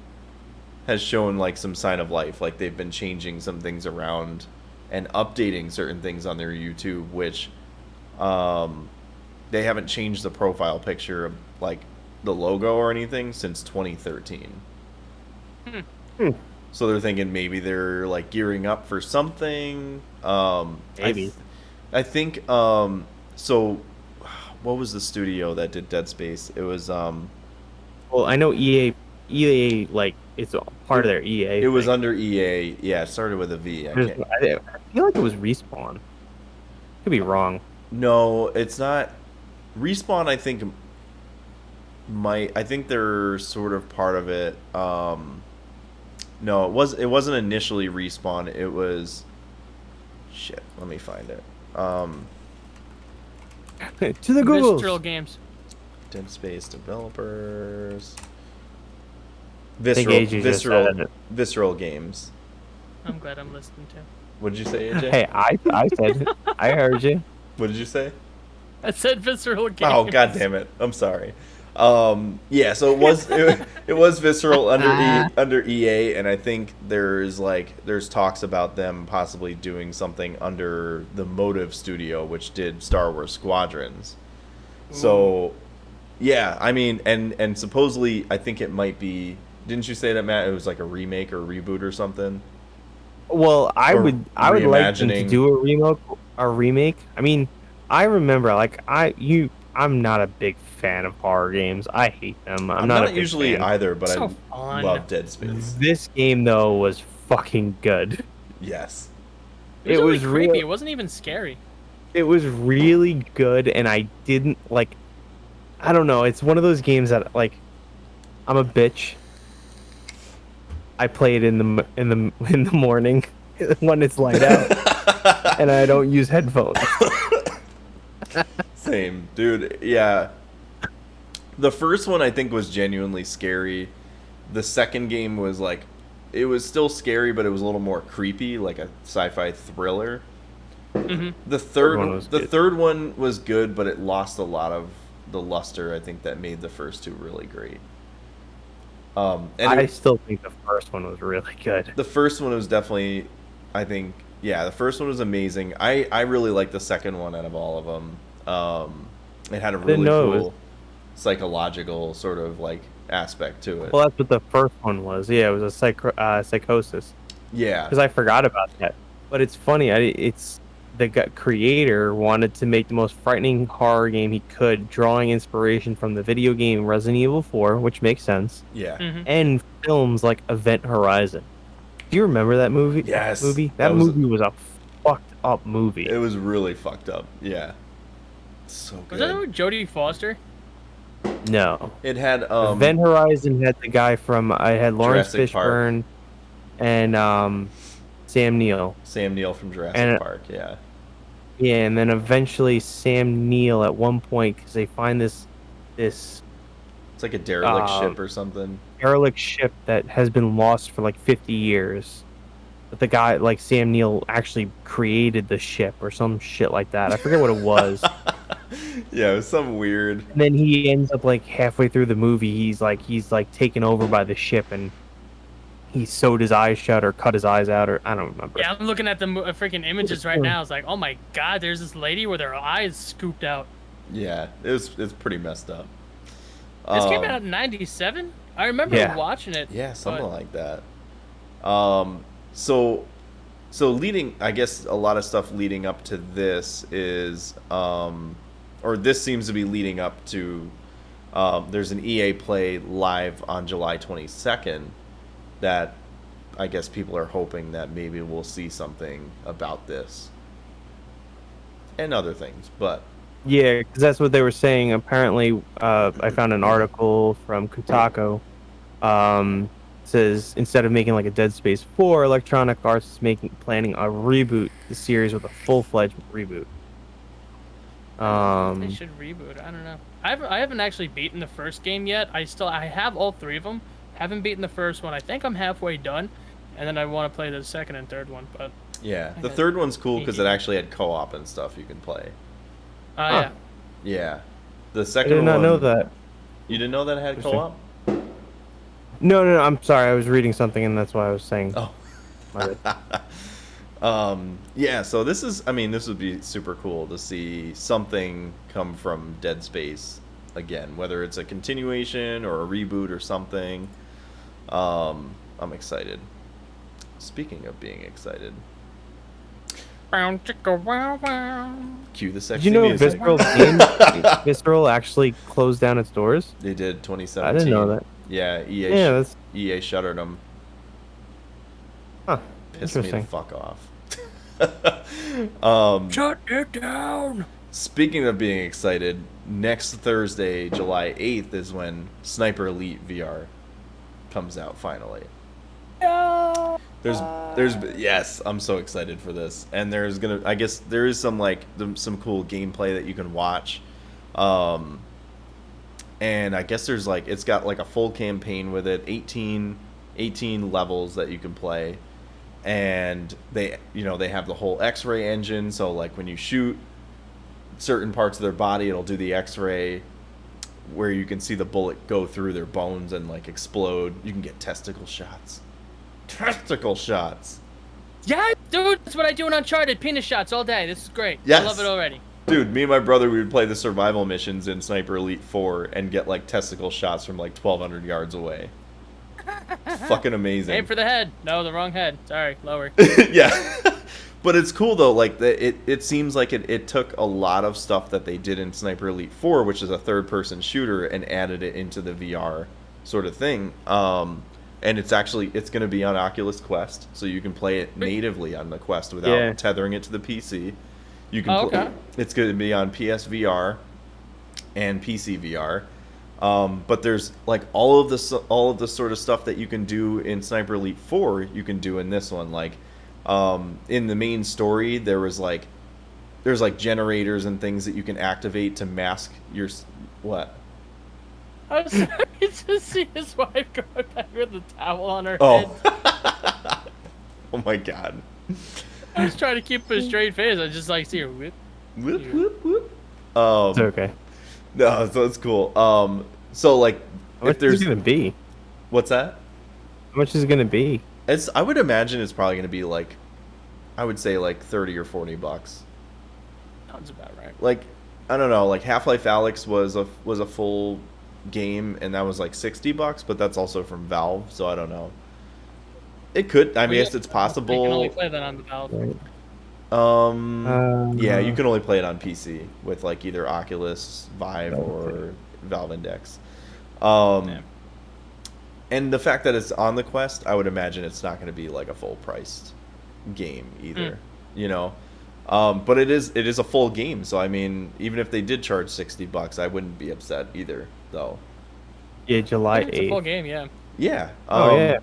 has shown like some sign of life. Like they've been changing some things around and updating certain things on their YouTube, which they haven't changed the profile picture of like the logo or anything since 2013. So they're thinking maybe they're like gearing up for something. Maybe. I think so what was the studio that did Dead Space? It was Well, I know EA like it's part of their EA. it was thing. under EA. Yeah, it started with a V. I There's- can't, I feel like it was Respawn. Could be wrong. no, it's not. Respawn I think I think they're sort of part of it. No, it wasn't initially Respawn. It was shit, let me find it. To the Googles. Visceral Games. Dead Space developers. think AJ just said it. Visceral Games. I'm glad I'm listening to. What did you say, AJ? Hey, I said it. I heard you. What did you say? I said Visceral Games. Oh, god damn it. I'm sorry. Yeah, so it was Visceral under EA, and I think there's talks about them possibly doing something under the Motive Studio, which did Star Wars Squadrons. So yeah, I mean, and supposedly I think it might be. Didn't you say that, Matt? It was like a remake or reboot or something. Well, I Or would like them to reimagining. do a remake. I mean, I remember like I'm not a big fan of horror games. I hate them. I'm not a big usually fan. either, but So I fun. love Dead Space. This game though was fucking good. Yes. It was, It really was creepy. real- It wasn't even scary. It was really good, and I didn't like. I don't know. It's one of those games that like, I'm a bitch. I play it in the morning when it's light out, and I don't use headphones. Same, dude. Yeah. The first one I think was genuinely scary. The second game was like, it was still scary, but it was a little more creepy, like a sci-fi thriller. Hmm. The third one was the good. third one was good, but it lost a lot of the luster I think that made the first two really great. And I still think the first one was really good. the first one was definitely, I think, yeah, the first one was amazing. I really liked the second one out of all of them. It had a really know it cool psychological sort of like aspect to it. Well, that's what the first one was. Yeah, it was a psychosis. Yeah, Because I forgot about that. But it's funny. It's creator wanted to make the most frightening horror game he could, drawing inspiration from the video game Resident Evil 4, which makes sense, Yeah. Hmm. and films like Event Horizon. Do you remember that movie? Yes. That movie was a fucked up movie. It was really fucked up. Yeah. So Was that good. with Jodie Foster? No. It had Event Horizon had the guy from I had Lawrence Jurassic Park. Fishburne and Sam Neill. Sam Neill from Jurassic And- Park. Yeah. Yeah, and then eventually Sam Neill at one point because they find this It's like a derelict Um, ship or something. derelict ship that has been lost for like 50 years. But the guy, like Sam Neill, actually created the ship or some shit like that. I forget what it was. Yeah, it was some weird. And then he ends up like halfway through the movie, he's like taken over by the ship, and he sewed his eyes shut or cut his eyes out, or I don't remember. Yeah, I'm looking at the freaking images right now. It's like, oh my god, there's this lady with her eyes scooped out. Yeah, it's pretty messed up. This came out in '97. I remember Yeah. watching it. Yeah, something but- like that. So leading, I guess a lot of stuff leading up to this is, or this seems to be leading up to, there's an EA Play live on July 22nd that I guess people are hoping that maybe we'll see something about this and other things, but Yeah, because that's what they were saying. Apparently, I found an article from Kotaku. Says instead of making like a Dead Space 4, Electronic Arts is planning a reboot the series with a full-fledged reboot. They should reboot. I don't know. I haven't actually beaten the first game yet. I have all three of them. Haven't beaten the first one. I think I'm halfway done, and then I want to play the second and third one. But yeah, the Okay. third one's cool because it actually had co-op and stuff you can play. yeah, Yeah, the I second did one. not know that. You didn't know that it had Interesting. co-op? No, I'm sorry. I was reading something, and that's why I was saying. Oh. My bad. Yeah, so this would be super cool to see something come from Dead Space again, whether it's a continuation or a reboot or something. I'm excited. Speaking of being excited, Bow, chicka, wow, wow. cue the sexy Did you know music. Visceral actually closed down its doors? They did 2017. I didn't know that. Yeah, Yeah, that's EA shuttered them. huh. Pissed me the Interesting. fuck off. Shut it down. Speaking of being excited, next Thursday, July 8th, is when Sniper Elite VR comes out finally. There's yes, I'm so excited for this. And I guess there is some some cool gameplay that you can watch. And I guess there's it's got a full campaign with it, 18 levels that you can play. And they have the whole X-ray engine, so when you shoot certain parts of their body, it'll do the X-ray where you can see the bullet go through their bones and explode. You can get testicle shots. Yeah, dude, that's what I do in Uncharted. Penis shots all day. This is great. Yes. I love it already. Dude, me and my brother, we would play the survival missions in Sniper Elite 4 and get testicle shots from 1,200 yards away. Fucking amazing. Aim for the head. No, the wrong head. Sorry, lower. Yeah. But it's cool though, it seems like it took a lot of stuff that they did in Sniper Elite 4, which is a third-person shooter, and added it into the VR sort of thing. And it's going to be on Oculus Quest, so you can play it natively on the Quest without tethering it to the PC. You can okay. It's going to be on PSVR and PC VR. But there's all of the sort of stuff that you can do in Sniper Elite 4, you can do in this one. In the main story, there's generators and things that you can activate to mask your what? I was sorry to see his wife going back with the towel on her head. Oh. Oh my god. I was trying to keep a straight face. I just see her whip. Whoop whoop whoop. It's okay. No, so it's cool. So How much if there's is it gonna be? what's that? How much is it gonna be? I would imagine it's probably going to be I would say $30 or $40. Sounds about right. I don't know, Half-Life Alyx was a full game, and that was $60, but that's also from Valve, so I don't know. It could. I mean, it's You can possible. only play that on the Valve. Right. Yeah, you Uh, can only play it on PC with like either Oculus, Vive, okay. or Valve Index. Yeah. Um, and the fact that it's on the Quest, I would imagine it's not going to be like a full priced game Mm. either. You know, but it is a full game, so I mean, even if they did charge $60, I wouldn't be upset either, though. Yeah, Yeah, July it's a full 8th. game. Yeah. Yeah. Oh yeah.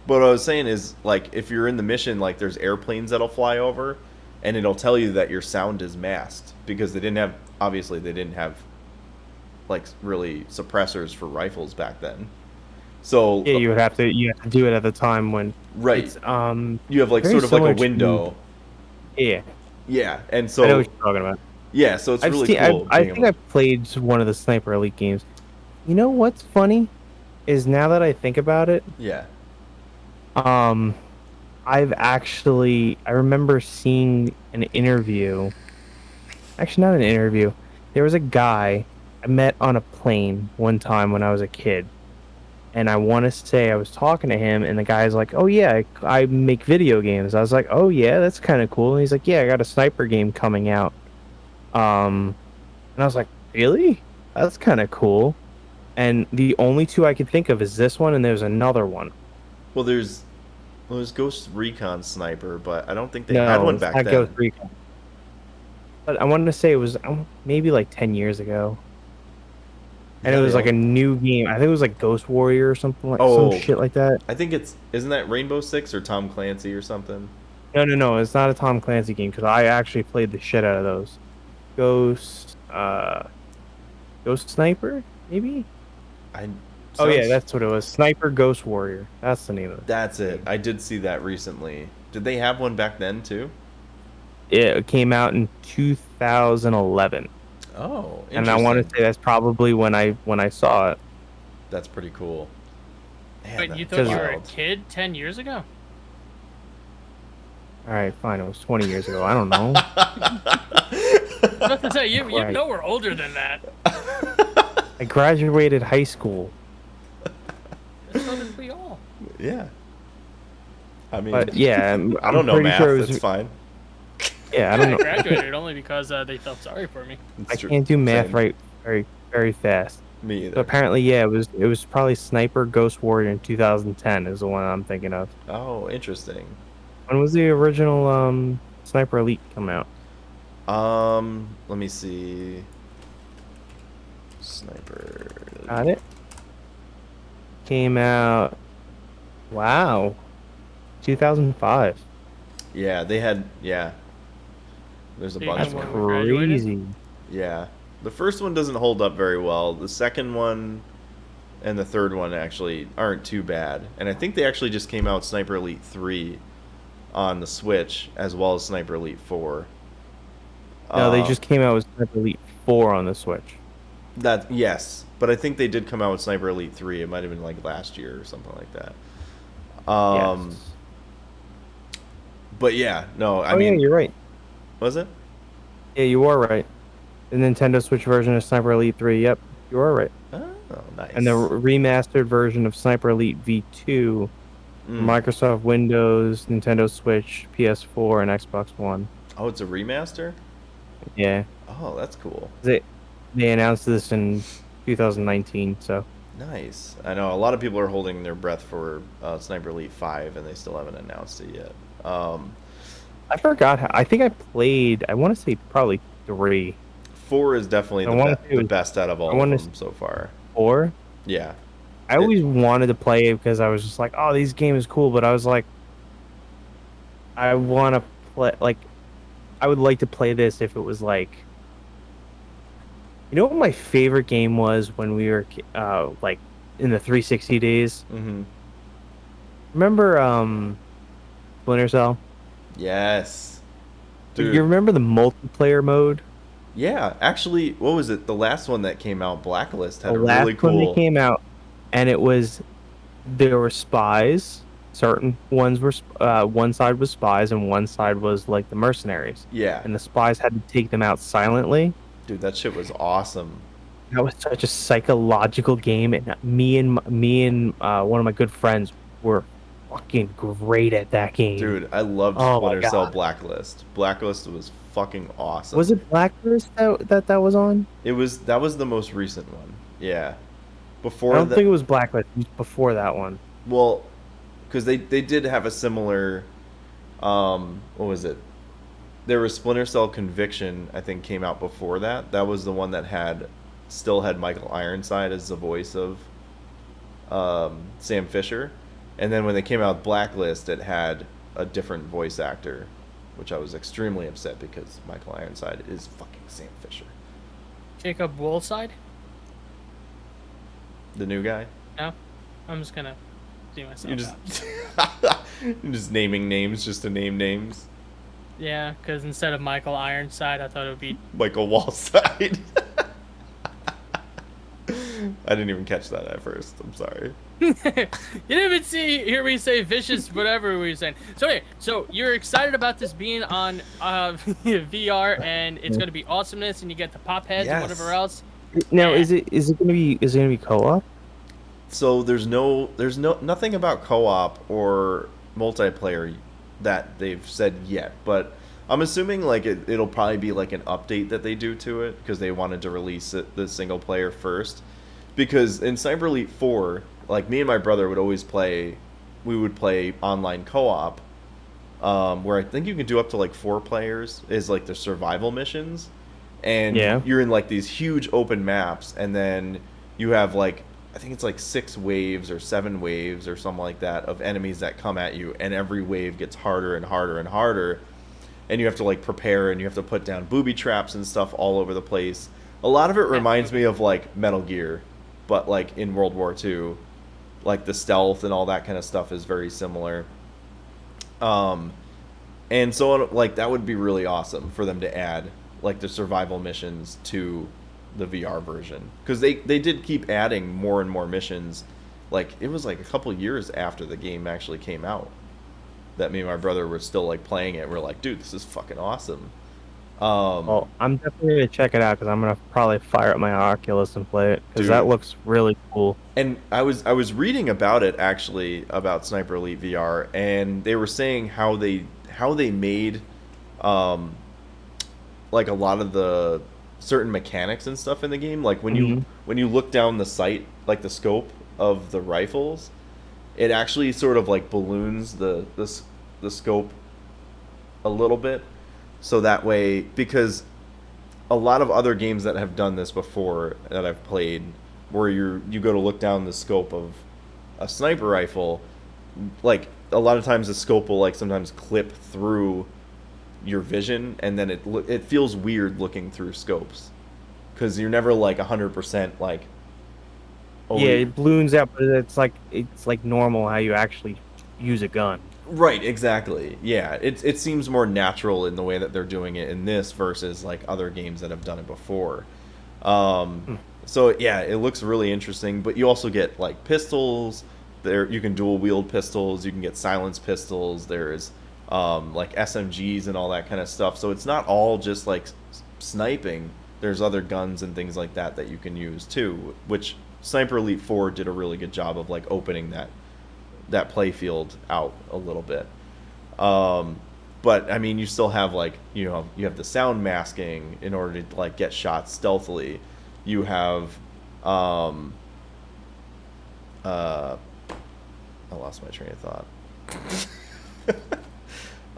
But what I was saying is, like, if you're in the mission, like, there's airplanes that'll fly over, and it'll tell you that your sound is masked because obviously, they didn't have, like, really suppressors for rifles back then. So, Yeah, you have to do it at the time when right. it's You have, like, very sort of like a similar to, window. yeah. Yeah. And I know what so, you're talking about. yeah, so it's really cool I being think able to. I've played one of the Sniper Elite games. You know what's funny is now that I think about it, Yeah. um I remember seeing an interview. Actually, not an interview. There was a guy I met on a plane one time when I was a kid, and I want to say I was talking to him, and the guy's like, "Oh yeah, I make video games." I was like, "Oh yeah, that's kind of cool." And he's like, "Yeah, I got a sniper game coming out." Um, and I was like, "Really? That's kind of cool." And the only two I could think of is this one, and there's another one. Well, there's Ghost Recon Sniper, but I don't think they had No, one it's back not Ghost then. Recon. But I wanted to say it was maybe like 10 years ago. And it Yeah, they was like a don't. new game. I think it was like Ghost Warrior or something like some Oh, shit like that. I think isn't that Rainbow Six or Tom Clancy or something? No, no, no. It's not a Tom Clancy game because I actually played the shit out of those. Ghost, Ghost Sniper, maybe? I Oh yeah, sounds that's what it was. Sniper Ghost Warrior. That's the name of That's the it. game. I did see that recently. Did they have one back then too? It came out in 2011, Oh, and I want interesting. to say that's probably when I saw it. That's pretty cool. Man, But you that's thought you Because were a wild. kid 10 years ago? all right, fine, it was 20 years ago. I don't know. I was about to say, you Right. know we're older than that. I graduated high school, So did we all. Yeah. I mean, but yeah, I I'm don't know pretty sure math. it It's was. fine. Yeah, I Yeah, don't I know. graduated only because they felt sorry for me. I It's true. can't do math Same. right very fast. Me So either. apparently, yeah, it was probably Sniper Ghost Warrior in 2010 is the one I'm thinking of. Oh, interesting. When was the original Sniper Elite come out? Let me see. Sniper Got Elite. it. Came out. Wow, 2005. Yeah, they had. Yeah, there's a Even bunch That's of when them. we graduated? crazy. Yeah, the first one doesn't hold up very well. The second one and the third one actually aren't too bad. And I think they actually just came out Sniper Elite 3 on the Switch as well as Sniper Elite 4. No, they Uh, just came out with Sniper Elite 4 on the Switch. that yes, but I think they did come out with Sniper Elite 3. It might have been like last year or something like that. Yes. But yeah, no, I Oh yeah, mean, you're right. was it? Yeah, you are right. The Nintendo Switch version of Sniper Elite 3. Yep, you are right. Oh, And the nice. remastered version of Sniper Elite V2 for Mm. Microsoft Windows, Nintendo Switch, PS4, and Xbox One. Oh, it's a remaster? Yeah, Oh, that's cool. they announced this in 2019. So Nice. I know a lot of people are holding their breath for Sniper Elite 5, and they still haven't announced it yet. I forgot. I think I played. I want to say probably 3. 4 is definitely I want to say it the was. best out of I all of want to them so far. 4. Yeah. I It, always wanted to play it because I was just like, oh, these games is cool, but I was like, I want to play like I would like to play this if it was like, you know what my favorite game was when we were like in the 360 days? hmm Remember Splinter Cell? Yes. You Dude. remember the multiplayer mode? Yeah. Actually, what was it? The last one that came out, Blacklist, The had a last really one that cool. came out, and it was there were spies. Certain ones were one side was spies and one side was like the mercenaries, Yeah. and the spies had to take them out silently. Dude, that shit was awesome. That was such a psychological game, and me and one of my good friends were fucking great at that game. Dude, I loved Oh my Splinter Cell god. Blacklist. Blacklist was fucking awesome. Was it Blacklist that was on? That was the most recent one. Yeah. I Before don't that, think it was Blacklist. It was before that one. well, because they did have a similar, what was it? There was Splinter Cell Conviction, I think, came out before that. That was the one that still had Michael Ironside as the voice of Sam Fisher. And then when they came out with Blacklist, it had a different voice actor, which I was extremely upset because Michael Ironside is fucking Sam Fisher. Jacob Woolside? The new guy? No? I'm just gonna see myself You just out. you're just naming names just to name names. Yeah, because instead of Michael Ironside, I thought it would be... Michael Wallside. I didn't even catch that at first. I'm sorry. You didn't even hear me say vicious whatever we were saying. So anyway, so you're excited about this being on VR, and it's going to be awesomeness, and you get the pop heads and whatever else. Now, Yeah. is it gonna be co-op? So there's nothing about co-op or multiplayer that they've said yet, but I'm assuming like it'll probably be like an update that they do to it because they wanted to release the single player first. Because in Sniper Elite 4, like me and my brother would always play, we would play online co-op, where I think you can do up to like 4 players is like the survival missions, and you're in like these huge open maps, and then you have like I think it's like 6 waves or 7 waves or something like that of enemies that come at you, and every wave gets harder and harder and harder, and you have to like prepare and you have to put down booby traps and stuff all over the place. A lot of it reminds me of like Metal Gear, but like in World War II, like the stealth and all that kind of stuff is very similar. And so like that would be really awesome for them to add like the survival missions to the VR version, because they did keep adding more and more missions. Like it was like a couple years after the game actually came out that me and my brother were still like playing it. We're like, dude, this is fucking awesome. Well, I'm definitely gonna check it out because I'm gonna probably fire up my Oculus and play it because that looks really cool. And I was reading about it actually, about Sniper Elite VR, and they were saying how they made like a lot of the certain mechanics and stuff in the game. Like when you look down the sight, like the scope of the rifles, it actually sort of like balloons the scope a little bit. So that way, because a lot of other games that have done this before that I've played, where you go to look down the scope of a sniper rifle, like a lot of times the scope will like sometimes clip through your vision, and then it feels weird looking through scopes because you're never like 100% like. Yeah, it balloons out, but it's like normal how you actually use a gun. Right, exactly. Yeah, it seems more natural in the way that they're doing it in this versus like other games that have done it before. So yeah, it looks really interesting. But you also get like pistols. There, you can dual wield pistols. You can get silenced pistols. There's like SMGs and all that kind of stuff. So it's not all just like sniping. There's other guns and things like that that you can use too. Which Sniper Elite 4 did a really good job of like opening that play field out a little bit. But I mean, you still have like, you have the sound masking in order to like get shots stealthily. You have I lost my train of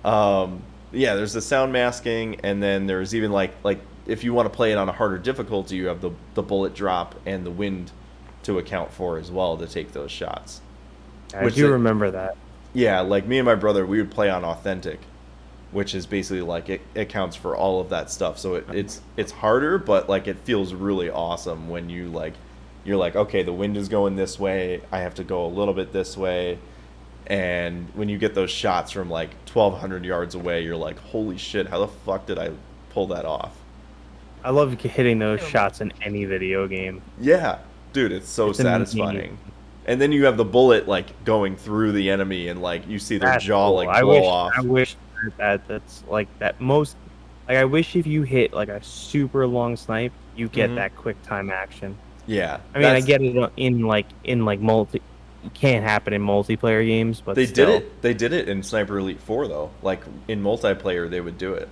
thought. Yeah, there's the sound masking, and then there's even like if you want to play it on a harder difficulty, you have the bullet drop and the wind to account for as well to take those shots. I do remember that. Yeah, like me and my brother, we would play on authentic, which is basically like it counts for all of that stuff. So it's harder, but like it feels really awesome when you're like, okay, the wind is going this way, I have to go a little bit this way, and when you get those shots from like 1,200 yards away, you're like, holy shit, how the fuck did I pull that off? I love hitting those shots in any video game. Yeah, dude, it's so satisfying. And then you have the bullet like going through the enemy, and like you see their jaw like blow off. I wish that's like that most. Like I wish if you hit like a super long snipe, you get that quick time action. Yeah, I mean, I get it in multi. can't happen in multiplayer games, but They still. did it. They did it in Sniper Elite 4 though. Like in multiplayer, they would do it.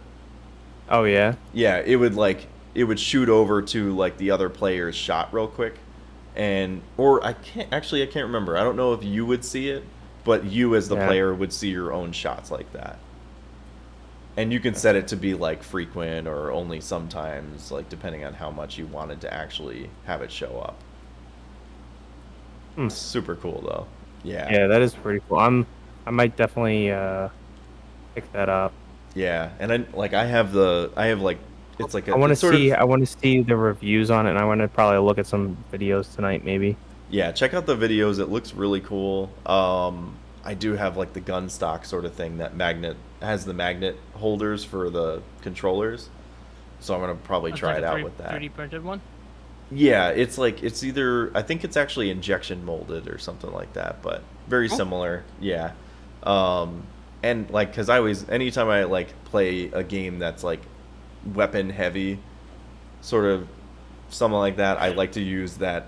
Oh yeah. Yeah, it would shoot over to like the other player's shot real quick, and or I can't remember. I don't know if you would see it, but you as the Yeah. player would see your own shots like that. And you can set it to be like frequent or only sometimes, like depending on how much you wanted to actually have it show up. Super cool though. Yeah. Yeah, that is pretty cool. I might definitely pick that up. Yeah, and I have like it's like a I want to it's sort of- see. I want to see the reviews on it, and I want to probably look at some videos tonight, maybe. Yeah, check out the videos. It looks really cool. I do have like the gun stock sort of thing that has the magnet holders for the controllers, so I'm gonna probably It's try like it a out with that. 3D printed one. Yeah, it's like it's either I think it's actually injection molded or something like that, but very similar. Yeah, and like because anytime I like play a game that's like weapon heavy, sort of something like that, I like to use that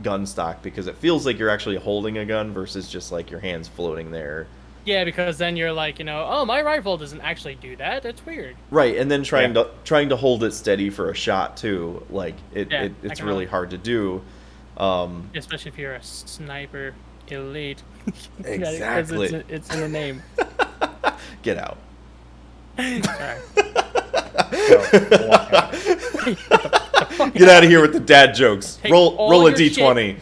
gun stock because it feels like you're actually holding a gun versus just like your hands floating there. Yeah, because then you're like, oh, my rifle doesn't actually do that. That's weird. Right, and then trying to hold it steady for a shot too, like Yeah, it's I really can hard to do. Especially if you're a sniper elite. Exactly. Because it's in the name. Get out. Sorry. Get out of here with the dad jokes. Take Roll all a your d20.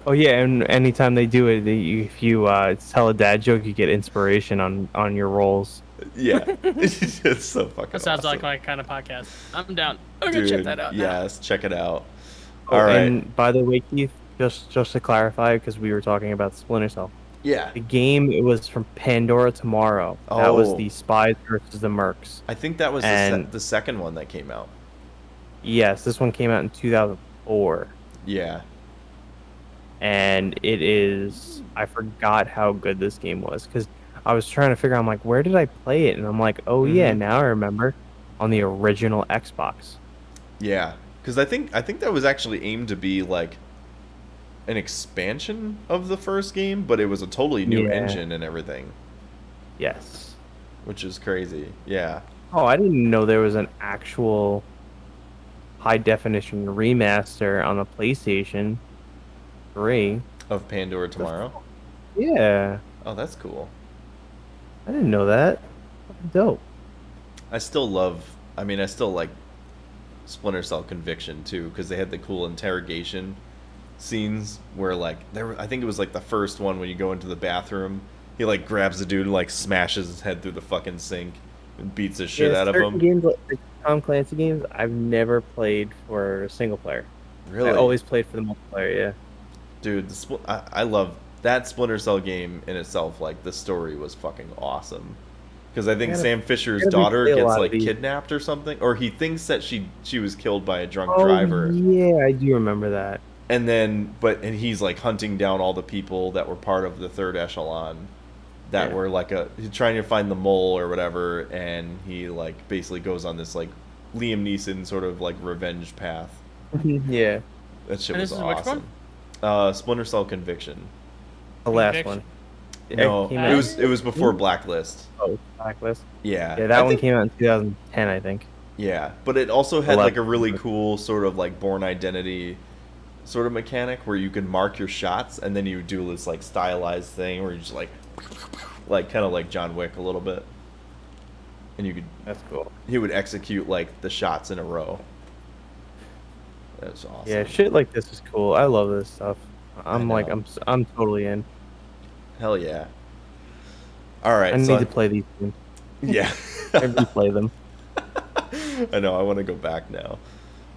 Oh yeah, and anytime they do it, if you tell a dad joke, you get inspiration on your rolls. Yeah, it's so fucking. That sounds awesome. like my kind of podcast. I'm down. I'm gonna check that out. Now. Yes, check it out. Oh, All right. And by the way, Keith, just to clarify, because we were talking about Splinter Cell, Yeah, the game it was from Pandora Tomorrow. That was Oh. the Spies versus the Mercs. I think that was And- the second one that came out. Yes, this one came out in 2004. Yeah, And it is, I forgot how good this game was because I was trying to figure out, I'm like, where did I play it? And I'm like, oh yeah, Mhm. now I remember, on the original Xbox. yeah. Because I think that was actually aimed to be like an expansion of the first game, but it was a totally new Yeah. engine and everything, Yes. which is crazy. Yeah. Oh, I didn't know there was an actual high definition remaster on the PlayStation 3. Of Pandora Tomorrow. Yeah, Oh, that's cool. I didn't know that. Dope. I still like Splinter Cell Conviction too, because they had the cool interrogation scenes where like I think it was like the first one when you go into the bathroom, he like grabs the dude and like smashes his head through the fucking sink and beats the shit out of certain him. Games like Tom Clancy games, I've never played for single player. Really? I always played for the multiplayer. Yeah. Dude, I love that Splinter Cell game in itself. Like the story was fucking awesome, because I think gotta- Sam Fisher's gotta daughter replay a gets lot of like these. kidnapped or something, or he thinks that she was killed by a drunk Oh, driver, yeah, I do remember that. and then and he's like hunting down all the people that were part of the third echelon, that Yeah. were like he's trying to find the mole or whatever, and he like basically goes on this like Liam Neeson sort of like revenge path. Yeah, That shit And was this is which awesome. Splinter Cell Conviction. the last Conviction. one. No, came it out- was before Blacklist. Oh, Blacklist. Yeah. Yeah, that I one think- came out in 2010, I think. Yeah, but it also had like a 11. really cool sort of like Born Identity sort of mechanic where you can mark your shots and then you do this like stylized thing where you just like kind of like John Wick a little bit, and you could That's cool. he would execute like the shots in a row. That's awesome. Yeah, shit like this is cool. I love this stuff. I'm like, know. I'm totally in. Hell yeah. All right, I need so to play these games. yeah. I replay them. I know. I want to go back now.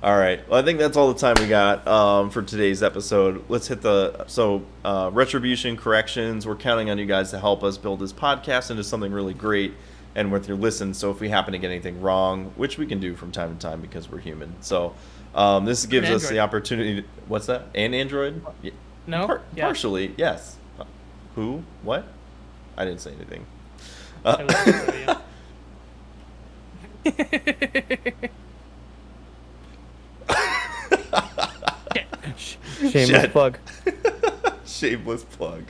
All right. Well, I think that's all the time we got for today's episode. Let's hit retribution, corrections. We're counting on you guys to help us build this podcast into something really great and worth your listen. So if we happen to get anything wrong, which we can do from time to time because we're human. So this gives us the opportunity. What's that? And Android? Yeah. No? Yeah. Partially, yes. Who? What? I didn't say anything. I listened to you. Shameless Shed. plug. Shameless plug.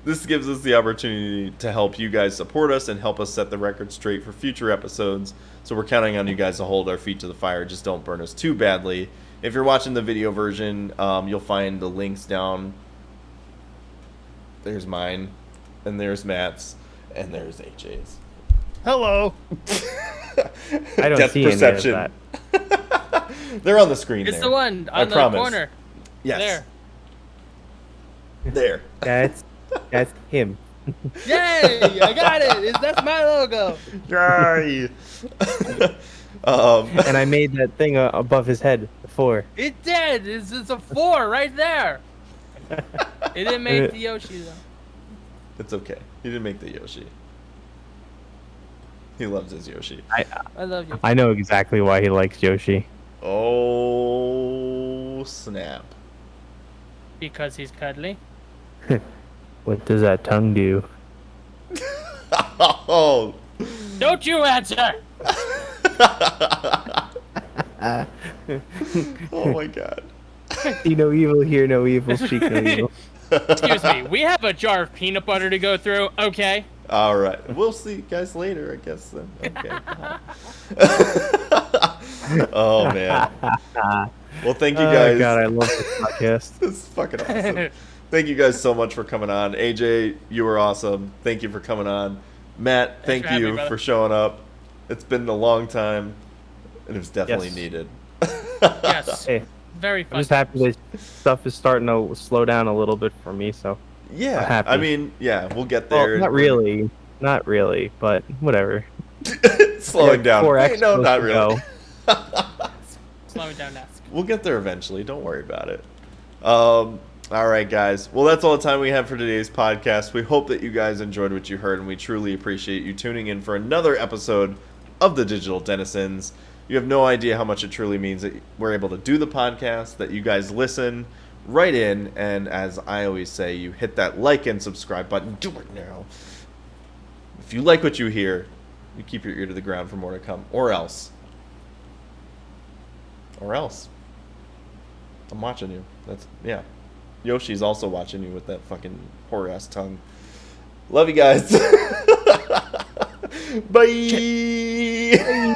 This gives us the opportunity to help you guys support us and help us set the record straight for future episodes. So we're counting on you guys to hold our feet to the fire. Just don't burn us too badly. If you're watching the video version, you'll find the links down. There's mine, and there's Matt's, and there's AJ's. Hello. I don't Depth see perception. any of that. They're on the screen. It's there. the one I on the promise. corner. Yes. There. There. That's him. Yay! I got it. That's my logo. Yay. And I made that thing above his head before. It did. It's a 4 right there. It didn't make the Yoshi though. It's okay. He didn't make the Yoshi. He loves his Yoshi. I love you. I know exactly why he likes Yoshi. Oh, snap. Because he's cuddly. What does that tongue do? Oh. Don't you answer. Oh my god. See no evil, hear no evil, speak no evil. Excuse me. We have a jar of peanut butter to go through. Okay. All right. We'll see you guys later, I guess, then. Okay. Oh, man. Well, thank you guys. Oh, God, I love this podcast. This is fucking awesome. Thank you guys so much for coming on. AJ, you were awesome. Thank you for coming on. Matt, thank for having you me, brother. for showing up. It's been a long time, and it was definitely Yes. needed. Yes. Hey, Very I'm fun. just happy that stuff is starting to slow down a little bit for me, so. Yeah, I'm happy. I mean, yeah, we'll get Well, there. not really. Not really, but whatever. Slowing down. 4 Hey, no, expos not to really. go. Slowing down next. We'll get there eventually. Don't worry about it. All right, guys. Well, that's all the time we have for today's podcast. We hope that you guys enjoyed what you heard, and we truly appreciate you tuning in for another episode of the Digital Denizens. You have no idea how much it truly means that we're able to do the podcast, that you guys listen right in, and as I always say, you hit that like and subscribe button. Do it now. If you like what you hear, you keep your ear to the ground for more to come, or else. Or else. I'm watching you. Yeah. Yoshi's also watching you with that fucking whore-ass tongue. Love you guys. Bye.